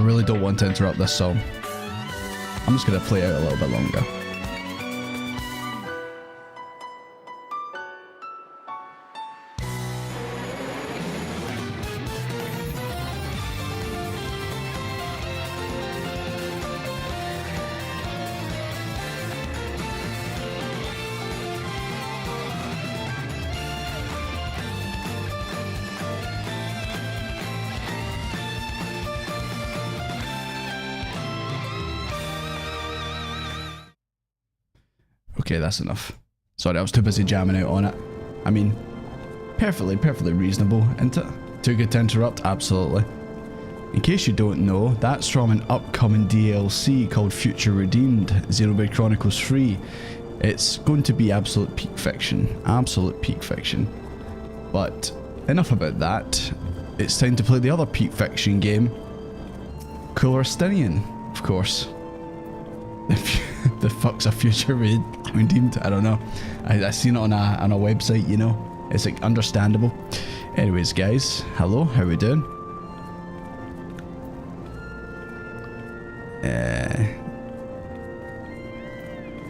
really don't want to interrupt this song. I'm just going to play out a little bit longer. Okay, that's enough. Sorry, I was too busy jamming out on it. I mean, perfectly reasonable, isn't it? Too good to interrupt? Absolutely. In case you don't know, that's from an upcoming DLC called Future Redeemed, Xenoblade Chronicles 3. It's going to be absolute peak fiction. Absolute peak fiction. But enough about that. It's time to play the other peak fiction game, Gridania, of course. The fuck's a Future Redeemed? I don't know. I seen it on a website, you know. It's like understandable. Anyways, guys, hello, how we doing?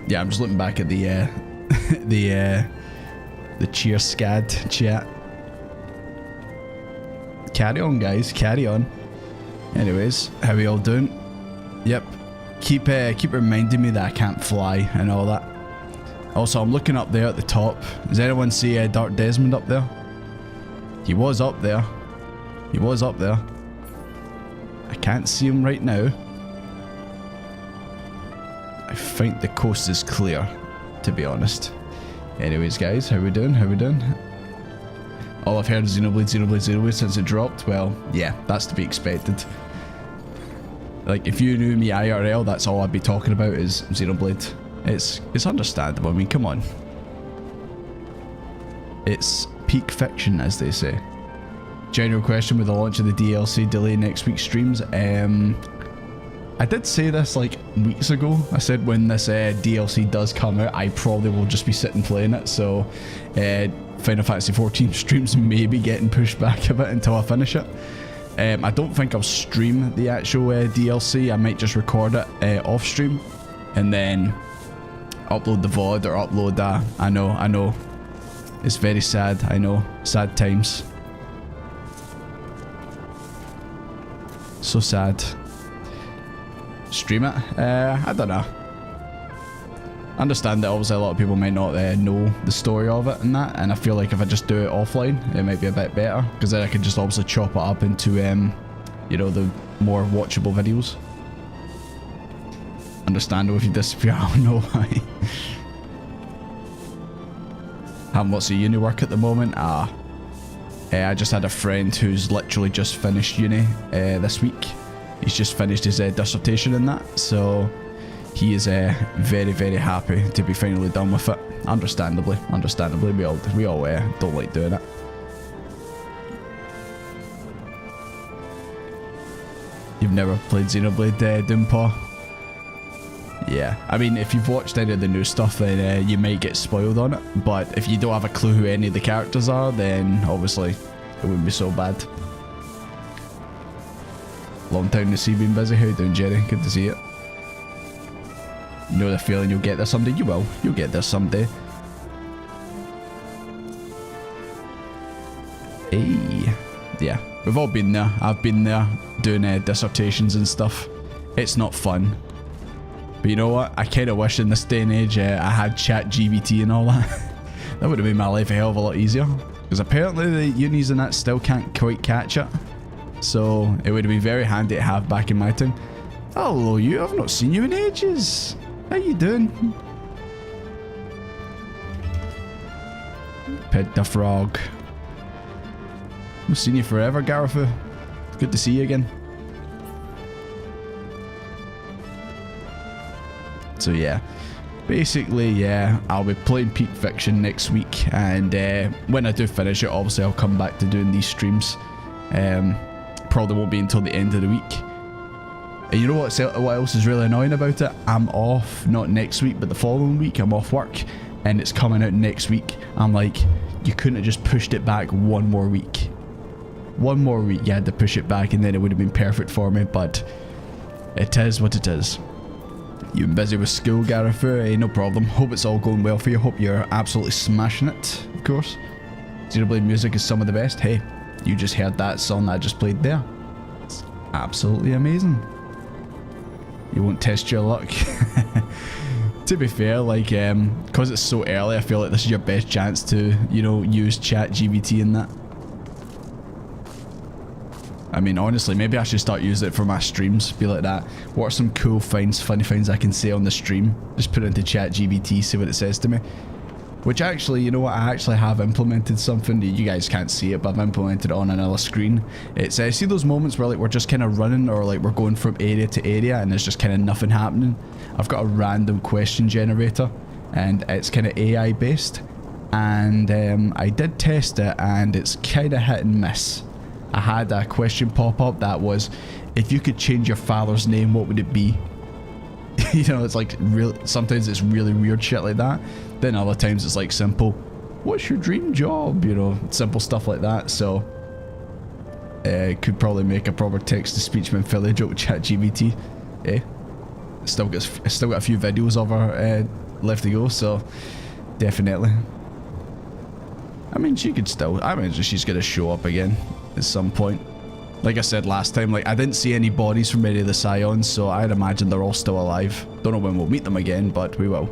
Yeah, I'm just looking back at the cheer scad chat. Carry on, guys, carry on. Anyways, how we all doing? Yep. Keep reminding me that I can't fly and all that. Also, I'm looking up there at the top. Does anyone see Dark Desmond up there? He was up there. He was up there. I can't see him right now. I think the coast is clear, to be honest. Anyways, guys, how we doing? How we doing? All I've heard is Xenoblade since it dropped. Well, yeah, that's to be expected. Like, if you knew me IRL, that's all I'd be talking about is Xenoblade. It's understandable. I mean, come on. It's peak fiction, as they say. General question with the launch of the DLC delay next week's streams. I did say this like weeks ago. I said when this DLC does come out, I probably will just be sitting playing it. So Final Fantasy XIV streams may be getting pushed back a bit until I finish it. I don't think I'll stream the actual DLC. I might just record it off stream and then upload the VOD or upload that. I know. It's very sad. I know. Sad times. So sad. Stream it? I don't know. I understand that obviously a lot of people might not know the story of it and that, and I feel like if I just do it offline, it might be a bit better, because then I can just obviously chop it up into, you know, the more watchable videos. Understandable if you disappear, I don't know why. Haven't lots of uni work at the moment. I just had a friend who's literally just finished uni this week. He's just finished his dissertation in that, so he is very, very happy to be finally done with it. Understandably, we all don't like doing it. You've never played Xenoblade, Doompaw? Yeah, I mean, if you've watched any of the new stuff, then you might get spoiled on it. But if you don't have a clue who any of the characters are, then obviously it wouldn't be so bad. Long time to see, been busy. How you doing, Jerry? Good to see you. You know the feeling you'll get there someday? You will. You'll get there someday. Hey. Yeah, we've all been there. I've been there doing dissertations and stuff. It's not fun. But you know what? I kind of wish in this day and age I had ChatGPT and all that. That would have made my life a hell of a lot easier. Because apparently the unis and that still can't quite catch it. So it would have been very handy to have back in my time. Hello you, I've not seen you in ages. How you doing? Pet the frog. I've seen you forever, Garfu. Good to see you again. So yeah, basically, yeah, I'll be playing Peak Fiction next week, and when I do finish it, obviously I'll come back to doing these streams. Probably won't be until the end of the week. And you know what else is really annoying about it? I'm off, not next week, but the following week. I'm off work, and it's coming out next week. I'm like, you couldn't have just pushed it back one more week. One more week, you had to push it back, and then it would have been perfect for me, but It is what it is. You been busy with school, Gareth? No problem. Hope it's all going well for you. Hope you're absolutely smashing it, of course. Xenoblade music is some of the best. Hey, you just heard that song that I just played there. It's absolutely amazing. You won't test your luck. To be fair, like, because it's so early, I feel like this is your best chance to, you know, use ChatGPT in that. I mean, honestly, maybe I should start using it for my streams. Be like that. What are some cool finds, funny things I can say on the stream? Just put it into ChatGPT, see what it says to me. Which actually, you know what, I actually have implemented something. You guys can't see it, but I've implemented it on another screen. It's, see those moments where like we're just kind of running, or like we're going from area to area and there's just kind of nothing happening? I've got a random question generator and it's kind of AI based. And I did test it and it's kind of hit and miss. I had a question pop up that was, if you could change your father's name, what would it be? You know, it's like real. Sometimes it's really weird shit like that. Then other times it's like simple, what's your dream job? You know, simple stuff like that. So could probably make a proper text-to-speech Minfilia joke with ChatGPT. Still got a few videos of her left to go, so definitely. I mean, she could still. I imagine she's gonna show up again at some point. Like I said last time, like I didn't see any bodies from any of the Scions, so I'd imagine they're all still alive. Don't know when we'll meet them again, but we will.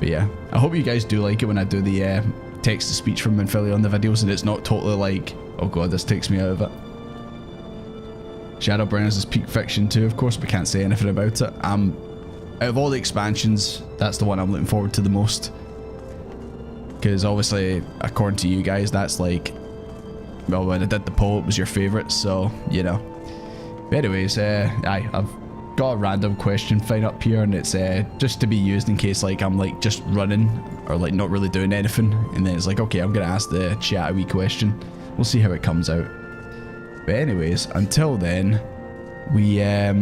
But yeah, I hope you guys do like it when I do the text-to-speech from Minfilia on the videos, and it's not totally like, oh god, this takes me out of it. Shadowbringers is peak fiction too, of course, but can't say anything about it. Out of all the expansions, that's the one I'm looking forward to the most. Because obviously, according to you guys, that's like, well, when I did the poll, it was your favourite, so, you know. But anyways, I've got a random question thing up here, and it's just to be used in case, like, I'm, like, just running, or, like, not really doing anything, and then it's like, okay, I'm gonna ask the chat a wee question. We'll see how it comes out. But anyways, until then, we, I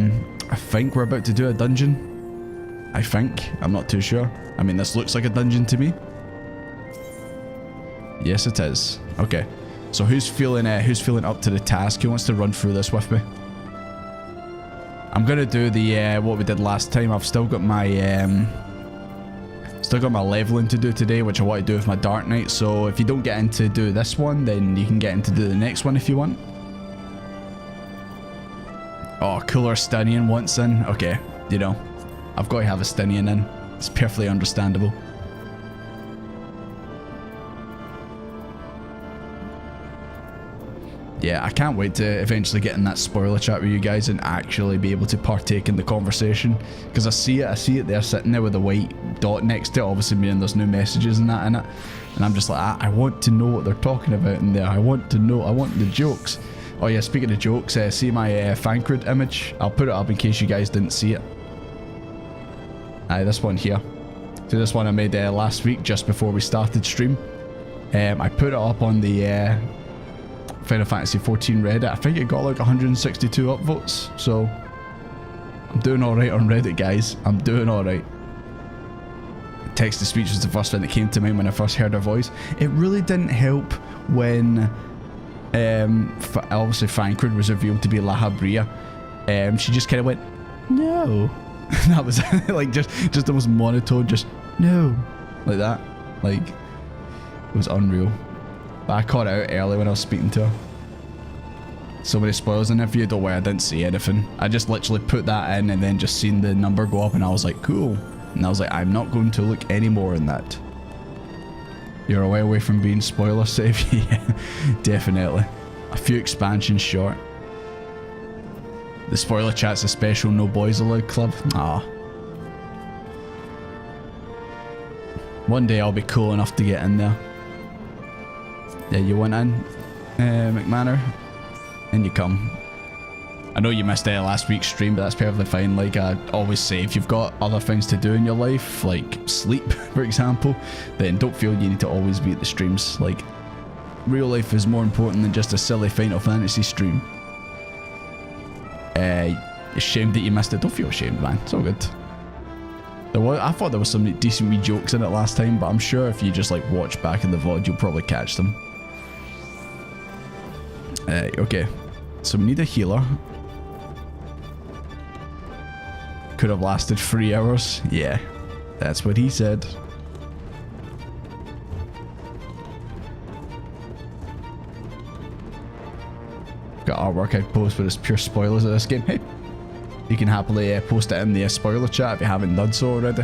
think we're about to do a dungeon. I think. I'm not too sure. I mean, this looks like a dungeon to me. Yes, it is. Okay. So who's feeling up to the task? Who wants to run through this with me? I'm gonna do the what we did last time. I've still got my leveling to do today, which I want to do with my Dark Knight. So if you don't get into do this one, then you can get into do the next one if you want. Oh, cooler Stinian wants in. Okay, you know, I've got to have a Stinian in. It's perfectly understandable. Yeah, I can't wait to eventually get in that spoiler chat with you guys and actually be able to partake in the conversation. Because I see it there sitting there with a white dot next to it, obviously meaning there's no messages and that in it. And I'm just like, I want to know what they're talking about in there. I want to know, I want the jokes. Oh yeah, speaking of jokes, see my Fancred image? I'll put it up in case you guys didn't see it. This one here. So this one I made last week just before we started stream. I put it up on the Final Fantasy XIV Reddit. I think it got like 162 upvotes, so I'm doing alright on Reddit, guys. I'm doing alright. Text-to-speech was the first thing that came to mind when I first heard her voice. It really didn't help when obviously Fancred was revealed to be La Habrea. She just kind of went, no. That was like just the most monotone, just no, like that. Like, it was unreal. But I caught it out early when I was speaking to her. So many spoilers in there for you, don't worry, I didn't see anything. I just literally put that in and then just seen the number go up and I was like, cool. And I was like, I'm not going to look any more in that. You're a way away from being spoiler safe. Yeah, definitely. A few expansions short. The spoiler chat's a special no boys allowed club. Ah. One day I'll be cool enough to get in there. Yeah, you went in, McManor, and you come. I know you missed last week's stream, but that's perfectly fine. Like I always say, if you've got other things to do in your life, like sleep, for example, then don't feel you need to always be at the streams. Like, real life is more important than just a silly Final Fantasy stream. Ashamed that you missed it. Don't feel ashamed, man. It's all good. I thought there was some decent wee jokes in it last time, but I'm sure if you just like watch back in the VOD, you'll probably catch them. Okay, so we need a healer. could have lasted 3 hours. Yeah, that's what he said. Got artwork I post, but it's pure spoilers of this game. Hey, you can happily post it in the spoiler chat if you haven't done so already.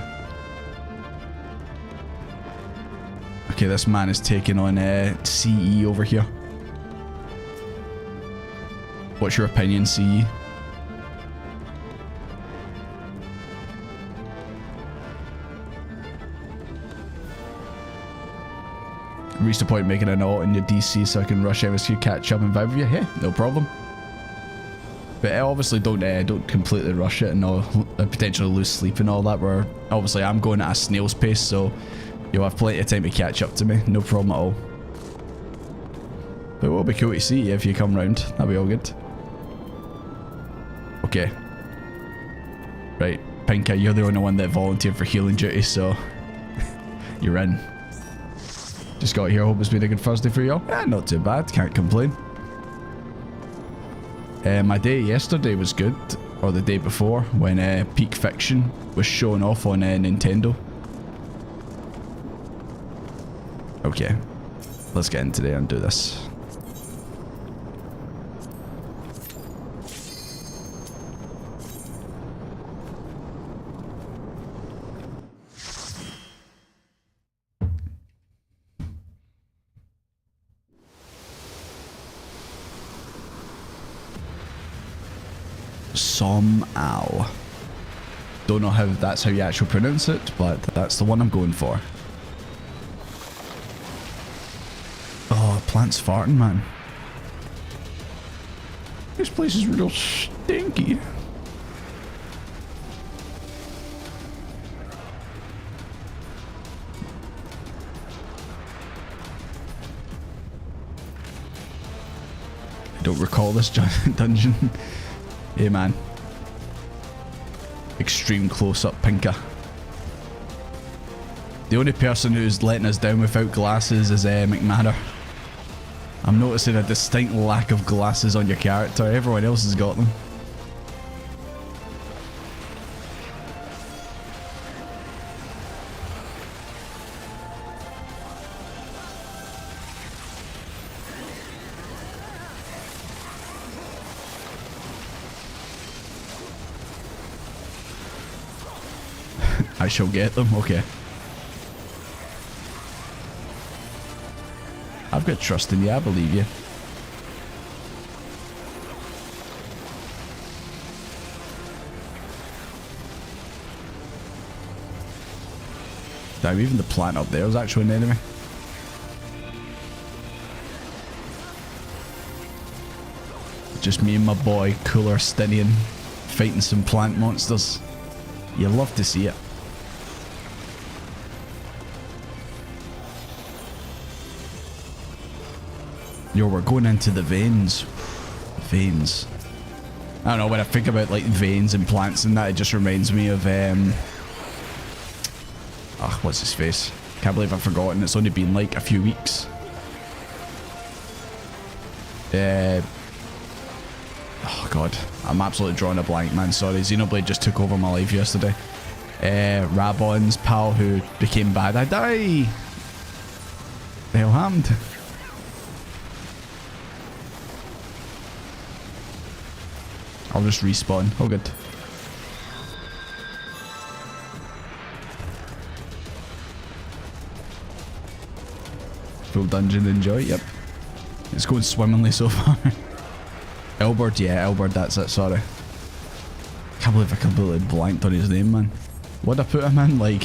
Okay, this man is taking on CE over here. What's your opinion, CE? Reached the point of making an alt in your DC so I can rush MSQ, catch up and vibe with you. Hey, no problem. But obviously don't completely rush it and potentially lose sleep and all that. Where obviously I'm going at a snail's pace, so you'll have plenty of time to catch up to me. No problem at all. But it will be cool to see you if you come round. That'll be all good. Okay. Right, Pinka, you're the only one that volunteered for healing duty, so you're in. Just got here, hope it's been a good Thursday for you. Yeah, not too bad, can't complain. My day yesterday was good, or the day before, when Peak Fiction was showing off on Nintendo. Okay, let's get in today and do this. Ow. Don't know how that's how you actually pronounce it, but that's the one I'm going for. Oh, plant's farting, man. This place is real stinky. I don't recall this dungeon. Hey, man. Extreme close-up Pinka. The only person who's letting us down without glasses is McManor. I'm noticing a distinct lack of glasses on your character. Everyone else has got them. I shall get them, okay. I've got trust in you, I believe you. Damn, even the plant up there is actually an enemy. Just me and my boy, Cooler Stinian, fighting some plant monsters. You love to see it. Yo, we're going into the veins. Veins. I don't know, when I think about like veins and plants and that, it just reminds me of what's his face? Can't believe I've forgotten. It's only been like a few weeks. Oh god, I'm absolutely drawing a blank, man. Sorry, Xenoblade just took over my life yesterday. Rabon's pal who became bad. I die. The hell happened? I'll just respawn. Oh, good. Full dungeon, enjoy. Yep. It's going swimmingly so far. Elbert, yeah, Elbert, that's it, sorry. Can't believe I completely blanked on his name, man. What'd I put him in? Like,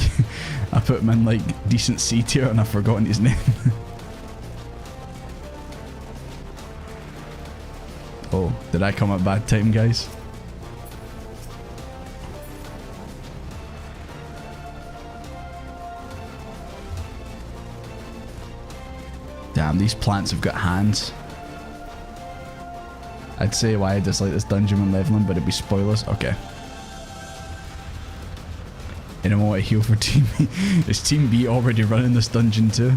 I put him in, like, decent C tier and I've forgotten his name. Oh, did I come at bad time, guys? Damn, these plants have got hands. I'd say why I dislike this dungeon when leveling, but it'd be spoilers. Okay. Anyone want to heal for Team B? Is Team B already running this dungeon too?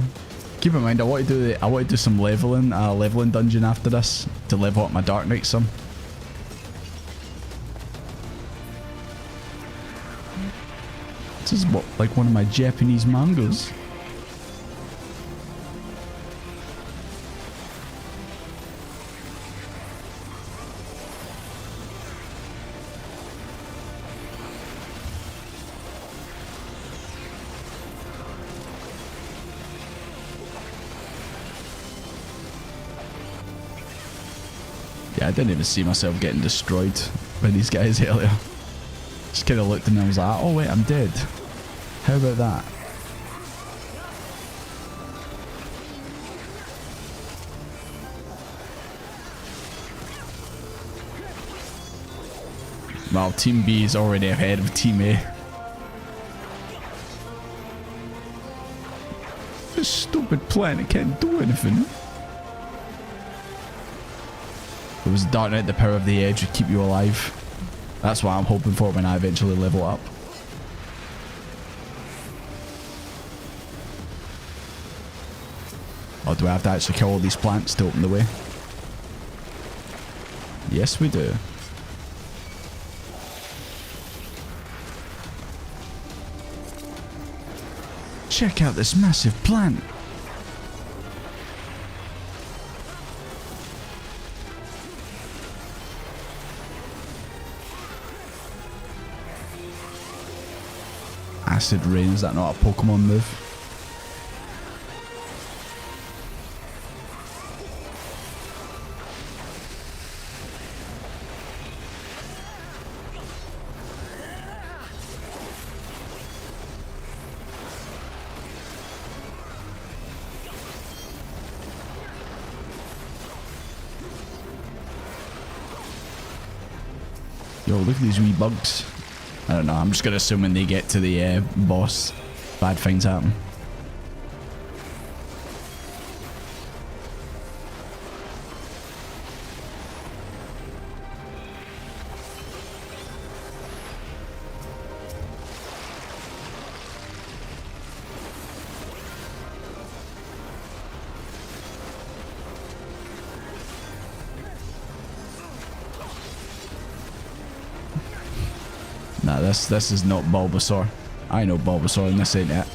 Keep in mind, I want to do some leveling dungeon after this to level up my Dark Knight some. This is what, like one of my Japanese mangas. Yeah, I didn't even see myself getting destroyed by these guys earlier. Just kind of looked and I was like, oh wait, I'm dead. How about that? Well, Team B is already ahead of Team A. This stupid planet can't do anything. It was darting out the power of the edge to keep you alive. That's what I'm hoping for when I eventually level up. Or do I have to actually kill all these plants to open the way? Yes, we do. Check out this massive plant. Acid rain, is that not a Pokemon move? Yo, look at these wee bugs. I don't know, I'm just gonna assume when they get to the boss, bad things happen. Nah, this is not Bulbasaur. I know Bulbasaur and this ain't it.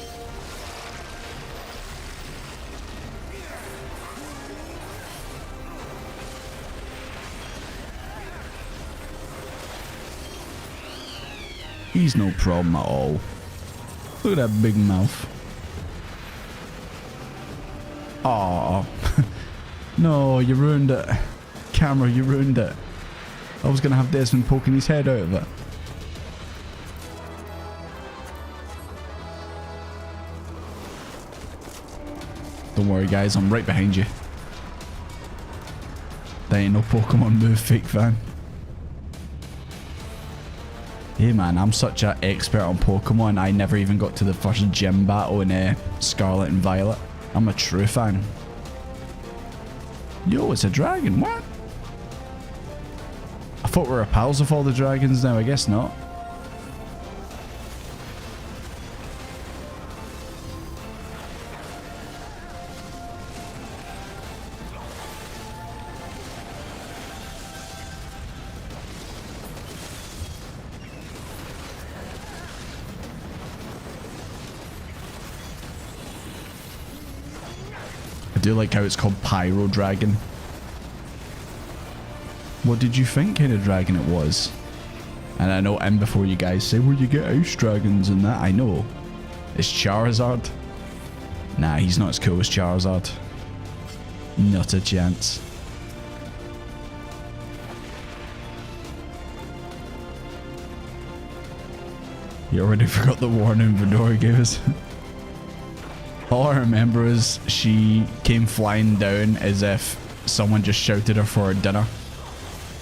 He's no problem at all. Look at that big mouth. Aww. No, you ruined it. Camera, you ruined it. I was gonna have Desmond poking his head out of it. Don't worry guys, I'm right behind you. That ain't no Pokemon move, fake fan. Hey man, I'm such an expert on Pokemon, I never even got to the first gym battle in Scarlet and Violet. I'm a true fan. Yo, it's a dragon, what? I thought we were pals with all the dragons now, I guess not. I do like how it's called Pyro Dragon. What did you think kind of dragon it was? And I know in before you guys say, well, you get ice dragons and that. I know. It's Charizard. Nah, he's not as cool as Charizard. Not a chance. You already forgot the warning Vidori gave us. All I remember is she came flying down as if someone just shouted her for dinner.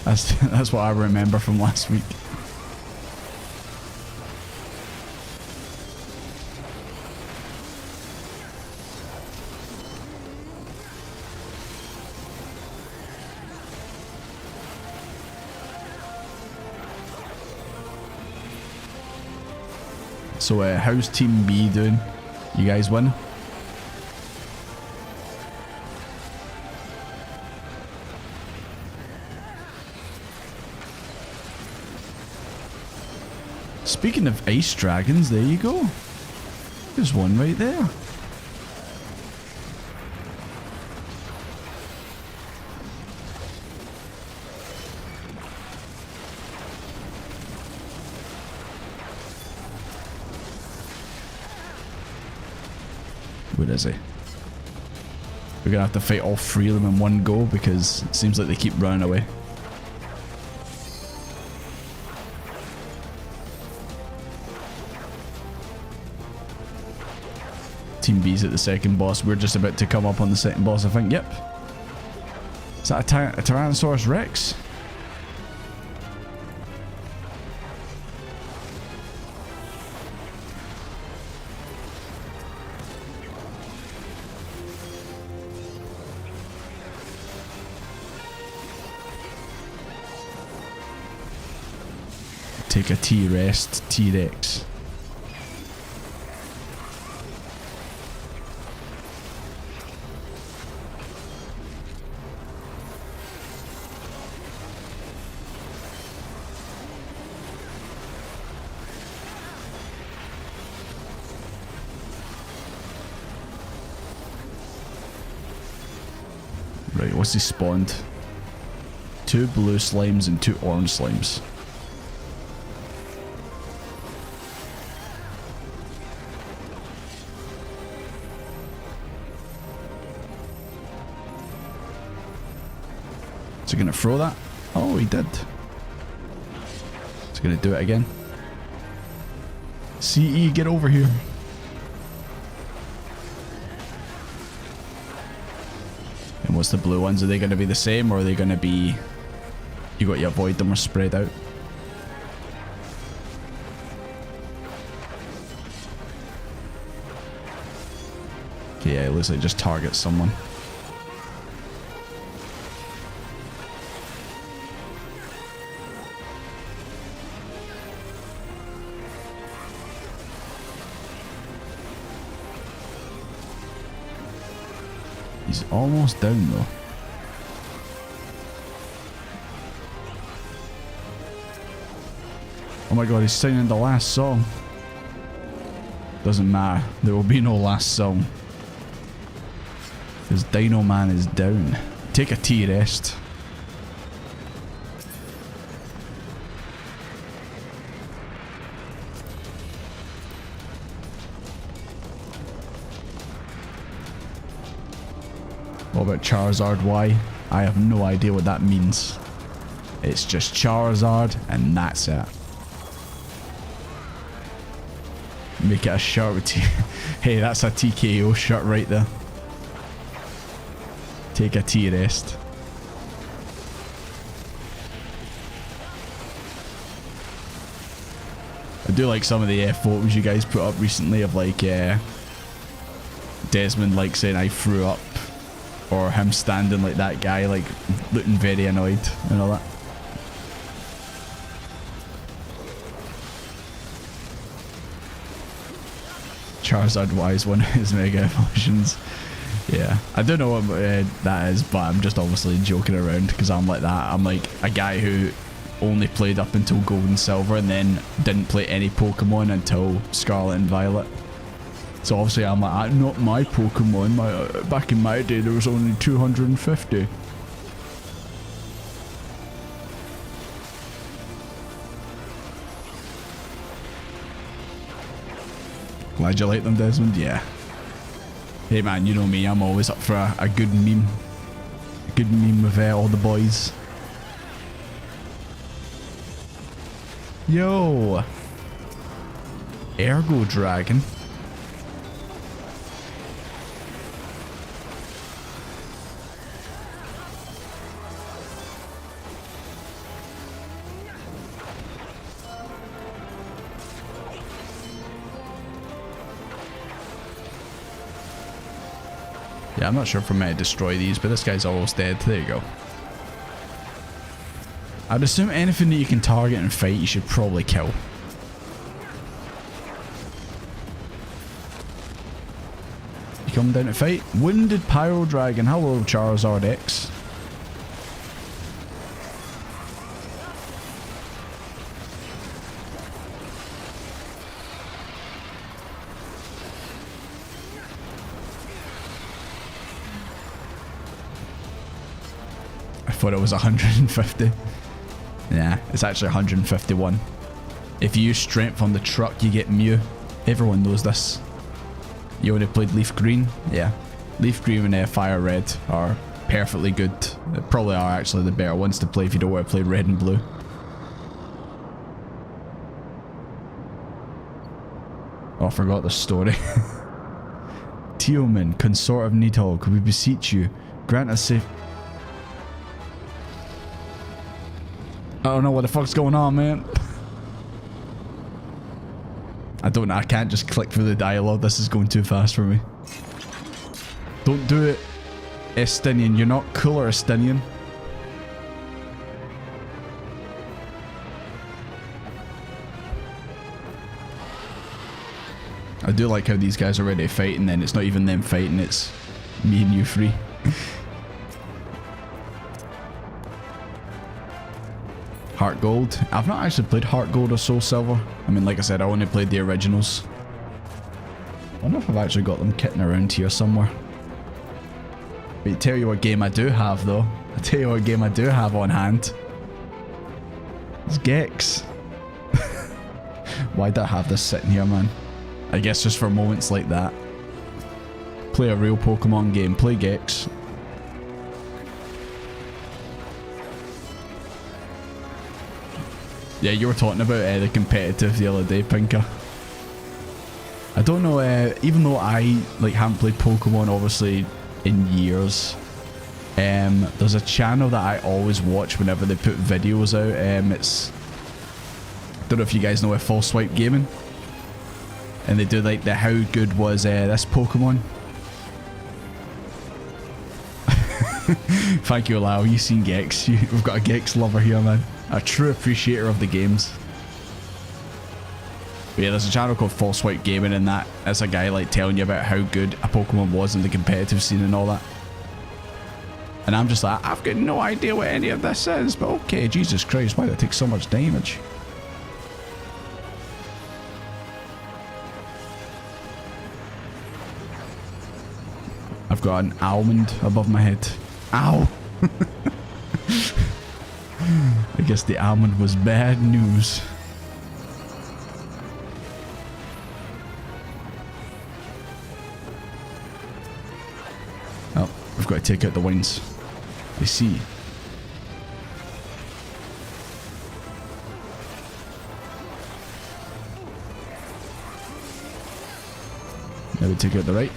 That's what I remember from last week. So how's Team B doing? You guys win? Speaking of ice dragons, there you go. There's one right there. Where is he? We're gonna have to fight all three of them in one go because it seems like they keep running away. Team B's at the second boss. We're just about to come up on the second boss, I think. Yep. Is that a Tyrannosaurus Rex? Take a T-rest, T-Rex. Right, what's he spawned? 2 blue slimes and 2 orange slimes. Is he gonna throw that? Oh, he did. Is he gonna do it again? CE, get over here. And what's the blue ones? Are they gonna be the same or are they gonna be... You got to avoid them or spread out? Okay, yeah, it looks like it just targets someone. He's almost down though. Oh my god, he's singing the last song. Doesn't matter, there will be no last song. Because Dino Man is down. Take a tea rest. What about Charizard Y? I have no idea what that means. It's just Charizard and that's it. Make it a shirt with Hey, that's a TKO shirt right there. Take a tea rest. I do like some of the photos you guys put up recently of like Desmond like saying I threw up, or him standing like that guy like looking very annoyed and all that. Charizard Y is one of his mega evolutions. Yeah, I don't know what that is, but I'm just obviously joking around because I'm like that. I'm like a guy who only played up until Gold and Silver and then didn't play any Pokemon until Scarlet and Violet. So obviously I'm like, not my Pokemon. Back in my day there was only 250. Glad you like them, Desmond? Yeah. Hey man, you know me, I'm always up for a good meme. A good meme with all the boys. Yo! Ergo Dragon. Yeah, I'm not sure if we're meant to destroy these, but this guy's almost dead. There you go. I'd assume anything that you can target and fight, you should probably kill. You come down to fight? Wounded Pyro Dragon. Hello, Charizard X. I thought it was 150. Yeah, it's actually 151. If you use strength on the truck, you get Mew. Everyone knows this. You only played Leaf Green? Yeah. Leaf Green and Fire Red are perfectly good. They probably are actually the better ones to play if you don't want to play Red and Blue. Oh, I forgot the story. Teoman, consort of Nidhogg, we beseech you, grant us safe... I don't know what the fuck's going on, man. I don't know, I can't just click through the dialogue, this is going too fast for me. Don't do it, Estinian, you're not cooler, Estinian. I do like how these guys are ready to fight and then it's not even them fighting, it's me and you three. Heart Gold. I've not actually played Heart Gold or Soul Silver. I mean, like I said, I only played the originals. I wonder if I've actually got them kicking around here somewhere. But tell you what game I do have though. I tell you what game I do have on hand. It's Gex. Why'd I have this sitting here, man? I guess just for moments like that. Play a real Pokemon game. Play Gex. Yeah, you were talking about the competitive the other day, Pinker. I don't know, even though I like haven't played Pokemon obviously in years, there's a channel that I always watch whenever they put videos out. It's, I don't know if you guys know Full Swipe Gaming, and they do like the how good was this Pokemon. Thank you, Lau. You seen Gex? We've got a Gex lover here, man. A true appreciator of the games. But yeah, there's a channel called Full Swipe Gaming, and that's a guy like telling you about how good a Pokemon was in the competitive scene and all that. And I'm just like, I've got no idea what any of this is, but okay, Jesus Christ, why did it take so much damage? I've got an almond above my head. Ow! I guess the almond was bad news. Oh, we've got to take out the wings. I see. Now we take out the right.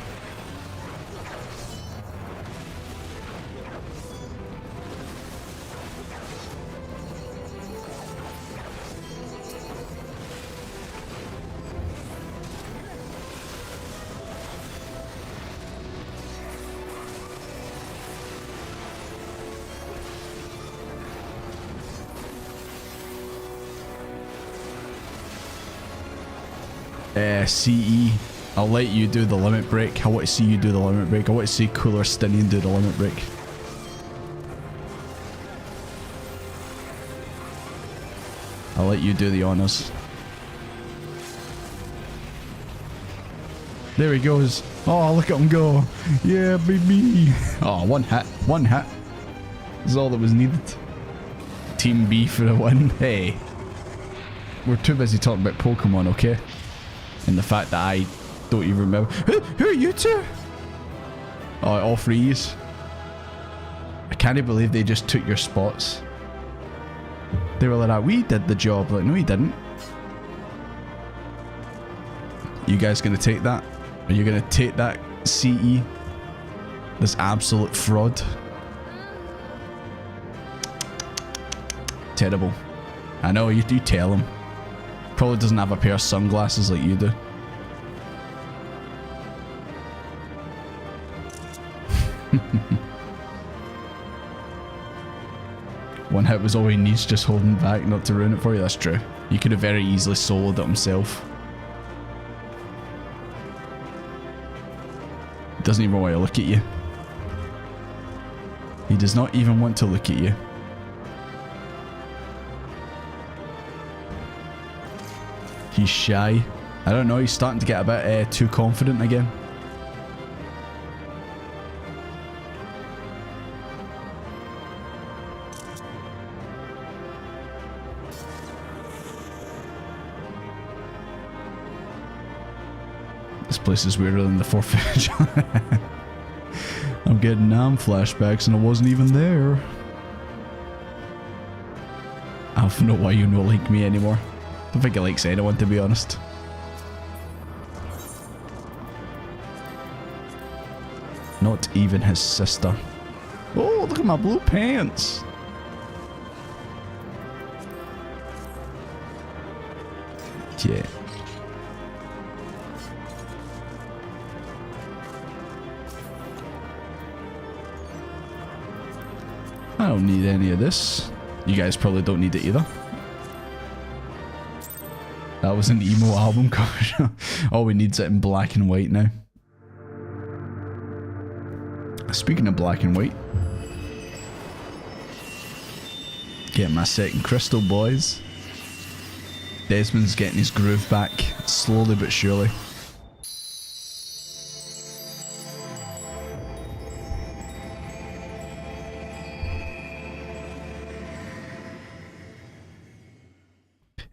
CE, I'll let you do the limit break. I want to see you do the limit break. I want to see Cooler Stinian do the limit break. I'll let you do the honors. There he goes. Oh, look at him go. Yeah, baby. Oh, one hit. One hit. That's all that was needed. Team B for the win. Hey. We're too busy talking about Pokemon, okay? And the fact that I don't even remember. Who are you two? Oh, all threes. I can't believe they just took your spots. They were like, we did the job. Like, no, you didn't. You guys gonna take that? Are you gonna take that, CE? This absolute fraud. Terrible. I know, you do tell him. Probably doesn't have a pair of sunglasses like you do. One hit was all he needs, just holding back not to ruin it for you. That's true. You could have very easily soloed it himself. He doesn't even want to look at you. He does not even want to look at you. He's shy. I don't know, he's starting to get a bit too confident again. place is weirder than the 4th edition. I'm getting Nam flashbacks and I wasn't even there. I don't know why you don't like me anymore. Don't think he likes anyone, to be honest. Not even his sister. Oh, look at my blue pants. Yeah. I don't need any of this. You guys probably don't need it either. That was an emo album cover. All we need is it in black and white now. Speaking of black and white. Get my second crystal, boys. Desmond's getting his groove back, slowly but surely.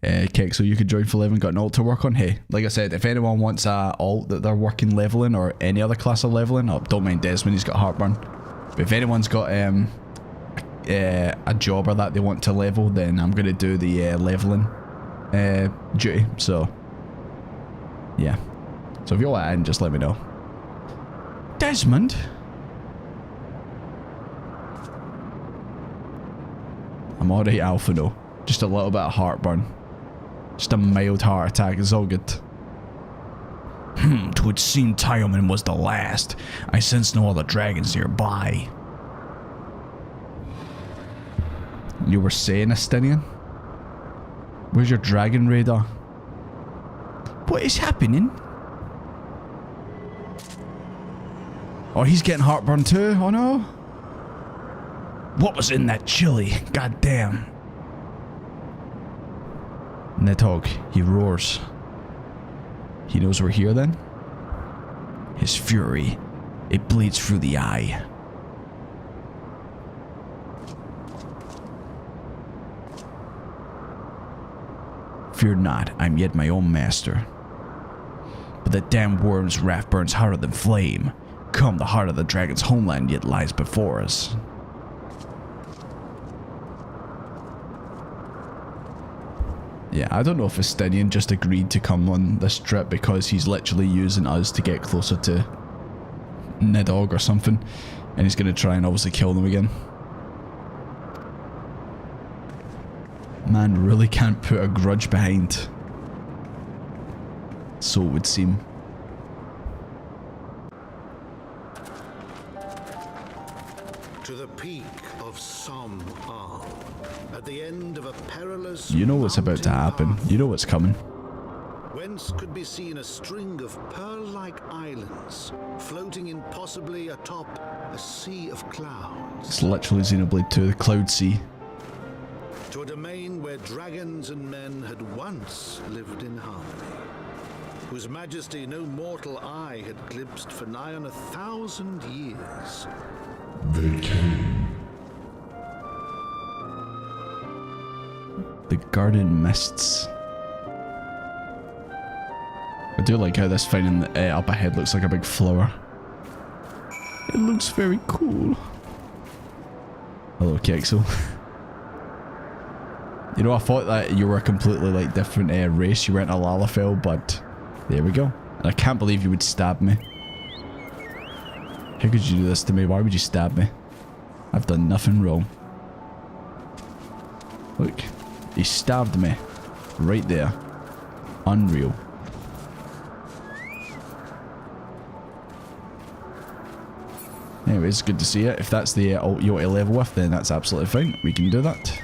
Okay, so you could join for 11, got an alt to work on. Hey, like I said, if anyone wants a alt that they're working leveling or any other class of leveling, oh, don't mind Desmond, he's got heartburn. But if anyone's got a job or that they want to level, then I'm going to do the leveling duty. So, yeah. So if you want in, just let me know. Desmond? I'm already alpha though. Just a little bit of heartburn. Just a mild heart attack, it's all good. 'Twould seem Tyoman was the last. I sense no other dragons nearby. You were saying, Estinian? Where's your dragon radar? What is happening? Oh, he's getting heartburn too? Oh no? What was in that chili? God damn. Nidhogg, he roars. He knows we're here then? His fury, it bleeds through the eye. Fear not, I'm yet my own master. But the damned worm's wrath burns hotter than flame. Come, the heart of the dragon's homeland yet lies before us. Yeah, I don't know if Estinian just agreed to come on this trip because he's literally using us to get closer to Nidhogg or something. And he's going to try and obviously kill them again. Man really can't put a grudge behind. So it would seem. To the peak of some arm, at the end of a perilous. You know what's about to happen. You know what's coming. Whence could be seen a string of pearl-like islands floating impossibly atop a sea of clouds. It's literally Xenoblade 2, the Cloud Sea. To a domain where dragons and men had once lived in harmony, whose majesty no mortal eye had glimpsed for nigh on 1,000 years. They came. The Garden Mists. I do like how this thing up ahead looks like a big flower. It looks very cool. Hello, Kexel. You know, I thought that you were a completely like different race. You weren't a Lalafell, but there we go. And I can't believe you would stab me. How could you do this to me? Why would you stab me? I've done nothing wrong. Look, he stabbed me right there. Unreal. Anyway, it's good to see it. If that's the alt you want to level with, then that's absolutely fine. We can do that.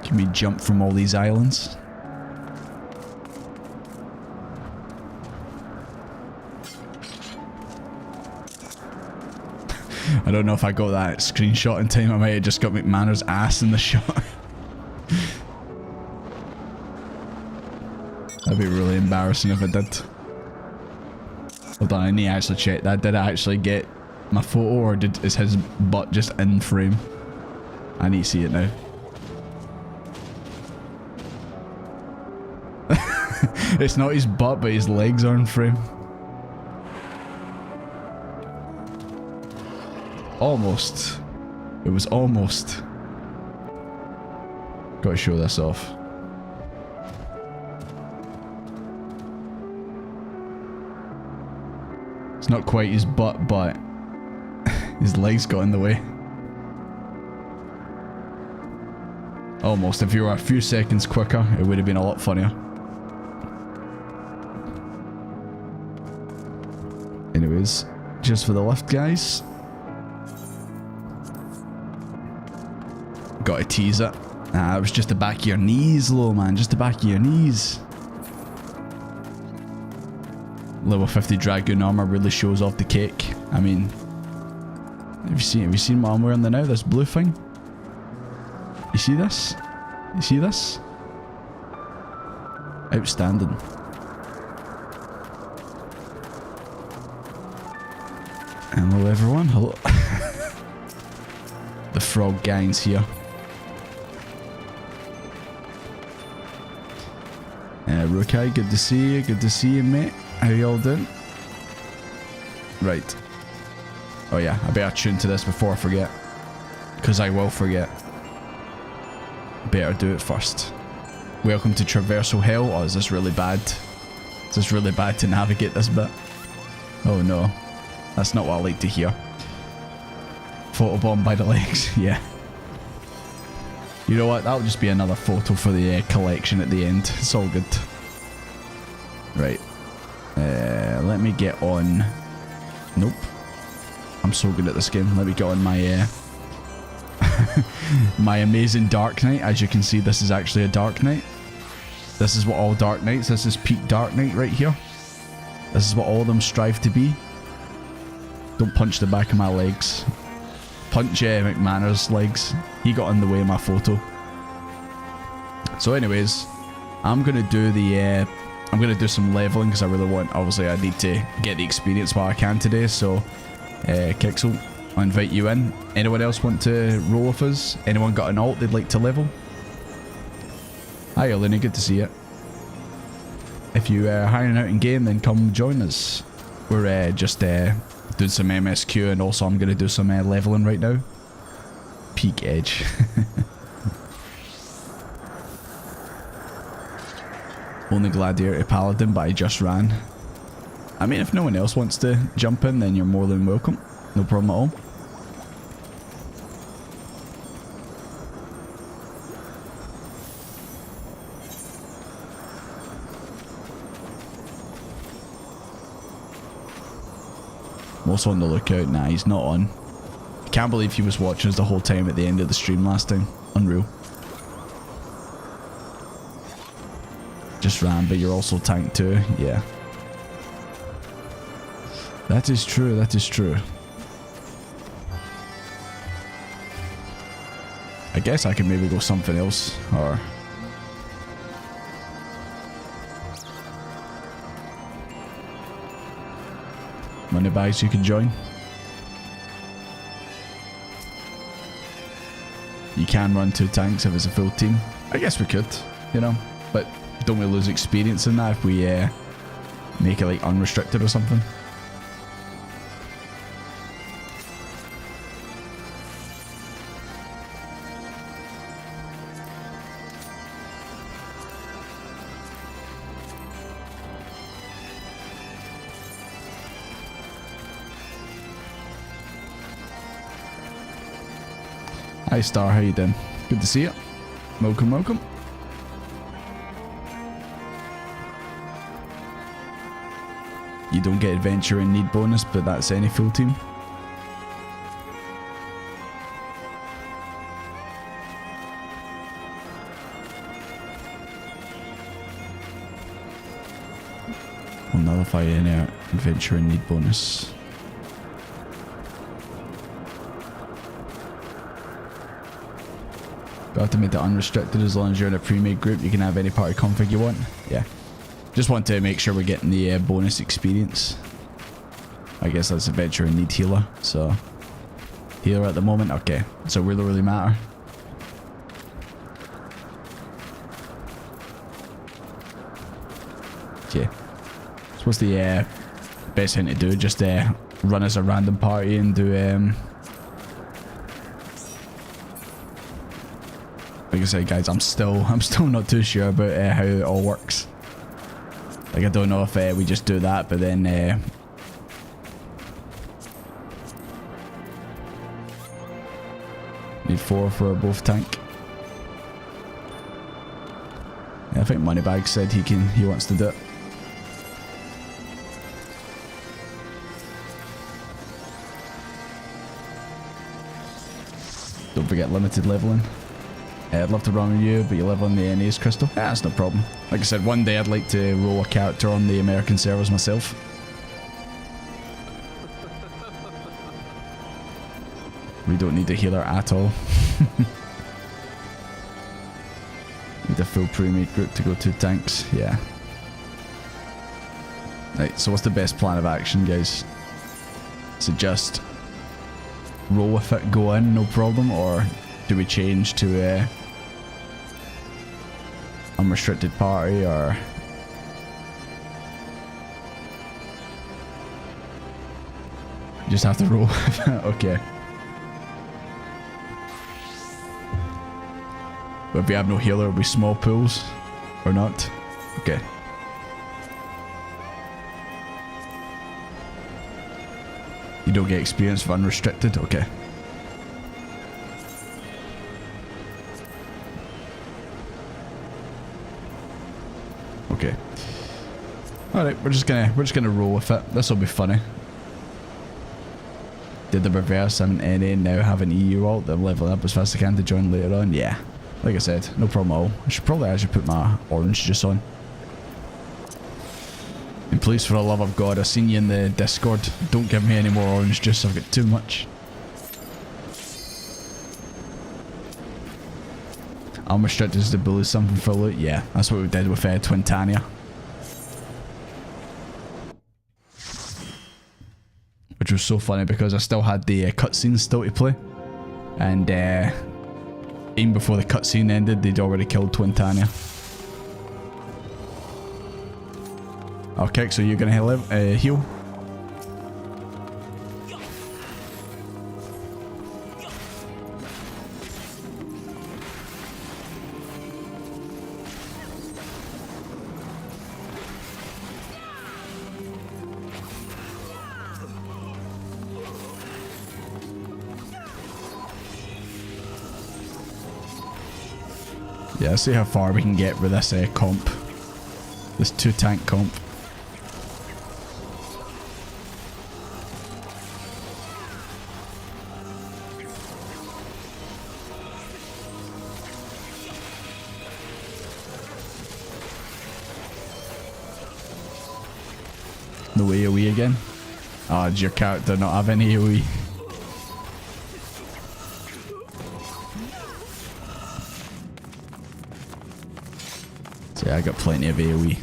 Can we jump from all these islands? I don't know if I got that screenshot in time. I might have just got McManner's ass in the shot. That'd be really embarrassing if I did. Hold on, I need to actually check that. Did I actually get my photo, or is his butt just in frame? I need to see it now. It's not his butt, but his legs are in frame. Almost. It was almost. Gotta show this off. It's not quite his butt, but his legs got in the way. Almost. If you were a few seconds quicker, it would have been a lot funnier. Anyways, just for the lift, guys. Gotta tease it. Ah, it was just the back of your knees, low man. Just the back of your knees. Level 50 Dragoon armor really shows off the cake. I mean, have you seen what I'm wearing now? This blue thing? You see this? You see this? Outstanding. Hello everyone, hello. The frog gang's here. Rukai, good to see you, mate. How y'all doing? Right. Oh yeah, I better tune to this before I forget. Because I will forget. Better do it first. Welcome to Traversal Hell. Oh, is this really bad? Is this really bad to navigate this bit? Oh no. That's not what I like to hear. Photobomb by the legs. Yeah. You know what? That'll just be another photo for the collection at the end. It's all good. Right. Let me get on... Nope. I'm so good at this game. Let me get on my... my amazing Dark Knight. As you can see, this is actually a Dark Knight. This is what all Dark Knights... This is peak Dark Knight right here. This is what all of them strive to be. Don't punch the back of my legs. Punch McManus' legs. He got in the way of my photo. So anyways, I'm going to do the... I'm going to do some leveling because I really want... Obviously, I need to get the experience while I can today. So, Kixel, I'll invite you in. Anyone else want to roll with us? Anyone got an alt they'd like to level? Hi, Elena. Good to see you. If you are hanging out in game, then come join us. We're just doing some MSQ, and also I'm going to do some leveling right now. Peak Edge. Only Gladiator Paladin, but I just ran. I mean, if no one else wants to jump in, then you're more than welcome. No problem at all. I'm also on the lookout. Nah, he's not on. I can't believe he was watching us the whole time at the end of the stream last time. Unreal. Just ran, but you're also tanked too. Yeah. That is true, that is true. I guess I could maybe go something else, or... Moneybags you can join. You can run 2 tanks if it's a full team. I guess we could, you know, but don't we lose experience in that if we make it like unrestricted or something? Hi Star, how you doing? Good to see you. Welcome, welcome. You don't get adventure and need bonus, but that's any full team. Will nullify any adventure and need bonus. You have to make it unrestricted as long as you're in a pre-made group. You can have any party config you want. Yeah. Just want to make sure we're getting the bonus experience. I guess that's adventure and need healer. So, healer at the moment. Okay. So, will it really matter? Okay. So what's the best thing to do? Just run as a random party and do like I said, guys, I'm still not too sure about how it all works. Like, I don't know if we just do that, but then need 4 for both tank. Yeah, I think Moneybag said he wants to do it. Don't forget limited leveling. I'd love to run with you, but you live on the NA's crystal. Yeah, that's no problem. Like I said, one day I'd like to roll a character on the American servers myself. We don't need a healer at all. Need a full pre-made group to go 2 tanks. Yeah. Right, so what's the best plan of action, guys? Is it just roll with it, go in, no problem, or do we change to unrestricted party, or you just have to roll? Okay. But if we have no healer, it'll be small pools, or not? Okay. You don't get experience for unrestricted? Okay. Okay. Alright, we're just gonna roll with it. This'll be funny. Did the reverse, I'm an NA, now have an EU alt, then level up as fast as I can to join later on. Yeah. Like I said, no problem at all. I should probably actually put my orange juice on. And please, for the love of God, I've seen you in the Discord. Don't give me any more orange juice, I've got too much. I'm restricted to bully something for loot. Yeah, that's what we did with Twintania. Which was so funny because I still had the cutscenes still to play. And even before the cutscene ended, they'd already killed Twintania. Okay, so you're gonna heal? Yeah, let's see how far we can get with this comp. This 2 tank comp. No AoE again? Oh, does your character not have any AoE? So yeah, I got plenty of AoE.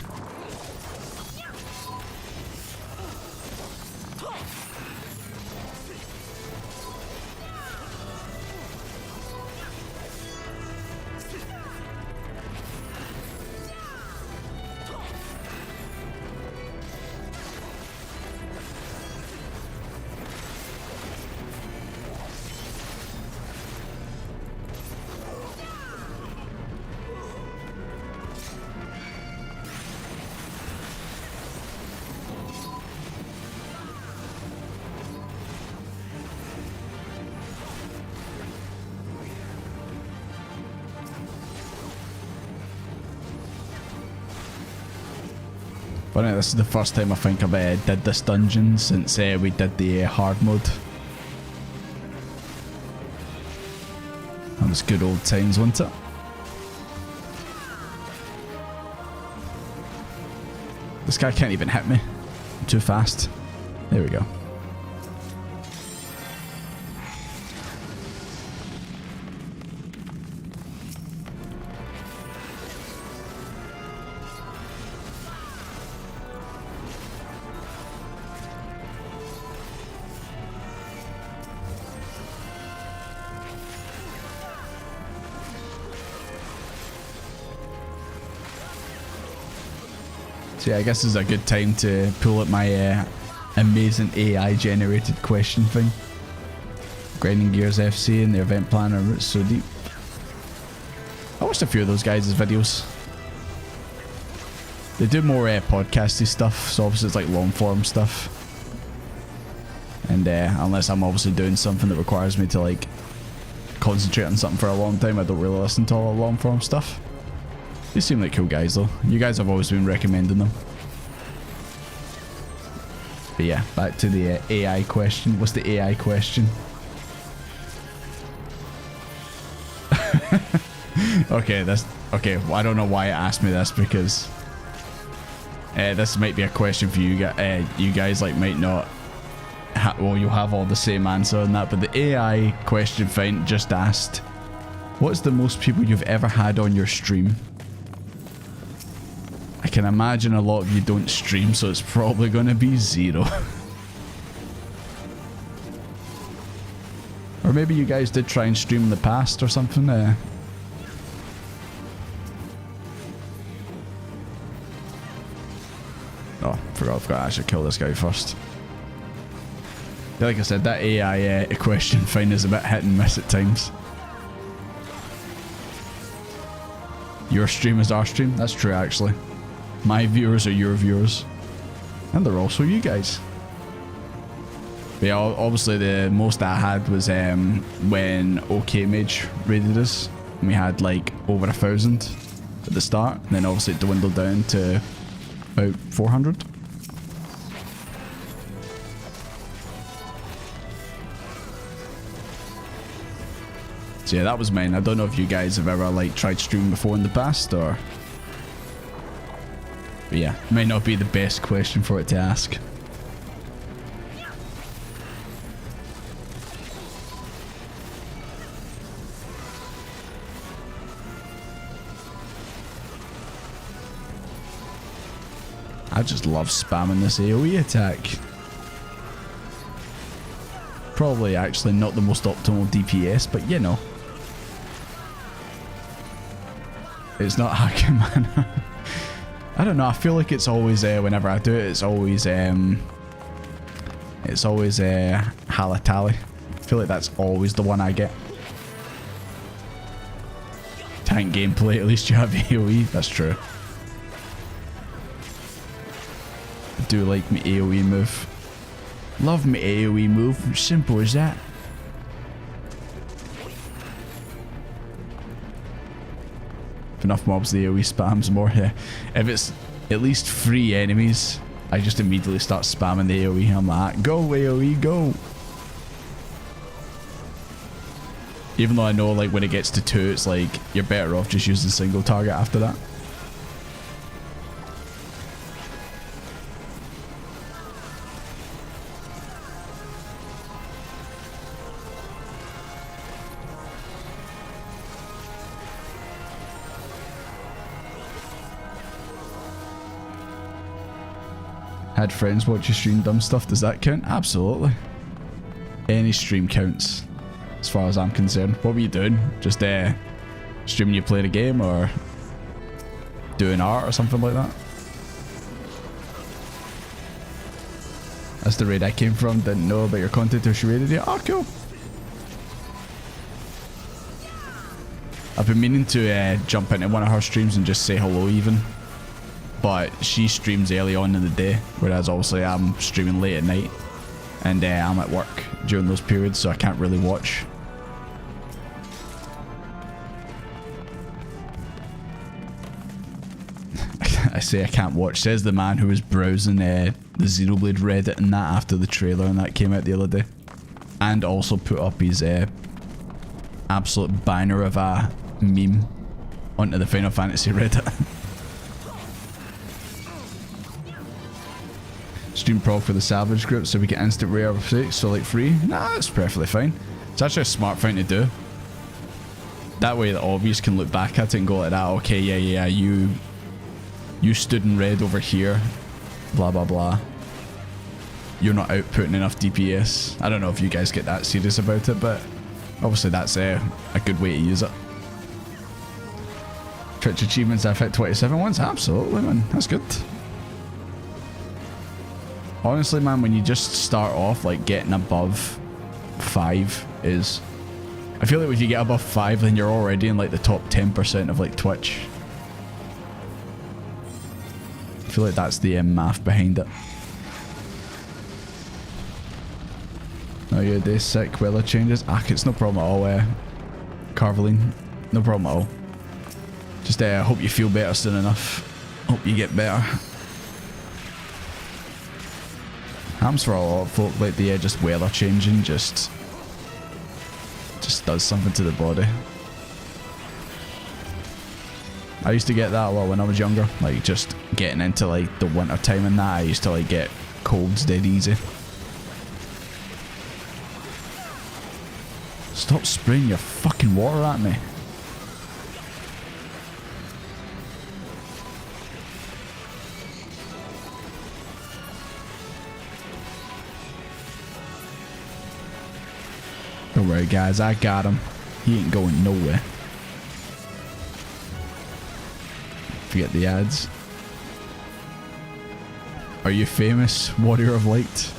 Funny, this is the first time I think I've did this dungeon since we did the hard mode. That was good old times, wasn't it? This guy can't even hit me. I'm too fast. There we go. So yeah, I guess this is a good time to pull up my amazing AI generated question thing. Grinding Gears FC and the event planner roots so deep. I watched a few of those guys' videos. They do more podcasty stuff, so obviously it's like long form stuff. And unless I'm obviously doing something that requires me to like concentrate on something for a long time, I don't really listen to all the long form stuff. They seem like cool guys though. You guys have always been recommending them. But yeah, back to the AI question. What's the AI question? Okay, well, I don't know why it asked me this, because this might be a question for you guys. You guys like might not. Well, you'll have all the same answer on that, but the AI question find just asked, "What's the most people you've ever had on your stream?" I can imagine a lot of you don't stream, so it's probably going to be 0. Or maybe you guys did try and stream in the past or something. Oh, forgot I've got to actually kill this guy first. Yeah, like I said, that AI question find is a bit hit and miss at times. Your stream is our stream? That's true, actually. My viewers are your viewers. And they're also you guys. But yeah, obviously the most I had was when OK Mage raided us. And we had like over 1,000 at the start. And then obviously it dwindled down to about 400. So yeah, that was mine. I don't know if you guys have ever like tried streaming before in the past, or... But yeah, might not be the best question for it to ask. I just love spamming this AoE attack. Probably actually not the most optimal DPS, but you know. It's not hacking mana. I don't know, I feel like it's always, whenever I do it, it's always Halatali. I feel like that's always the one I get. Tank gameplay, at least you have AoE, that's true. I do like my AoE move. Love my AoE move, simple as that. If enough mobs, the AoE spams more. Yeah. If it's at least 3 enemies, I just immediately start spamming the AoE. I'm like, go AoE, go. Even though I know like when it gets to 2, it's like you're better off just using single target after that. Had friends watch your stream, dumb stuff, does that count? Absolutely. Any stream counts, as far as I'm concerned. What were you doing? Just streaming you played a game, or doing art or something like that? That's the raid I came from, didn't know about your content till she raided you. Oh, cool. I've been meaning to jump into one of her streams and just say hello even. But she streams early on in the day, whereas obviously I'm streaming late at night, and I'm at work during those periods, so I can't really watch. I say I can't watch, says the man who was browsing the Xenoblade Reddit and that after the trailer and that came out the other day, and also put up his absolute banner of a meme onto the Final Fantasy Reddit. Stream prog for the salvage group so we get instant rare so like free. Nah, that's perfectly fine. It's actually a smart thing to do. That way the obvious can look back at it and go like that, okay, yeah, you stood in red over here, blah blah blah. You're not outputting enough DPS. I don't know if you guys get that serious about it, but obviously that's a good way to use it. Twitch achievements, I've hit 27 once. Absolutely, man. That's good. Honestly, man, when you just start off, like, getting above 5 is... I feel like if you get above 5, then you're already in, like, the top 10% of, like, Twitch. I feel like that's the math behind it. Oh yeah, day sick, weather changes. It's no problem at all, Carveline. No problem at all. Just hope you feel better soon enough. Hope you get better. Happens for a lot of folk, like the just weather changing just does something to the body. I used to get that a lot when I was younger, like just getting into like the winter time and that, I used to like get colds dead easy. Stop spraying your fucking water at me. Don't worry guys, I got him. He ain't going nowhere. Forget the ads. Are you famous, Warrior of Light?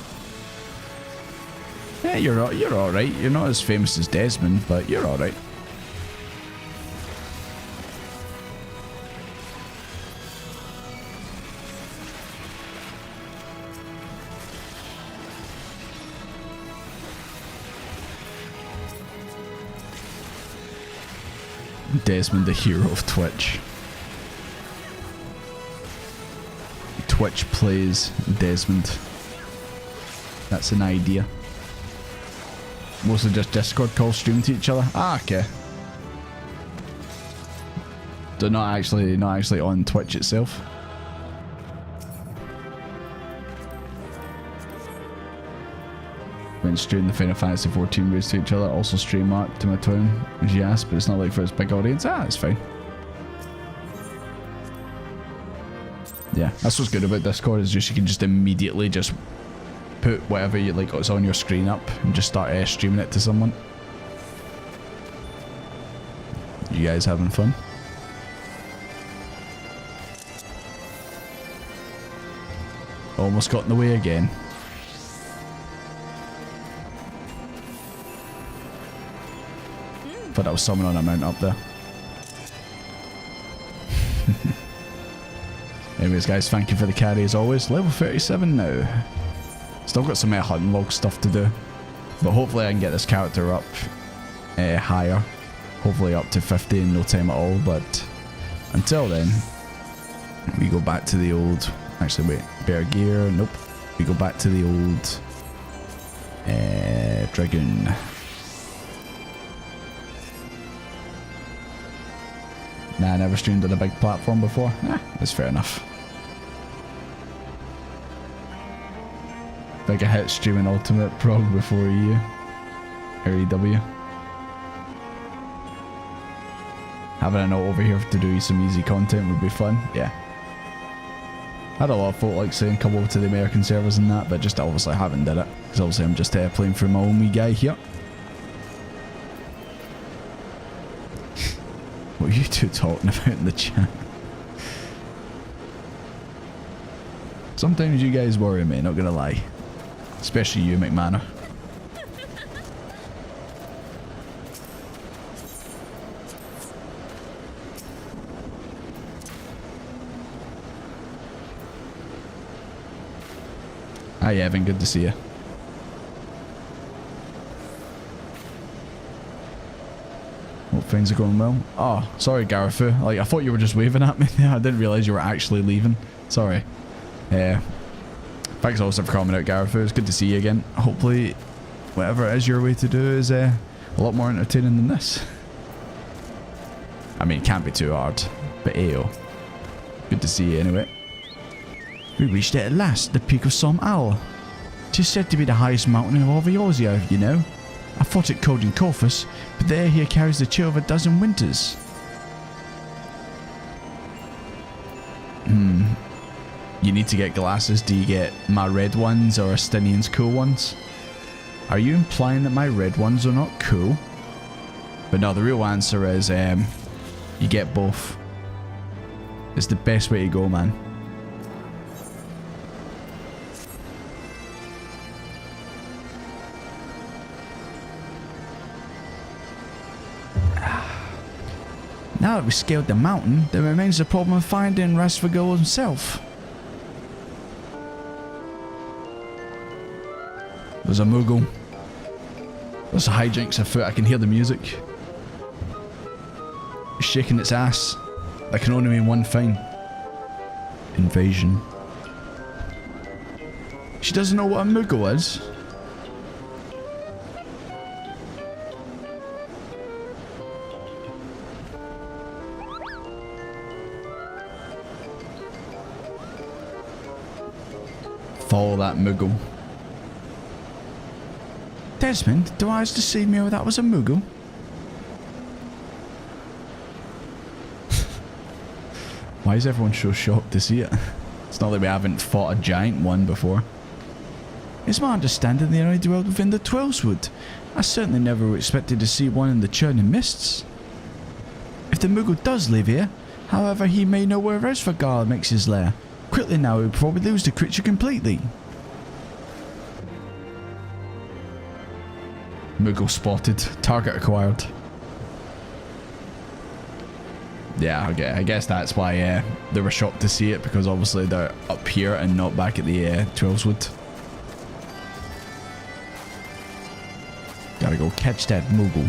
Yeah, you're alright. You're not as famous as Desmond, but you're alright. Desmond, the hero of Twitch. Twitch plays Desmond. That's an idea. Mostly just Discord calls stream to each other. Ah, okay. So not actually on Twitch itself. When stream the Final Fantasy XIV race to each other, also stream Mark to my town. Yes, but it's not like for its big audience. Ah, it's fine. Yeah, that's what's good about Discord, is just you can just immediately just put whatever you like is on your screen up and just start streaming it to someone. You guys having fun? Almost got in the way again. But I was someone on a mount up there. Anyways guys, thank you for the carry as always. Level 37 now. Still got some hunting log stuff to do. But hopefully I can get this character up higher. Hopefully up to 50 in no time at all. But until then, we go back to the old... Actually wait, bear gear, nope. We go back to the old Dragoon. Nah, I never streamed on a big platform before. That's fair enough. Like I hit streaming Ultimate Prog before EU. Or EW. Having a note over here to do some easy content would be fun. Yeah. I had a lot of folk like saying come over to the American servers and that, but just obviously haven't did it. Because obviously I'm just playing through my own wee guy here. What are you two talking about in the chat? Sometimes you guys worry me, not gonna lie. Especially you, McManor. Hi Evan, good to see you. Hope things are going well. Oh, sorry Garathu. Like, I thought you were just waving at me there. I didn't realise you were actually leaving. Sorry. Thanks also for coming out, Garathu. It's good to see you again. Hopefully, whatever it is your way to do is a lot more entertaining than this. I mean, it can't be too hard. But ayo. Good to see you anyway. We reached it at last, the peak of Som Al. Tis said to be the highest mountain of all Eorzea, you know. I thought it cold in Corfus, but the air here carries the chill of a dozen winters. You need to get glasses. Do you get my red ones or Astinian's cool ones? Are you implying that my red ones are not cool? But no, the real answer is you get both. It's the best way to go, man. Now that we scaled the mountain, there remains the problem of finding Rasvagul himself. There's a Moogle. There's a hijinks afoot. I can hear the music. It's shaking its ass. That can only mean one thing. Invasion. She doesn't know what a Moogle is. Follow that Moogle. Desmond, do I deceive me or that was a Moogle? Why is everyone so shocked to see it? It's not that we haven't fought a giant one before. It's my understanding they only dwelled within the Twelveswood. I certainly never expected to see one in the Churning Mists. If the Moogle does live here, however, he may know where Rasvagul makes his lair. Quickly now, we'll probably lose the creature completely. Moogle spotted. Target acquired. Yeah, okay. I guess that's why they were shocked to see it, because obviously they're up here and not back at the Twelveswood. Gotta go catch that Moogle.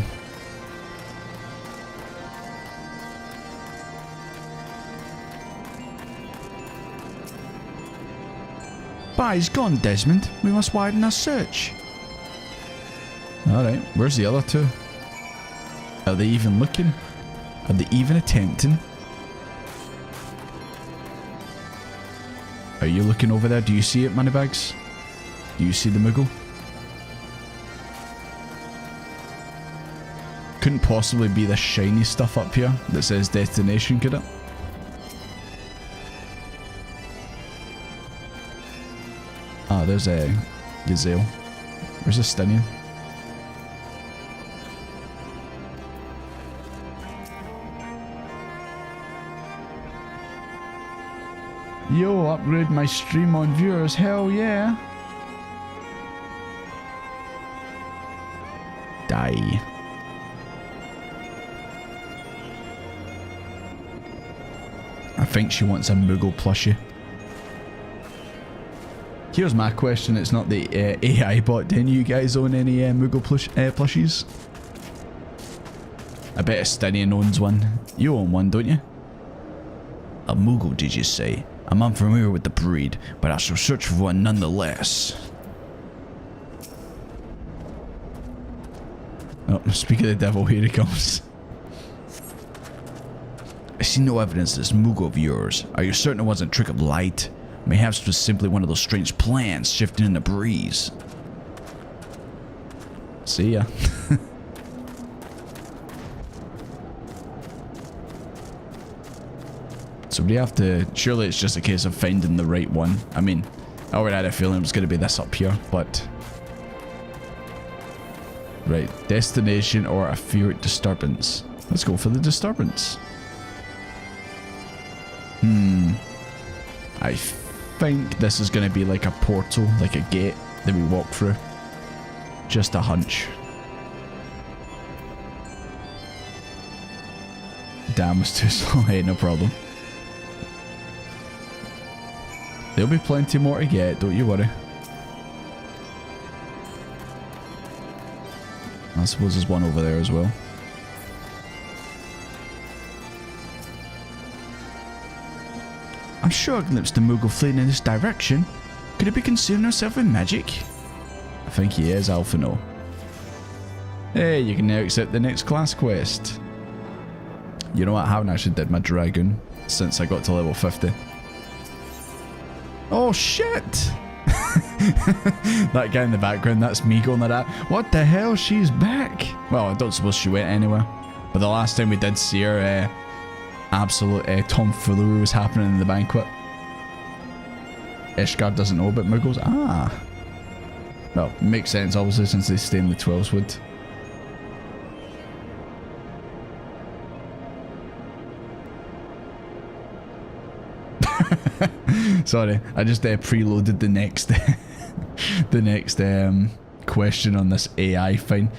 Bah, he's gone, Desmond. We must widen our search. Alright, where's the other two? Are they even looking? Are they even attempting? Are you looking over there? Do you see it, Moneybags? Do you see the Moogle? Couldn't possibly be the shiny stuff up here that says destination, could it? Ah, there's a gazelle. Where's a stallion? Yo, upgrade my stream on viewers, hell yeah. Die. I think she wants a Moogle plushie. Here's my question, it's not the AI bot, do any of you guys own any Moogle plushies? I bet Estinian owns one. You own one, don't you? A Moogle, did you say? I'm unfamiliar with the breed, but I shall search for one nonetheless. Oh, speak of the devil, here he comes. I see no evidence of this Moogle of yours. Are you certain it wasn't a trick of light? Mayhaps it was simply one of those strange plants shifting in the breeze. See ya. So we have to... Surely it's just a case of finding the right one. I mean, I already had a feeling it was going to be this up here, but... Right, destination or a feared disturbance. Let's go for the disturbance. I think this is going to be like a portal, like a gate that we walk through. Just a hunch. Damn, it's too slow. Hey, no problem. There'll be plenty more to get, don't you worry. I suppose there's one over there as well. I'm sure I glimpsed the Moogle fleeing in this direction. Could it be concealing herself with magic? I think he is, Alphino. Hey, you can now accept the next class quest. You know what, I haven't actually did my dragon since I got to level 50. Oh shit! That guy in the background, that's me going like that. What the hell, she's back! Well, I don't suppose she went anywhere. But the last time we did see her, absolute tomfoolery was happening in the banquet. Ishgard doesn't know about Moogles. Ah. Well, makes sense obviously since they stay in the Twelveswood. Sorry, I just preloaded the next the next question on this AI thing.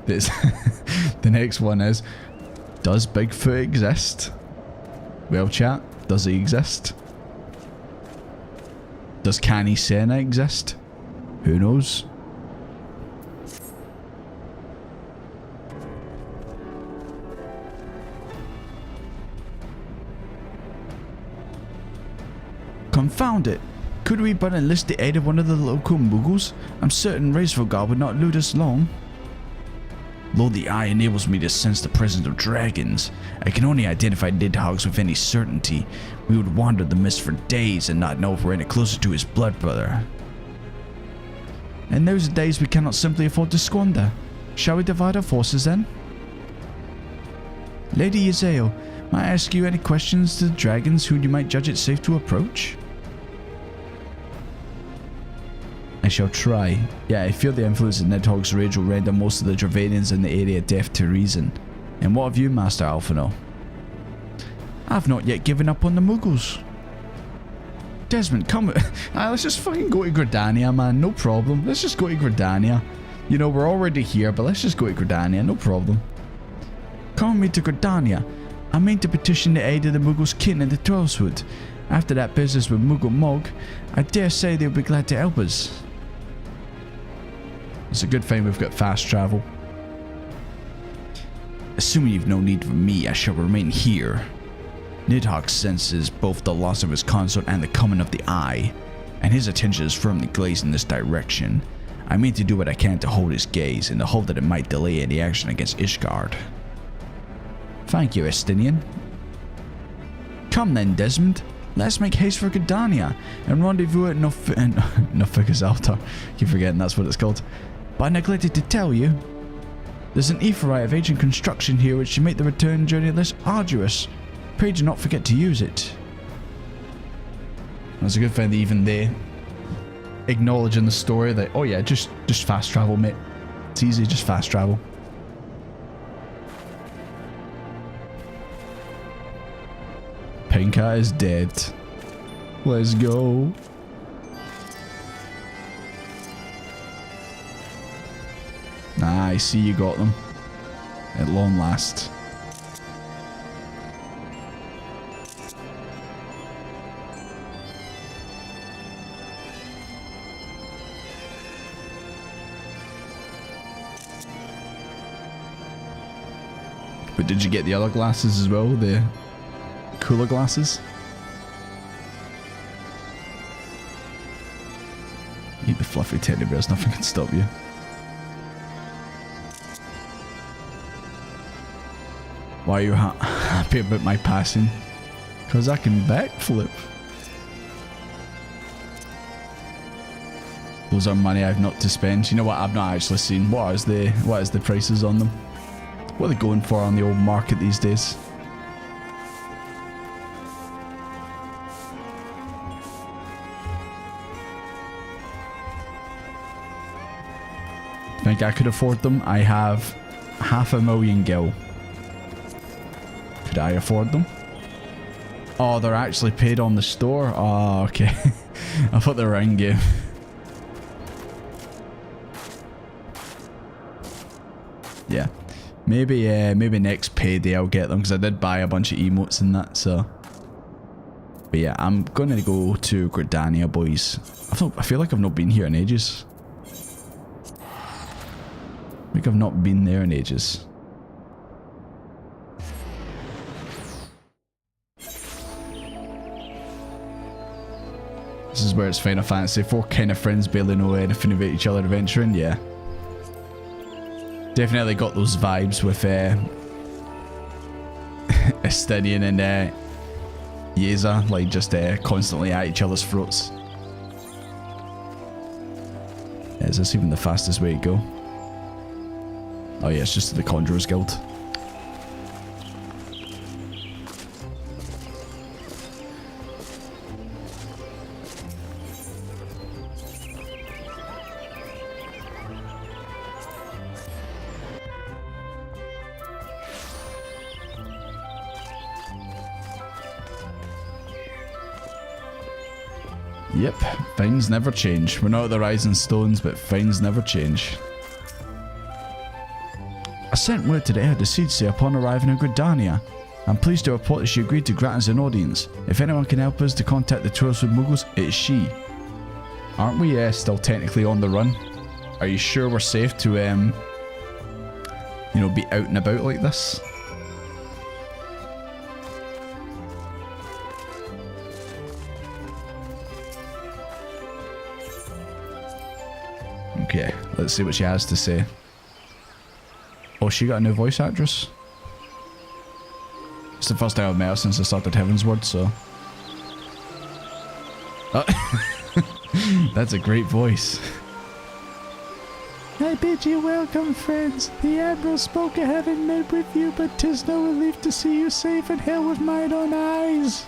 This the next one is, Does Bigfoot exist? Well, chat, does he exist? Does Canny Senna exist? Who knows? Confound it! Could we but enlist the aid of one of the local Moogles? I'm certain Razorguard would not elude us long. Though the eye enables me to sense the presence of dragons, I can only identify Nidhogg's with any certainty. We would wander the mist for days and not know if we're any closer to his blood brother. And those are days we cannot simply afford to squander. Shall we divide our forces then? Lady Eorzea, may I ask you any questions to the dragons who you might judge it safe to approach? I shall try. Yeah, I feel the influence of Nidhogg's rage will render most of the Dravanians in the area deaf to reason. And what of you, Master Alphino? I've not yet given up on the Moogles. Desmond, come. Let's just fucking go to Gridania, man. No problem. Let's just go to Gridania. You know, we're already here, but let's just go to Gridania. No problem. Come with me to Gridania. I mean to petition the aid of the Moogles' kin in the Trollswood. After that business with Moogle Mog, I dare say they'll be glad to help us. It's a good thing we've got fast travel. Assuming you've no need for me, I shall remain here. Nidhogg senses both the loss of his consort and the coming of the Eye, and his attention is firmly glazed in this direction. I mean to do what I can to hold his gaze, in the hope that it might delay any action against Ishgard. Thank you, Estinian. Come then, Desmond. Let's make haste for Gridania and rendezvous at Nofica's altar. Keep forgetting that's what it's called. But I neglected to tell you. There's an aetheryte of ancient construction here which should make the return journey less arduous. Pray do not forget to use it. That's a good thing that even they acknowledge in the story that, oh yeah, just fast travel, mate. It's easy, just fast travel. Pinka is dead. Let's go. Ah, I see you got them. At long last. But did you get the other glasses as well? The cooler glasses? Eat the fluffy teddy bears, nothing can stop you. Why are you happy about my passing? Because I can backflip. Those are money I've not to spend. You know what? I've not actually seen. What is the prices on them? What are they going for on the old market these days? Think I could afford them? I have 500,000 gil. Could I afford them? Oh, they're actually paid on the store? Oh, okay. I thought they were in-game. Yeah. Maybe next payday I'll get them, because I did buy a bunch of emotes and that, so. But yeah, I'm gonna go to Gridania, boys. I feel like I've not been here in ages. I think I've not been there in ages. This is where it's Final Fantasy. 4 kind of friends barely know anything about each other adventuring, yeah. Definitely got those vibes with Estinian and Yeza, like just constantly at each other's throats. Is this even the fastest way to go? Oh yeah, it's just to the Conjurer's Guild. Yep, things never change. We're not at the Rising Stones, but things never change. I sent word to the heir of the Seedsay upon arriving in Gridania. I'm pleased to report that she agreed to grant us an audience. If anyone can help us to contact the Twelve-Sword Moogles, it's she. Aren't we still technically on the run? Are you sure we're safe to, you know, be out and about like this? Okay, let's see what she has to say. Oh, she got a new voice actress? It's the first time I've met her since I started Heavensward, so... Oh. That's a great voice. I bid you welcome, friends. The Admiral spoke of having met with you, but 'tis no relief to see you safe in hell with mine own eyes.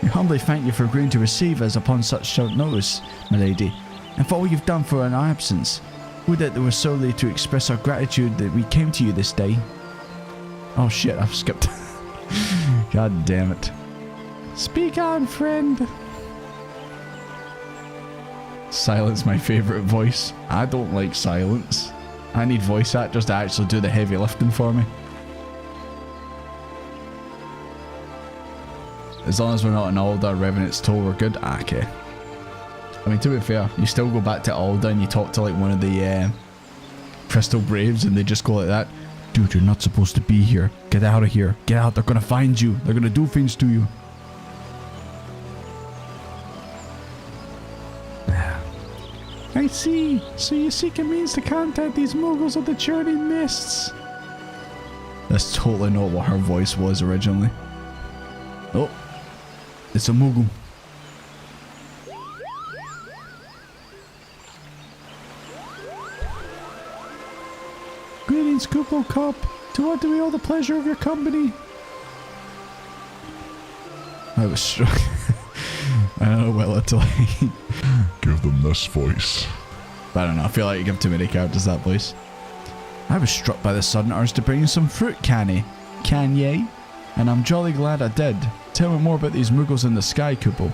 We humbly thank you for agreeing to receive us upon such short notice, my lady, and for all you've done for our absence. Would that it were solely to express our gratitude that we came to you this day. Oh shit, I've skipped. God damn it. Speak on, friend. Silence, my favourite voice. I don't like silence. I need voice actors to actually do the heavy lifting for me. As long as we're not in Ul'dah, Revenant's Toll, we're good. Ah, okay. I mean, to be fair, you still go back to Ul'dah and you talk to like one of the Crystal Braves and they just go like that. Dude, you're not supposed to be here. Get out of here. Get out. They're gonna find you. They're gonna do things to you. I see. So you seek a means to contact these Moogles of the Churning Mists. That's totally not what her voice was originally. Oh. It's a Moogle. Greetings, Kupo Cop. To what do we owe the pleasure of your company? I was struck. I don't know what to like. Give them this voice. I don't know, I feel like you give too many characters that voice. I was struck by the sudden urge to bring you some fruit canny. Kanye? And I'm jolly glad I did. Tell me more about these Moogles in the sky, Kupo.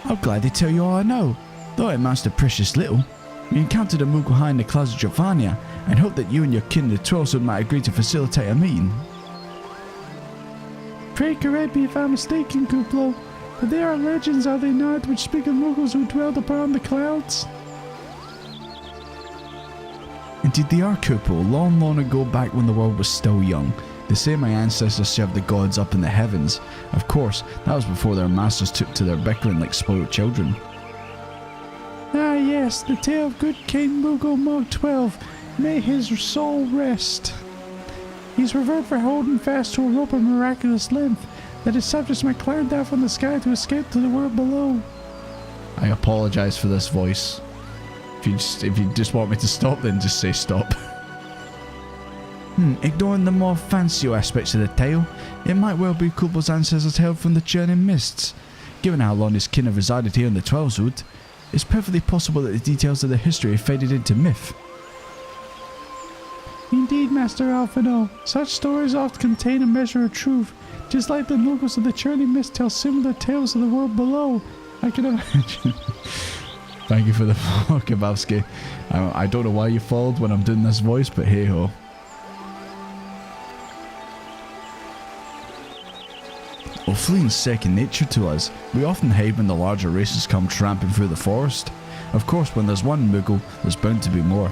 I'll gladly tell you all I know, though it amounts to precious little. We encountered a Moogle high in the clouds of Giovannia, and hoped that you and your kin, the Twelve-Sword, might agree to facilitate a meeting. Pray correct me if I'm mistaken, Kuplo, but there are legends, are they not, which speak of Moogles who dwelled upon the clouds? Indeed they are, Kuplo, long, long ago back when the world was still young. They say my ancestors served the gods up in the heavens. Of course, that was before their masters took to their bickering like spoiled children. Ah yes, the tale of good King Moogle Mog 12. May his soul rest. He's revered for holding fast to a rope of miraculous length that his subjects might climb down from the sky to escape to the world below. I apologise for this voice. If you just want me to stop, then just say stop. Ignoring the more fancier aspects of the tale, it might well be Kuplo's ancestors hailed from the Churning Mists. Given how long his kin have resided here in the Twelve-Sword, it's perfectly possible that the details of the history have faded into myth. Indeed, Master Alphino, such stories often contain a measure of truth, just like the Moogles of the Churning Mist tell similar tales of the world below. I can imagine. Thank you for the follow, Kebabski. I don't know why you followed when I'm doing this voice, but hey ho. Well, fleeing's second nature to us. We often hide when the larger races come tramping through the forest. Of course, when there's one Moogle, there's bound to be more.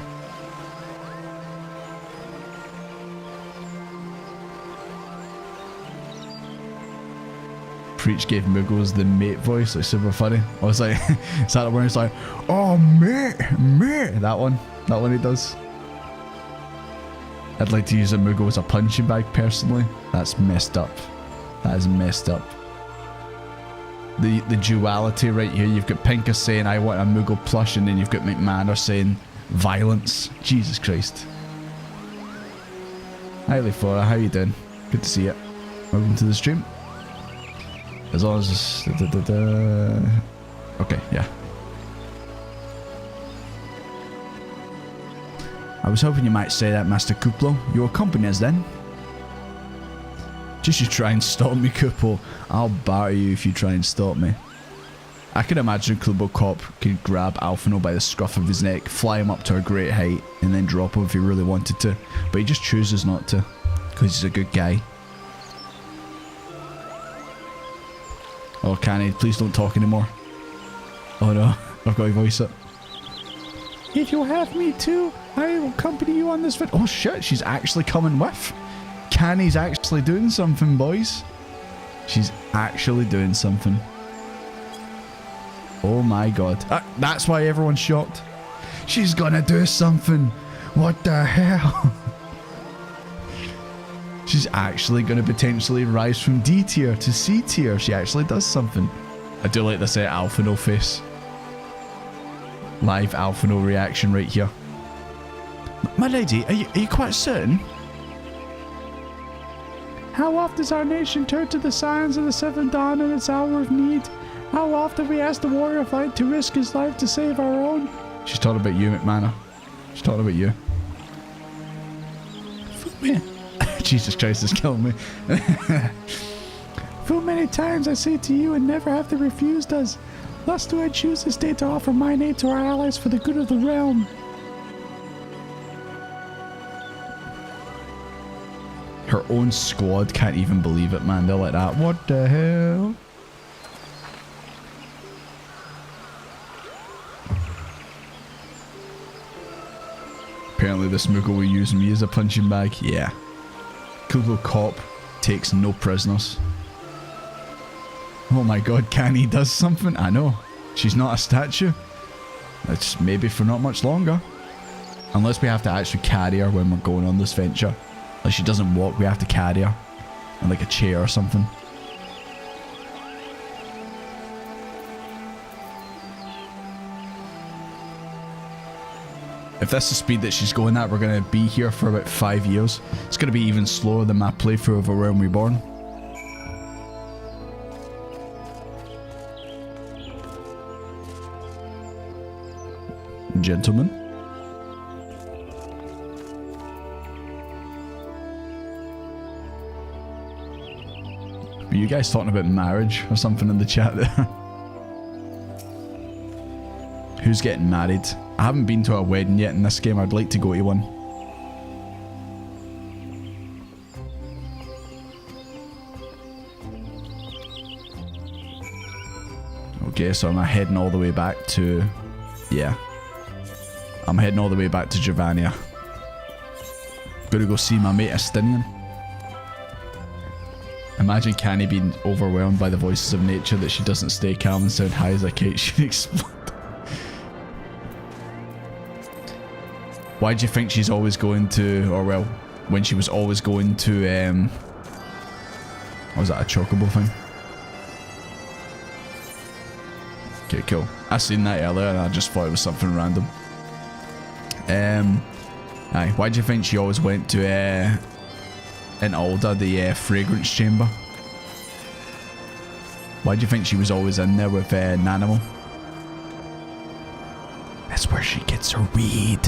Preach gave Moogles the mate voice, like super funny. I was like, is that the one he's like, oh mate, mate, that one he does. I'd like to use a Moogle as a punching bag personally. That's messed up. That is messed up. The duality right here, you've got Pinker saying I want a Moogle plush, and then you've got McManor saying violence. Jesus Christ. Hi Leifora, how you doing? Good to see you. Welcome to the stream. As long as okay, yeah. I was hoping you might say that, Master Kuplo. You'll accompany us then? Just you try and stop me, Kuplo. I'll bar you if you try and stop me. I can imagine Kubo Cop could grab Alphino by the scruff of his neck, fly him up to a great height, and then drop him if he really wanted to. But he just chooses not to, because he's a good guy. Oh, Canny, please don't talk anymore. Oh no, I've got to voice it. If you'll have me too, I will accompany you on this fit. Oh shit, she's actually coming with. Canny's actually doing something, boys. She's actually doing something. Oh my god. That's why everyone's shocked. She's gonna do something. What the hell? She's actually gonna potentially rise from D tier to C tier. She actually does something. I do like this Alphino face. Live Alphino reaction right here. My lady, are you quite certain? How oft does our nation turn to the signs of the seventh dawn in its hour of need? How often we ask the warrior of light to risk his life to save our own? She's talking about you, McManor. She's talking about you. Jesus Christ, is killing me. Full many times I say to you and never have they refused us. Thus do I choose this day to offer mine aid to our allies for the good of the realm. Her own squad can't even believe it, man. They're like that. What the hell? Apparently this Moogle will use me as a punching bag. Yeah. Kubo Cop takes no prisoners. Oh my god, Canny does something? I know. She's not a statue. It's maybe for not much longer. Unless we have to actually carry her when we're going on this venture. Like she doesn't walk, we have to carry her. In like a chair or something. If that's the speed that she's going at, we're going to be here for about 5 years. It's going to be even slower than my playthrough of A Realm Reborn. Gentlemen. Were you guys talking about marriage or something in the chat there? Who's getting married? I haven't been to a wedding yet in this game. I'd like to go to one. Okay, so I'm heading all the way back to... Yeah. I'm heading all the way back to Gridania. Gonna go see my mate Astinian. Imagine Canny being overwhelmed by the voices of nature that she doesn't stay calm and sound high as a kite. She'd explode. Why do you think she's always going to, or well, when she was always going to, what was that, a chocobo thing? Okay, cool. I seen that earlier and I just thought it was something random. Aye, why do you think she always went to, in Ul'dah, the fragrance chamber? Why do you think she was always in there with Nanimal? That's where she gets her weed.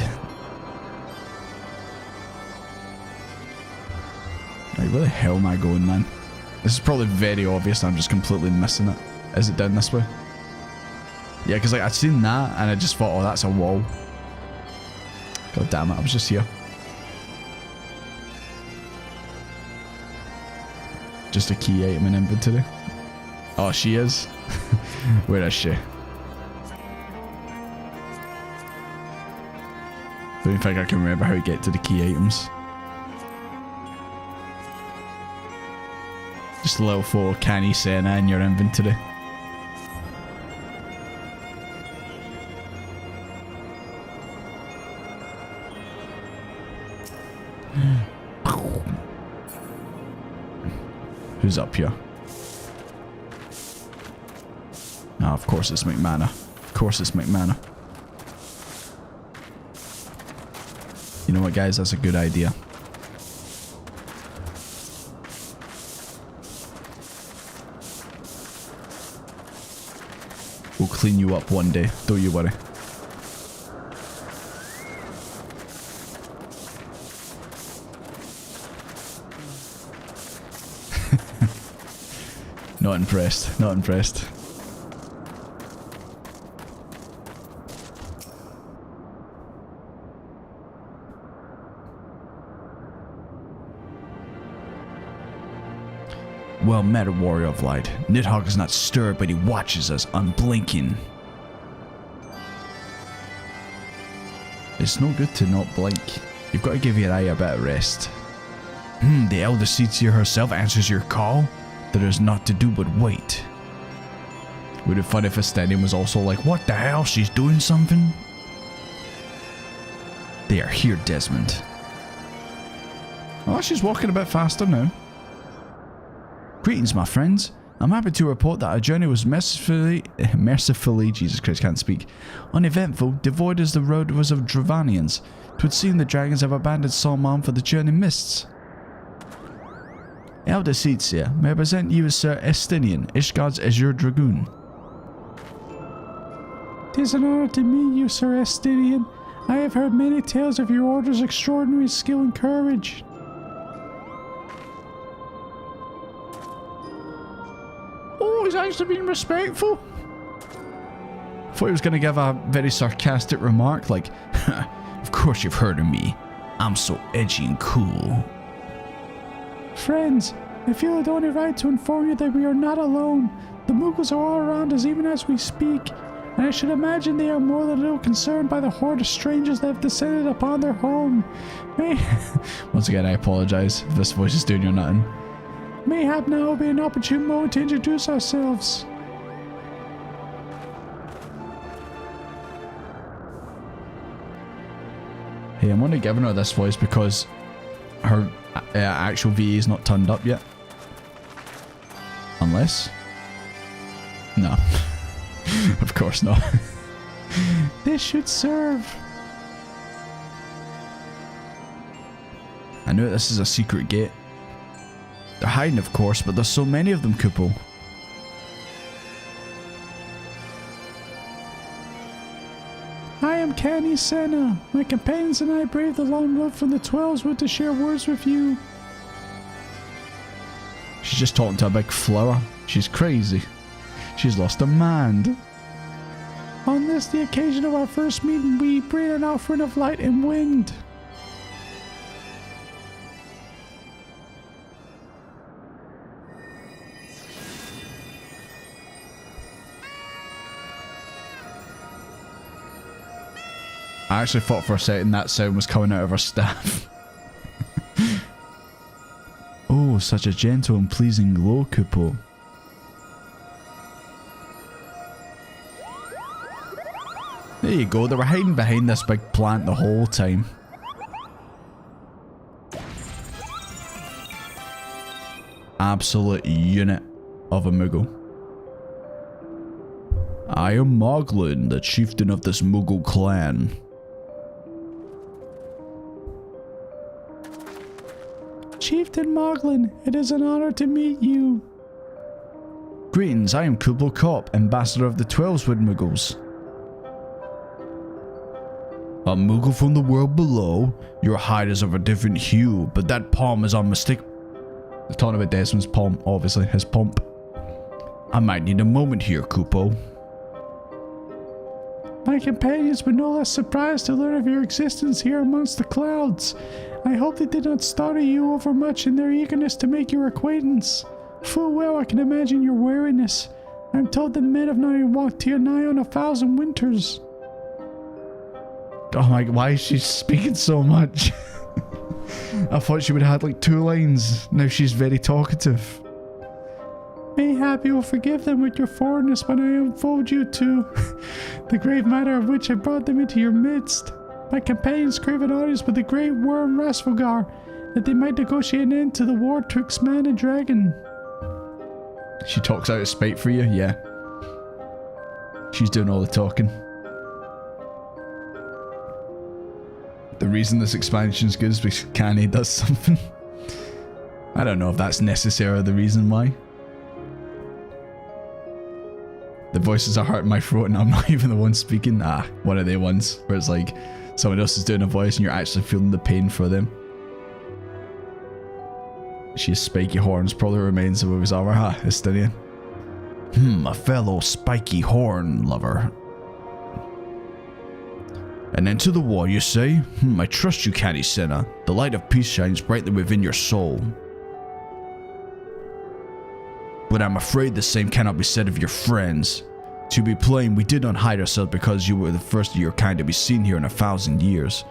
Like, where the hell am I going, man? This is probably very obvious and I'm just completely missing it. Is it down this way? Yeah, because like I'd seen that and I just thought, oh, that's a wall. God damn it, I was just here. Just a key item in inventory. Oh, she is? Where is she? Don't even think I can remember how to get to the key items. Just a little photo of Canny Senna in your inventory. Who's up here? Ah, of course it's McManor. Of course it's McManor. You know what, guys? That's a good idea. We'll clean you up one day. Don't you worry. Not impressed. Not impressed. Well met, warrior of light. Nidhogg is not stirred, but he watches us, unblinking. It's no good to not blink. You've got to give your eye a bit of rest. The elder Seetsia herself answers your call? There is naught to do but wait. Would it be fun if Estenian was also like, what the hell, she's doing something? They are here, Desmond. Oh, she's walking a bit faster now. Greetings, my friends. I'm happy to report that our journey was mercifully, Jesus Christ, can't speak, uneventful, devoid as the road was of Dravanians. 'Twould seem the dragons have abandoned Salman for the Churning mists. Elder Seetsia, may I present you as Sir Estinian, Ishgard's Azure Dragoon. 'Tis an honor to meet you, Sir Estinian. I have heard many tales of your order's extraordinary skill and courage. Oh, he's actually being respectful. I thought he was going to give a very sarcastic remark like, of course you've heard of me. I'm so edgy and cool. Friends, I feel it only right to inform you that we are not alone. The Moogles are all around us even as we speak, and I should imagine they are more than a little concerned by the horde of strangers that have descended upon their home. Once again, I apologize if this voice is doing you nothing. Mayhap now will be an opportune moment to introduce ourselves. Hey, I'm only giving her this voice because her actual VA is not turned up yet. Unless? No. Of course not. This should serve. I know this is a secret gate. They're hiding, of course, but there's so many of them, Kupo. I am Canny Senna. My companions and I braved the long road from the 12s to share words with you. She's just talking to a big flower. She's crazy. She's lost her mind. On this, the occasion of our first meeting, we bring an offering of light and wind. I actually thought for a second that sound was coming out of her staff. Oh, such a gentle and pleasing glow, Kupo. There you go, they were hiding behind this big plant the whole time. Absolute unit of a Moogle. I am Moglin, the chieftain of this Moogle clan. Chieftain Moglin, it is an honor to meet you. Greetings, I am Kublai Kopp, ambassador of the 12wood Moogles. A Moogle from the world below? Your hide is of a different hue, but that palm is unmistakable. They're talking about Desmond's palm, obviously, his pomp. I might need a moment here, Kupo. My companions were no less surprised to learn of your existence here amongst the clouds. I hope they did not startle you overmuch in their eagerness to make your acquaintance. Full well I can imagine your weariness. I am told that men have not even walked here nigh on 1,000 winters. Oh my, why is she speaking so much? I thought she would have had like 2 lines. Now she's very talkative. Mayhap you will forgive them with your foreignness when I unfold you to the grave matter of which I brought them into your midst. My companions crave an audience with the great worm Rasfalgar, that they might negotiate an end to the war twixt man and dragon. She talks out of spite for you? Yeah. She's doing all the talking. The reason this expansion's good is because Canny does something. I don't know if that's necessarily the reason why. The voices are hurting my throat and I'm not even the one speaking. Ah, one of the ones where it's like someone else is doing a voice and you're actually feeling the pain for them. She has spiky horns, probably remains of his armor. Ha, Estinian. A fellow spiky horn lover. And then to the war, you say? I trust you, Canny Senna. The light of peace shines brightly within your soul. But I'm afraid the same cannot be said of your friends. To be plain, we did not hide ourselves because you were the first of your kind to be seen here in 1,000 years.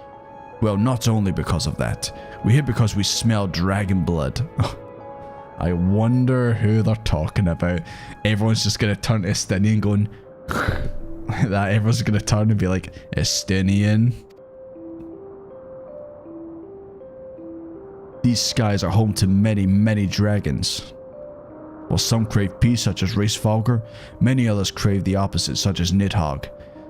Well, not only because of that. We hid because we smelled dragon blood. I wonder who they're talking about. Everyone's just going to turn to Estinian going... like that. Everyone's going to turn and be like, Estinian. These skies are home to many, many dragons. While some crave peace, such as Racefolger, many others crave the opposite, such as Nidhogg.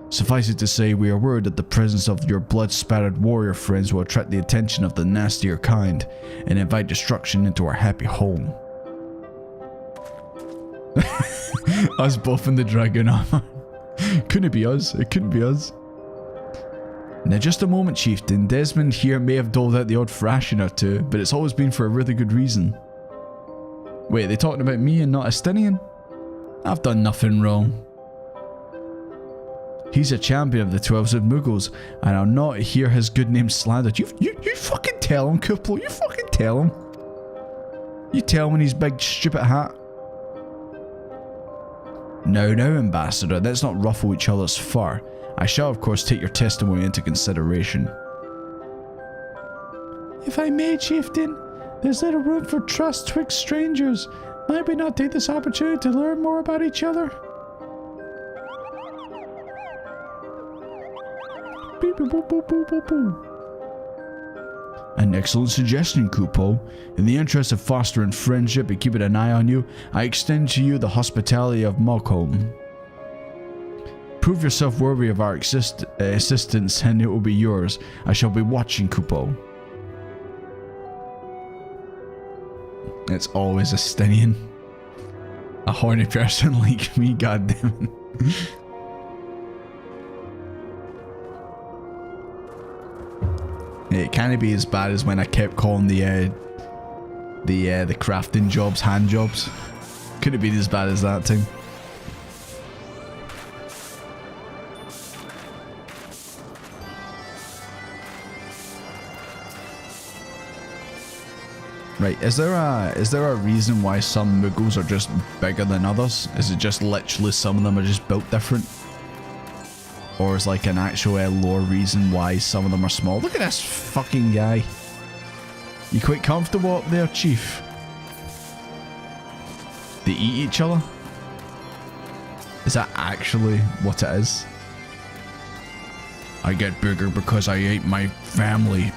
Suffice it to say, we are worried that the presence of your blood-spattered warrior friends will attract the attention of the nastier kind, and invite destruction into our happy home. Us both in the dragon armor. Couldn't be us, it couldn't be us. Now just a moment, Chieftain. Desmond here may have doled out the odd thrashing or two, but it's always been for a really good reason. Wait, are they talking about me and not Estinian? I've done nothing wrong. He's a champion of the 12-zip Moogles, and I'll not hear his good name slandered. You fucking tell him, Kuplo. You fucking tell him. You tell him in his big stupid hat. Now, Ambassador, let's not ruffle each other's fur. I shall, of course, take your testimony into consideration. If I may, Chieftain, there's little room for trust twixt strangers. Might we not take this opportunity to learn more about each other? An excellent suggestion, Kupo. In the interest of fostering friendship and keeping an eye on you, I extend to you the hospitality of Mockholm. Prove yourself worthy of our assistance and it will be yours. I shall be watching, Kupo. It's always a Stinian. A horny person like me, goddammit. It can't be as bad as when I kept calling the crafting jobs hand jobs. Could have been as bad as that thing. Right, is there a reason why some Moogles are just bigger than others? Is it just literally some of them are just built different? Or is like an actual lore reason why some of them are small? Look at this fucking guy. You quite comfortable up there, Chief? They eat each other? Is that actually what it is? I get bigger because I ate my family.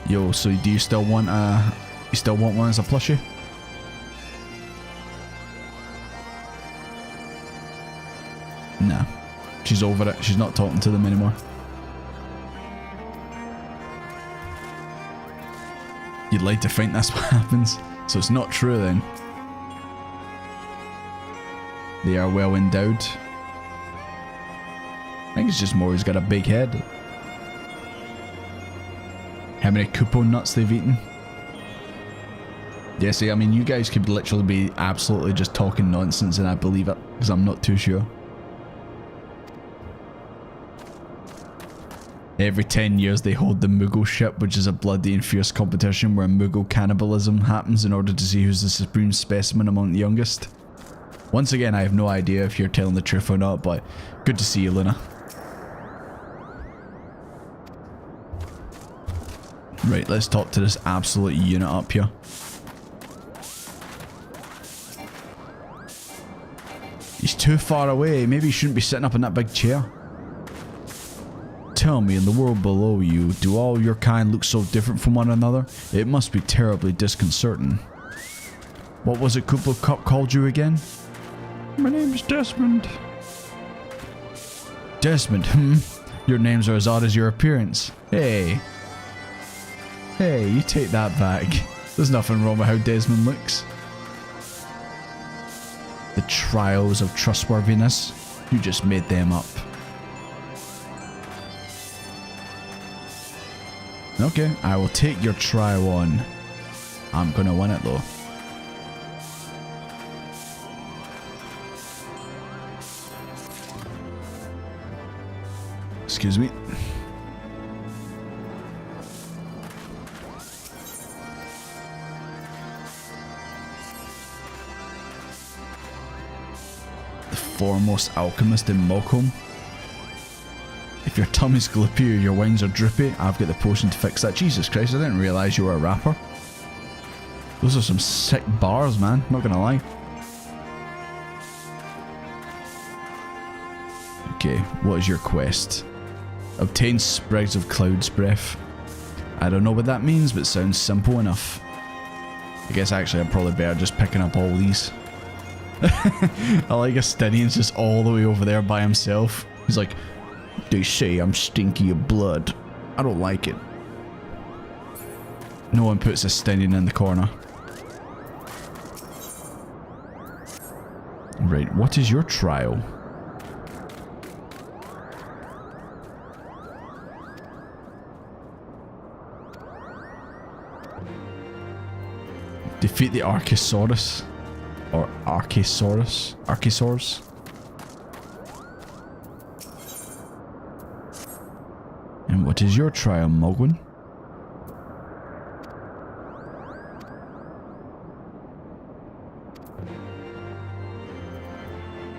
Yo, so do you still want one as a plushie? Nah. She's over it. She's not talking to them anymore. You'd like to think that's what happens? So it's not true then. They are well endowed. I think it's just more he's got a big head. How many Kupo nuts they've eaten? Yeah, see, I mean, you guys could literally be absolutely just talking nonsense and I believe it, because I'm not too sure. Every 10 years they hold the Moogle ship, which is a bloody and fierce competition where Moogle cannibalism happens in order to see who's the supreme specimen among the youngest. Once again, I have no idea if you're telling the truth or not, but good to see you, Luna. Right, let's talk to this absolute unit up here. He's too far away. Maybe he shouldn't be sitting up in that big chair. Tell me, in the world below you, do all your kind look so different from one another? It must be terribly disconcerting. What was it Kuplo Cup called you again? My name's Desmond. Desmond, Your names are as odd as your appearance. Hey, you take that back. There's nothing wrong with how Desmond looks. The trials of trustworthiness? You just made them up. Okay, I will take your trial on. I'm gonna win it though. Excuse me. the foremost alchemist in Moogles. If your tongue's gloopy or your wings are droopy, I've got the potion to fix that. Jesus Christ, I didn't realise you were a rapper. Those are some sick bars, man, not gonna lie. Okay, what is your quest? Obtain sprigs of Cloud's Breath. I don't know what that means, but it sounds simple enough. I guess actually I'm probably better just picking up all these. I like Estinian's just all the way over there by himself. He's like, they say I'm stinky of blood. I don't like it. No one puts Estinian in the corner. Right, what is your trial? Defeat the Archosaurus. Or Archosaurus. Archosaurs. And what is your trial, Mogwin?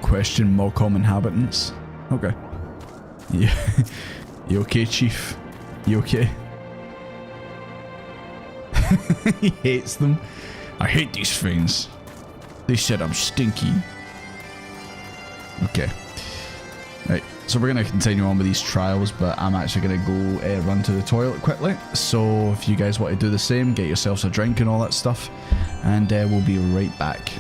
Question Moogles inhabitants. Okay. Yeah. You okay, Chief? You okay? He hates them. I hate these things. They said I'm stinky. Okay. Right, so we're going to continue on with these trials, but I'm actually going to go run to the toilet quickly. So if you guys want to do the same, get yourselves a drink and all that stuff, and we'll be right back.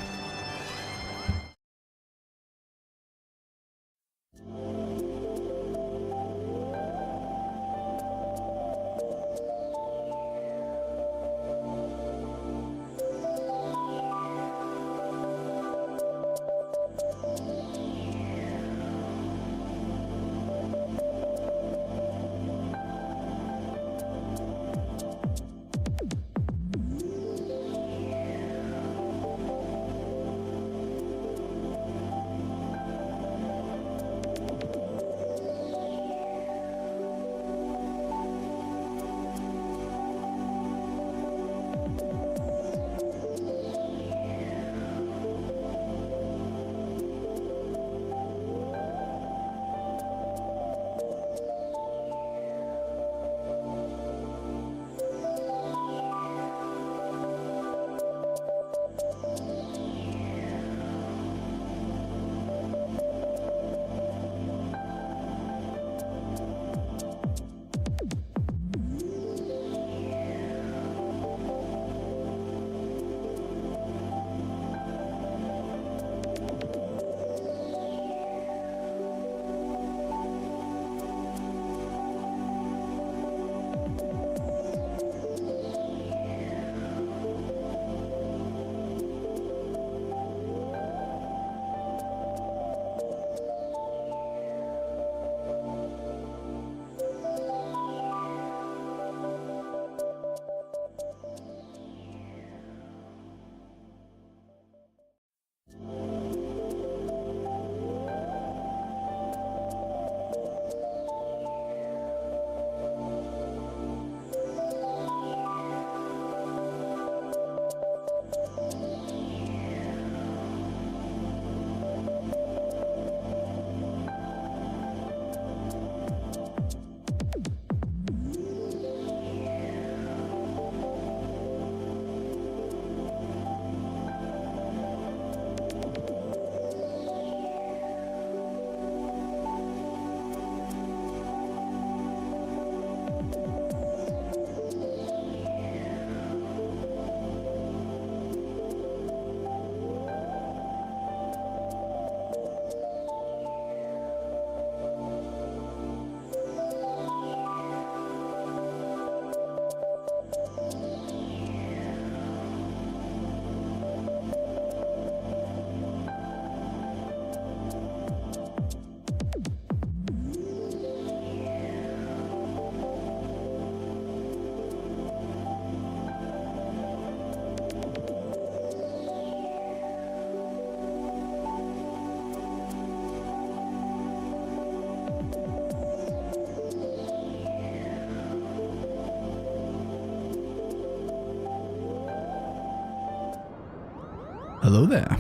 Hello there,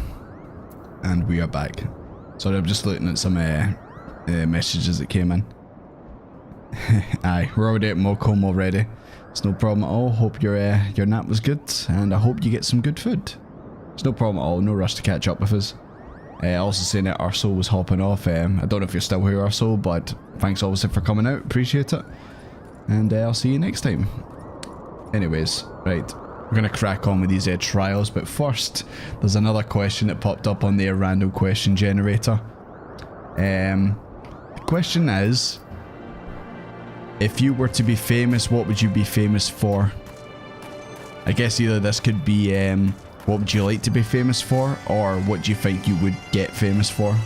and we are back. Sorry, I'm just looking at some messages that came in. Aye, we're already at Moogles already. It's no problem at all. Hope your nap was good, and I hope you get some good food. It's no problem at all. No rush to catch up with us. Also saying that Ursel was hopping off. I don't know if you're still here, Ursel, but thanks obviously for coming out. Appreciate it. And I'll see you next time. Anyways, right. We're going to crack on with these trials, but first, there's another question that popped up on the random question generator. The question is, if you were to be famous, what would you be famous for? I guess either this could be, what would you like to be famous for, or what do you think you would get famous for?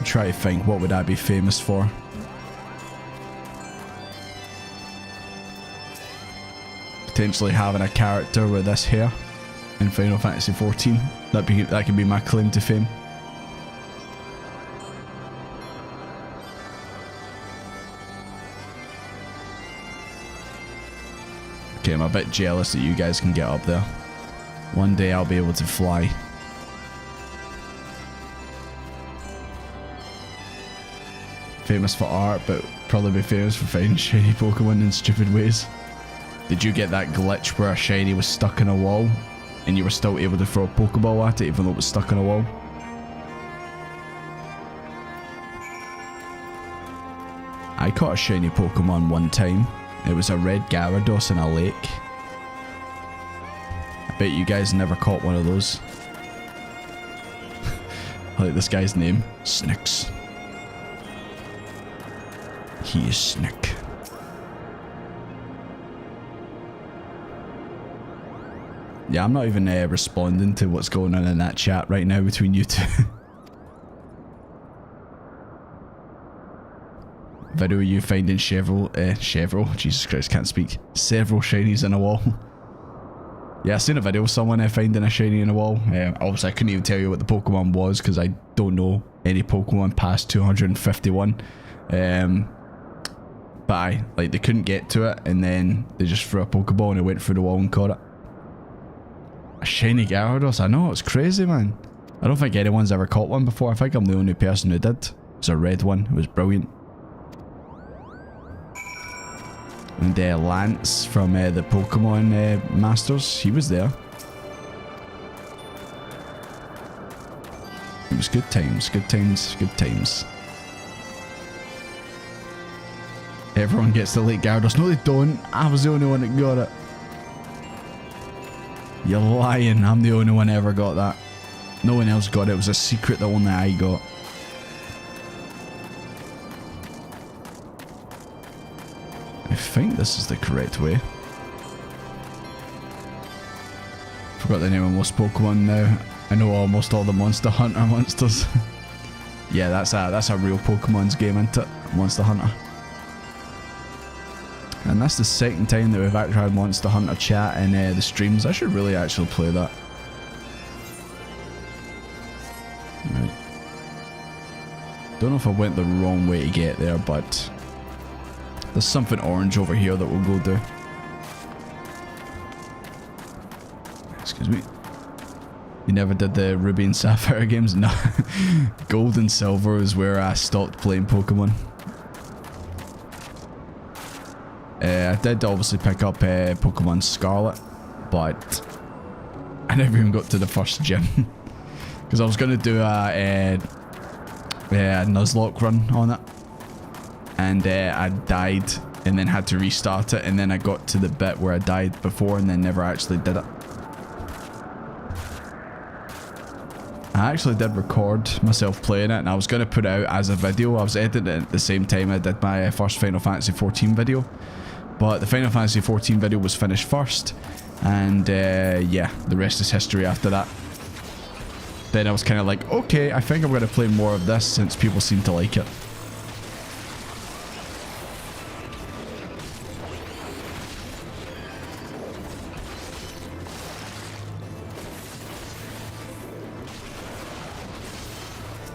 Try to think, what would I be famous for? Potentially having a character with this hair in Final Fantasy XIV. That could be my claim to fame. Okay, I'm a bit jealous that you guys can get up there. One day I'll be able to fly. Famous for art, but probably be famous for finding shiny Pokemon in stupid ways. Did you get that glitch where a shiny was stuck in a wall and you were still able to throw a Pokeball at it even though it was stuck in a wall? I caught a shiny Pokemon one time. It was a red Gyarados in a lake. I bet you guys never caught one of those. I like this guy's name. Snicks. He is Snick. Yeah, I'm not even responding to what's going on in that chat right now between you two. Video you finding several, Jesus Christ, can't speak. Several shinies in a wall. Yeah, I seen a video of someone finding a shiny in a wall. Obviously, I couldn't even tell you what the Pokemon was because I don't know any Pokemon past 251. But they couldn't get to it, and then they just threw a Pokeball and it went through the wall and caught it. A shiny Gyarados, I know, it's crazy, man. I don't think anyone's ever caught one before. I think I'm the only person who did. It was a red one, it was brilliant. And Lance from the Pokemon Masters, he was there. It was good times, good times, good times. Everyone gets the late Gyarados. No, they don't. I was the only one that got it. You're lying. I'm the only one ever got that. No one else got it. It was a secret that only I got. I think this is the correct way. Forgot the name of most Pokemon now. I know almost all the Monster Hunter monsters. Yeah, that's a real Pokemon's game, isn't it? Monster Hunter. And that's the second time that we've actually had Monster Hunter chat in the streams. I should really actually play that. Right. Don't know if I went the wrong way to get there, but there's something orange over here that we'll go do. Excuse me. You never did the Ruby and Sapphire games? No. Gold and Silver is where I stopped playing Pokemon. I did obviously pick up Pokemon Scarlet, but I never even got to the first gym. Because I was going to do a Nuzlocke run on it. And I died and then had to restart it. And then I got to the bit where I died before and then never actually did it. I actually did record myself playing it and I was going to put it out as a video. I was editing it at the same time I did my first Final Fantasy XIV video. But the Final Fantasy XIV video was finished first. And yeah, the rest is history after that. Then I was kind of like, okay, I think I'm going to play more of this since people seem to like it.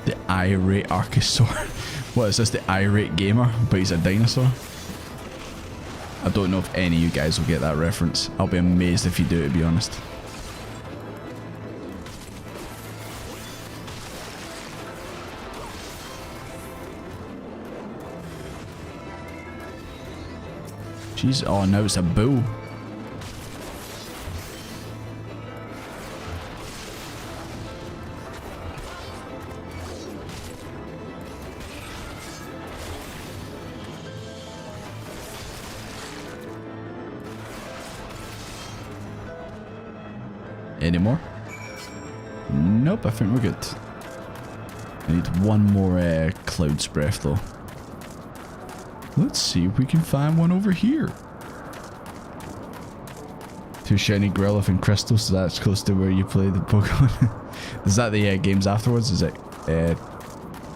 The irate Archosaur. What is this, the irate gamer? But he's a dinosaur? I don't know if any of you guys will get that reference. I'll be amazed if you do, to be honest. Jeez, oh no, it's a bull. Any more? Nope, I think we're good. I need one more Cloud's Breath though. Let's see if we can find one over here. 2 shiny Growlithe and Crystal, so that's close to where you play the Pokemon. Is that the games afterwards? Is it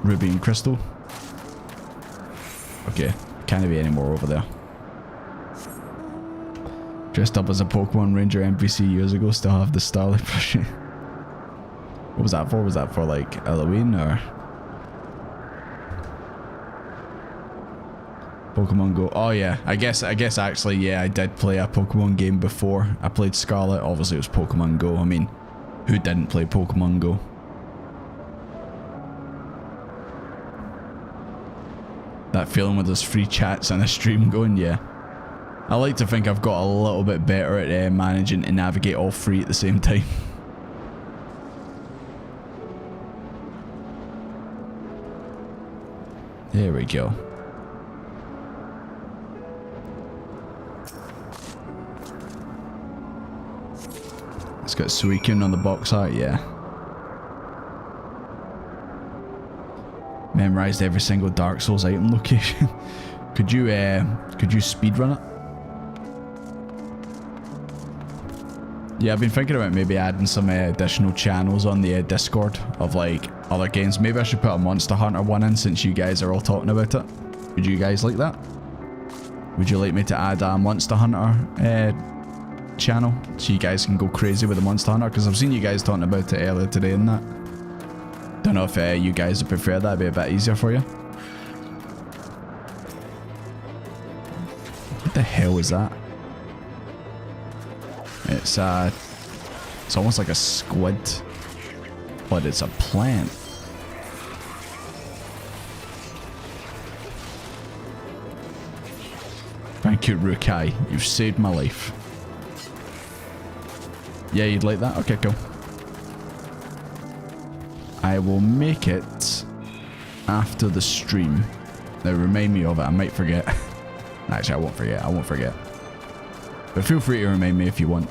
Ruby and Crystal? Okay, can't be any more over there. Dressed up as a Pokemon Ranger NPC years ago, still have the Starlight brush. What was that for? Was that for like Halloween or Pokemon Go? Oh yeah, I guess actually yeah, I did play a Pokemon game before. I played Scarlet. Obviously it was Pokemon Go. I mean, who didn't play Pokemon Go? That feeling with those free chats and a stream going, yeah. I like to think I've got a little bit better at managing to navigate all three at the same time. There we go. It's got Suicune on the box art, yeah. Memorized every single Dark Souls item location. Could you speedrun it? Yeah, I've been thinking about maybe adding some additional channels on the Discord of like other games. Maybe I should put a Monster Hunter one in since you guys are all talking about it. Would you guys like that? Would you like me to add a Monster Hunter channel so you guys can go crazy with the Monster Hunter? Because I've seen you guys talking about it earlier today and that. Don't know if you guys would prefer that. It'd be a bit easier for you. What the hell is that? It's almost like a squid, but it's a plant. Thank you, Rukai. You've saved my life. Yeah, you'd like that? Okay, cool. I will make it after the stream. Now remind me of it. I might forget. Actually, I won't forget. I won't forget. But feel free to remind me if you want.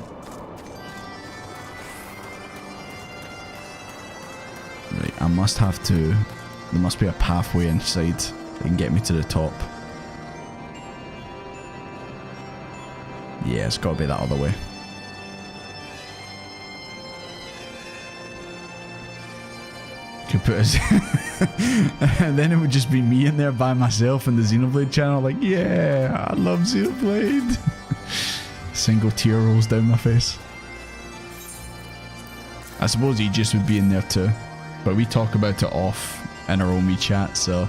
Right, I must have to... There must be a pathway inside that can get me to the top. Yeah, it's got to be that other way. Could put us... and then it would just be me in there by myself in the Xenoblade channel like, yeah, I love Xenoblade. Single tear rolls down my face. I suppose Aegis would be in there too, but we talk about it off in our own wee chat, so.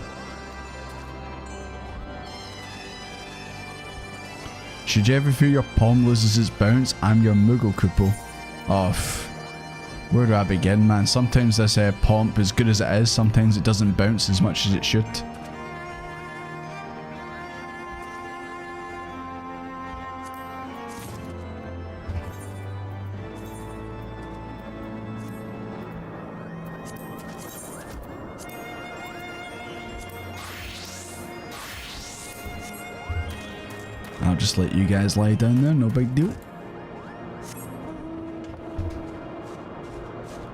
Should you ever feel your palm loses its bounce? I'm your Moogle Kupo. Oh, where do I begin, man? Sometimes this pomp, as good as it is, sometimes it doesn't bounce as much as it should. I'll just let you guys lie down there, no big deal.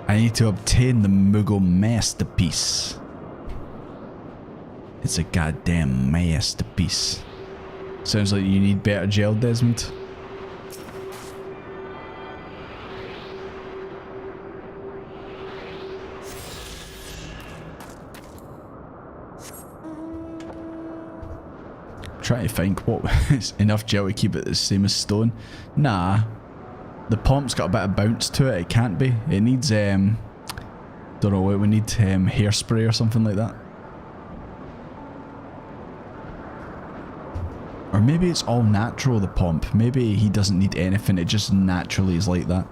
I need to obtain the Moogle masterpiece. It's a goddamn masterpiece. Sounds like you need better gel, Desmond. Trying to think what is enough gel to keep it the same as stone. Nah, the pomp's got a bit of bounce to it. It can't be. It needs don't know what we need, hairspray or something like that. Or maybe it's all natural, the pomp. Maybe he doesn't need anything. It just naturally is like that.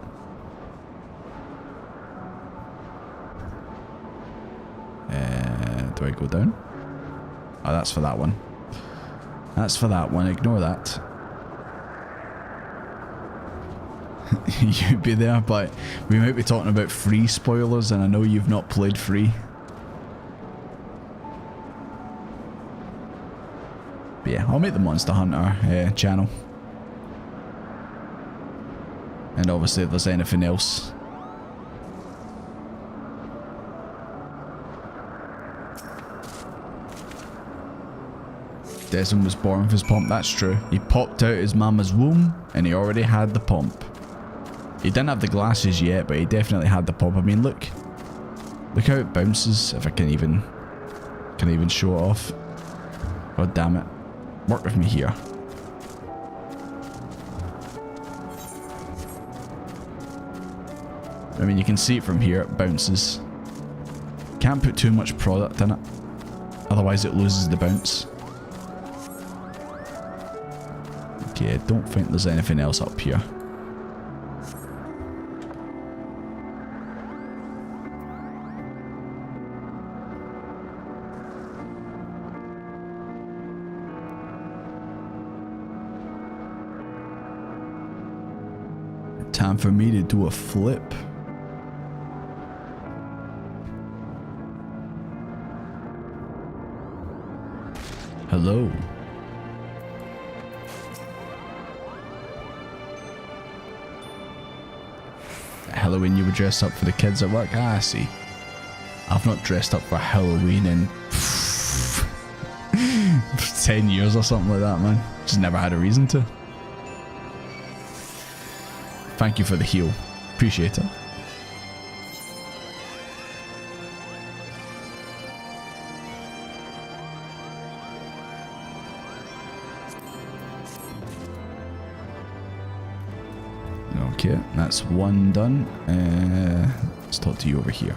Do I go down? Oh, that's for that one. That's for that one. Ignore that. you'd be there, but we might be talking about free spoilers, and I know you've not played free. But yeah, I'll make the Monster Hunter channel. And obviously if there's anything else. Desmond was born with his pump, that's true. He popped out his mama's womb and he already had the pump. He didn't have the glasses yet, but he definitely had the pump. I mean, look how it bounces, if I can even show it off. God damn it. Work with me here. I mean, you can see it from here, it bounces. Can't put too much product in it, otherwise it loses the bounce. Okay, I don't think there's anything else up here. Time for me to do a flip. Hello. Halloween, you were dressed up for the kids at work? Ah, I see. I've not dressed up for Halloween in 10 years or something like that, man. Just never had a reason to. Thank you for the heal. Appreciate it. Okay, that's one done. Let's talk to you over here.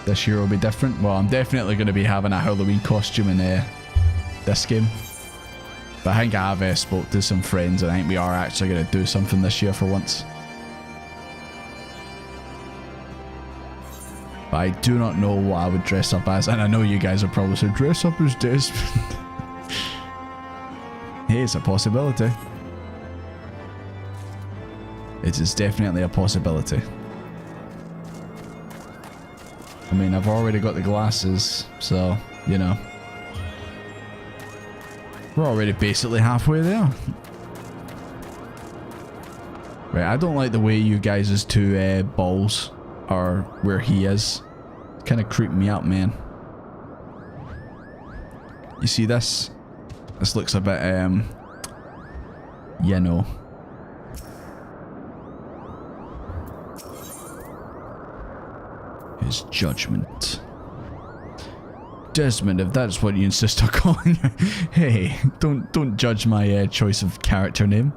This year will be different. Well, I'm definitely going to be having a Halloween costume in this game. But I think I have spoke to some friends and I think we are actually going to do something this year for once. But I do not know what I would dress up as, and I know you guys will probably say, dress up as Desmond. Hey, it's a possibility. It is definitely a possibility. I mean, I've already got the glasses, so, you know. We're already basically halfway there. Right, I don't like the way you guys' two balls are where he is. It's kind of creeping me out, man. You see this? This looks a bit, you know. His judgment. Desmond, if that's what you insist on calling her. Hey, don't judge my choice of character name.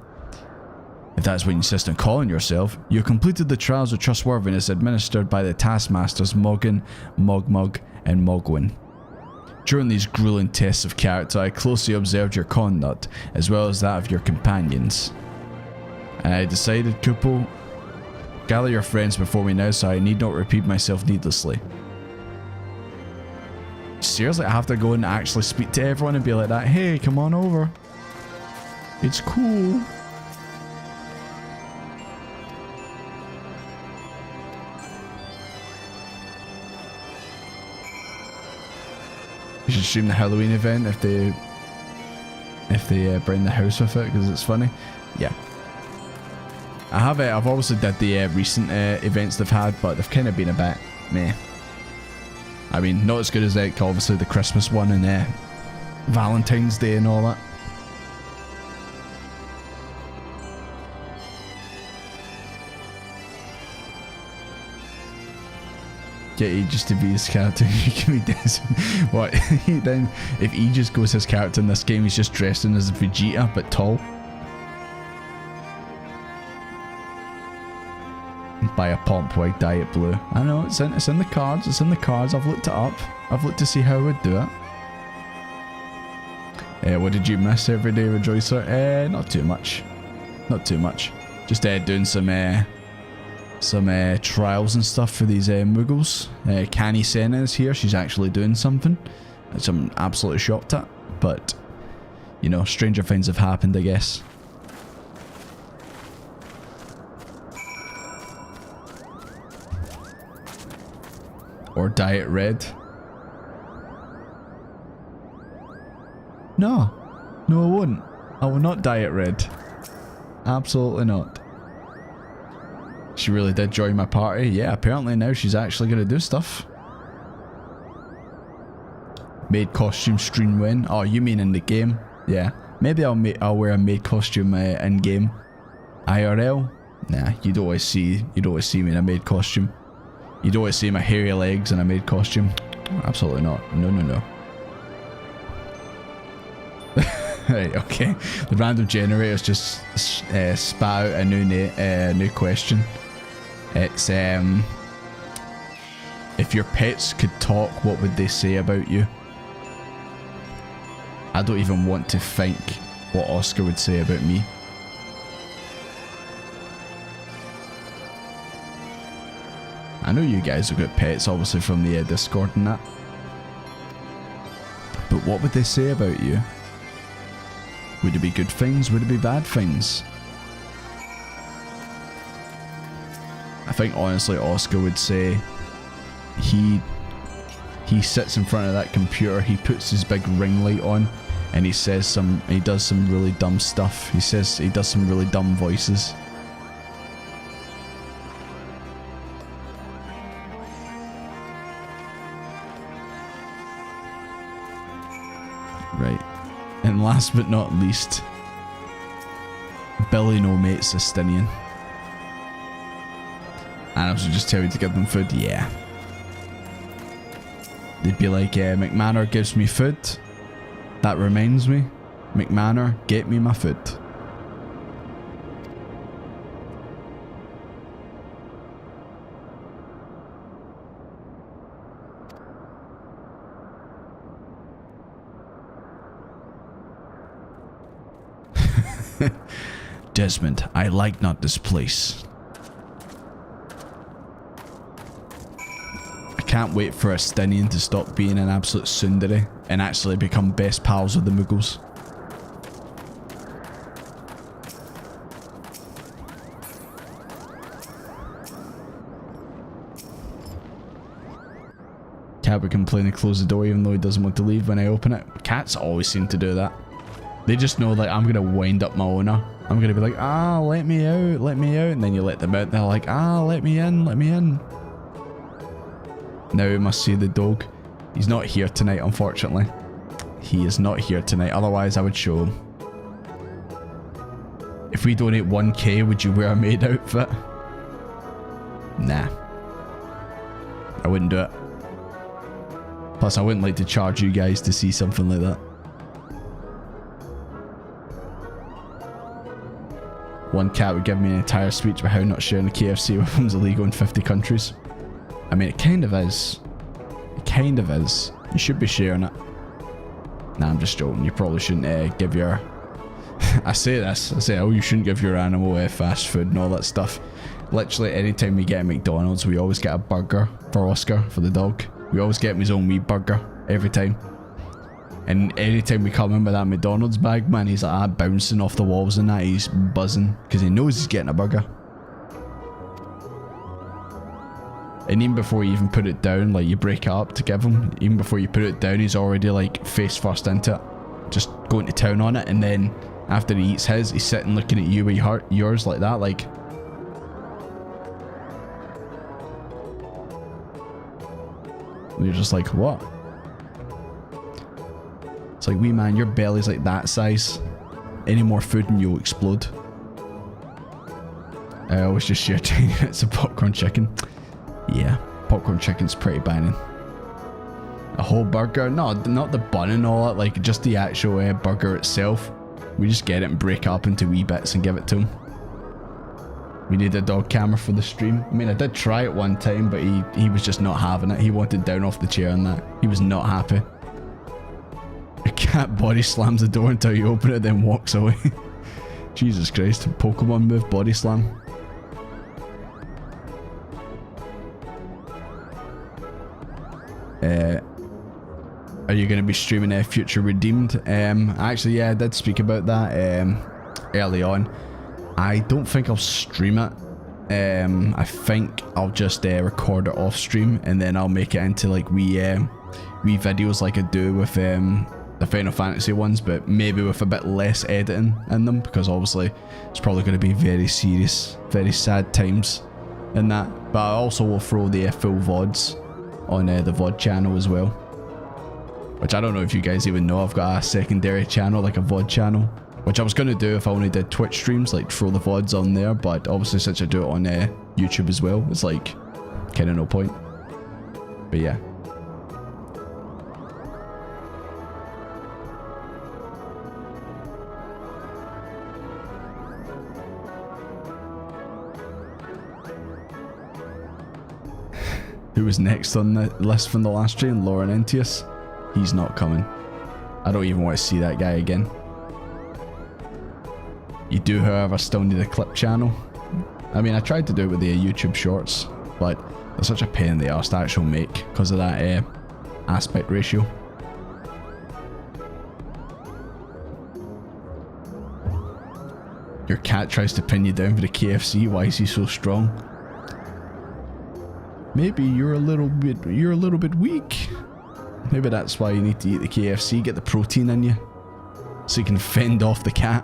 If that's what you insist on calling yourself, you completed the trials of trustworthiness administered by the taskmasters Mogin, Mogmog, and Mogwin. During these grueling tests of character, I closely observed your conduct, as well as that of your companions. And I decided, Kupo, gather your friends before me now, so I need not repeat myself needlessly. Seriously, I have to go and actually speak to everyone and be like that, hey, come on over. It's cool. You should stream the Halloween event if they bring the house with it, because it's funny. Yeah. I've obviously did the recent events they've had, but they've kind of been a bit meh. I mean, not as good as like obviously the Christmas one and Valentine's Day and all that. Get Aegis to be his character. You can be Desmond. What? Then if Aegis goes his character in this game, he's just dressed in as Vegeta but tall. Buy a pump white, dye it blue. I know, it's in the cards, it's in the cards. I've looked it up. I've looked to see how I would do it. What did you miss everyday rejoicer? Not too much. Not too much. Just doing some trials and stuff for these Moogles. Canny Senna is here. She's actually doing something, which I'm absolutely shocked at. But you know, stranger things have happened, I guess. Or dye it red. No. No, I won't. I will not dye it red. Absolutely not. She really did join my party. Yeah, apparently now she's actually going to do stuff. Maid costume stream when? Oh, you mean in the game? Yeah. Maybe I'll wear a maid costume in game. IRL? Nah, you don't always see me in a maid costume. You don't always see my hairy legs in a maid costume. Absolutely not. No, no, no. Right, okay. The random generators just spat out a new question. It's if your pets could talk, what would they say about you? I don't even want to think what Oscar would say about me. I know you guys have got pets, obviously, from the Discord and that. But what would they say about you? Would it be good things? Would it be bad things? I think honestly Oscar would say he sits in front of that computer, he puts his big ring light on, and he does some really dumb stuff. He does some really dumb voices. Right. And last but not least, Billy no mate's Justinian. And I was just tell you to give them food, yeah. They'd be like, McManor gives me food. That reminds me, McManor, get me my food. Desmond, I like not this place. I can't wait for Justinian to stop being an absolute tsundere and actually become best pals with the Moogles. Cat would complain and close the door even though he doesn't want to leave when I open it. Cats always seem to do that. They just know like I'm gonna wind up my owner. I'm gonna be like, ah, let me out, and then you let them out and they're like, ah, let me in. Now we must see the dog. He's not here tonight, unfortunately. He is not here tonight, otherwise I would show him. If we donate 1k, would you wear a maid outfit? Nah. I wouldn't do it. Plus I wouldn't like to charge you guys to see something like that. One cat would give me an entire speech about how not sharing a KFC with him is illegal in 50 countries. I mean, it kind of is. It kind of is. You should be sharing it. Nah, I'm just joking. You probably shouldn't give your... I say, oh, you shouldn't give your animal fast food and all that stuff. Literally, anytime we get a McDonald's, we always get a burger for Oscar, for the dog. We always get him his own wee burger, every time. And anytime we come in with that McDonald's bag, man, he's like bouncing off the walls and that. He's buzzing because he knows he's getting a burger. And even before you even put it down, like you break it up to give him, even before you put it down, he's already like face first into it. Just going to town on it. And then after he eats his, he's sitting looking at you with yours like that, like... And you're just like, what? It's like, wee man, your belly's like that size. Any more food and you'll explode. I always just share 10 minutes of popcorn chicken. Yeah, popcorn chicken's pretty banging. A whole burger? No, not the bun and all that, like just the actual burger itself. We just get it and break it up into wee bits and give it to him. We need a dog camera for the stream. I mean, I did try it one time, but he was just not having it. He wanted down off the chair and that. He was not happy. A cat body slams the door until you open it, then walks away. Jesus Christ, Pokemon move, body slam. are you going to be streaming Future Redeemed? Actually, yeah, I did speak about that early on. I don't think I'll stream it. I think I'll just record it off stream, and then I'll make it into like wee videos like I do with the Final Fantasy ones, but maybe with a bit less editing in them, because obviously it's probably going to be very serious, very sad times in that. But I also will throw the full VODs on the VOD channel as well, which I don't know if you guys even know I've got a secondary channel, like a VOD channel, which I was going to do if I only did Twitch streams, like throw the VODs on there, but obviously since I do it on YouTube as well, it's like kind of no point. But yeah. Who was next on the list from the last stream? Laurentius? He's not coming. I don't even want to see that guy again. You do, however, still need a clip channel. I mean, I tried to do it with the YouTube shorts, but they're such a pain in the arse to actually make because of that aspect ratio. Your cat tries to pin you down for the KFC. Why is he so strong? Maybe you're a little bit weak. Maybe that's why you need to eat the KFC, get the protein in you, so you can fend off the cat.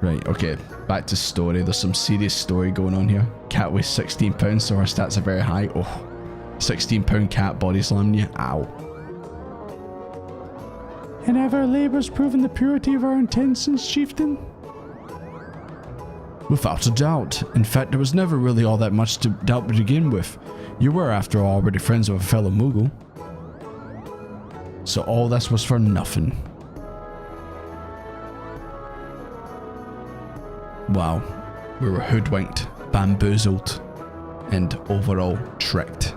Right, okay, back to story. There's some serious story going on here. Cat weighs 16 pounds, so her stats are very high. Oh, 16-pound cat body slamming you. Ow. And have our labours proven the purity of our intentions, chieftain? Without a doubt. In fact, there was never really all that much to doubt to begin with. You were, after all, already friends with a fellow Moogle. So all this was for nothing. Wow. We were hoodwinked, bamboozled, and overall tricked.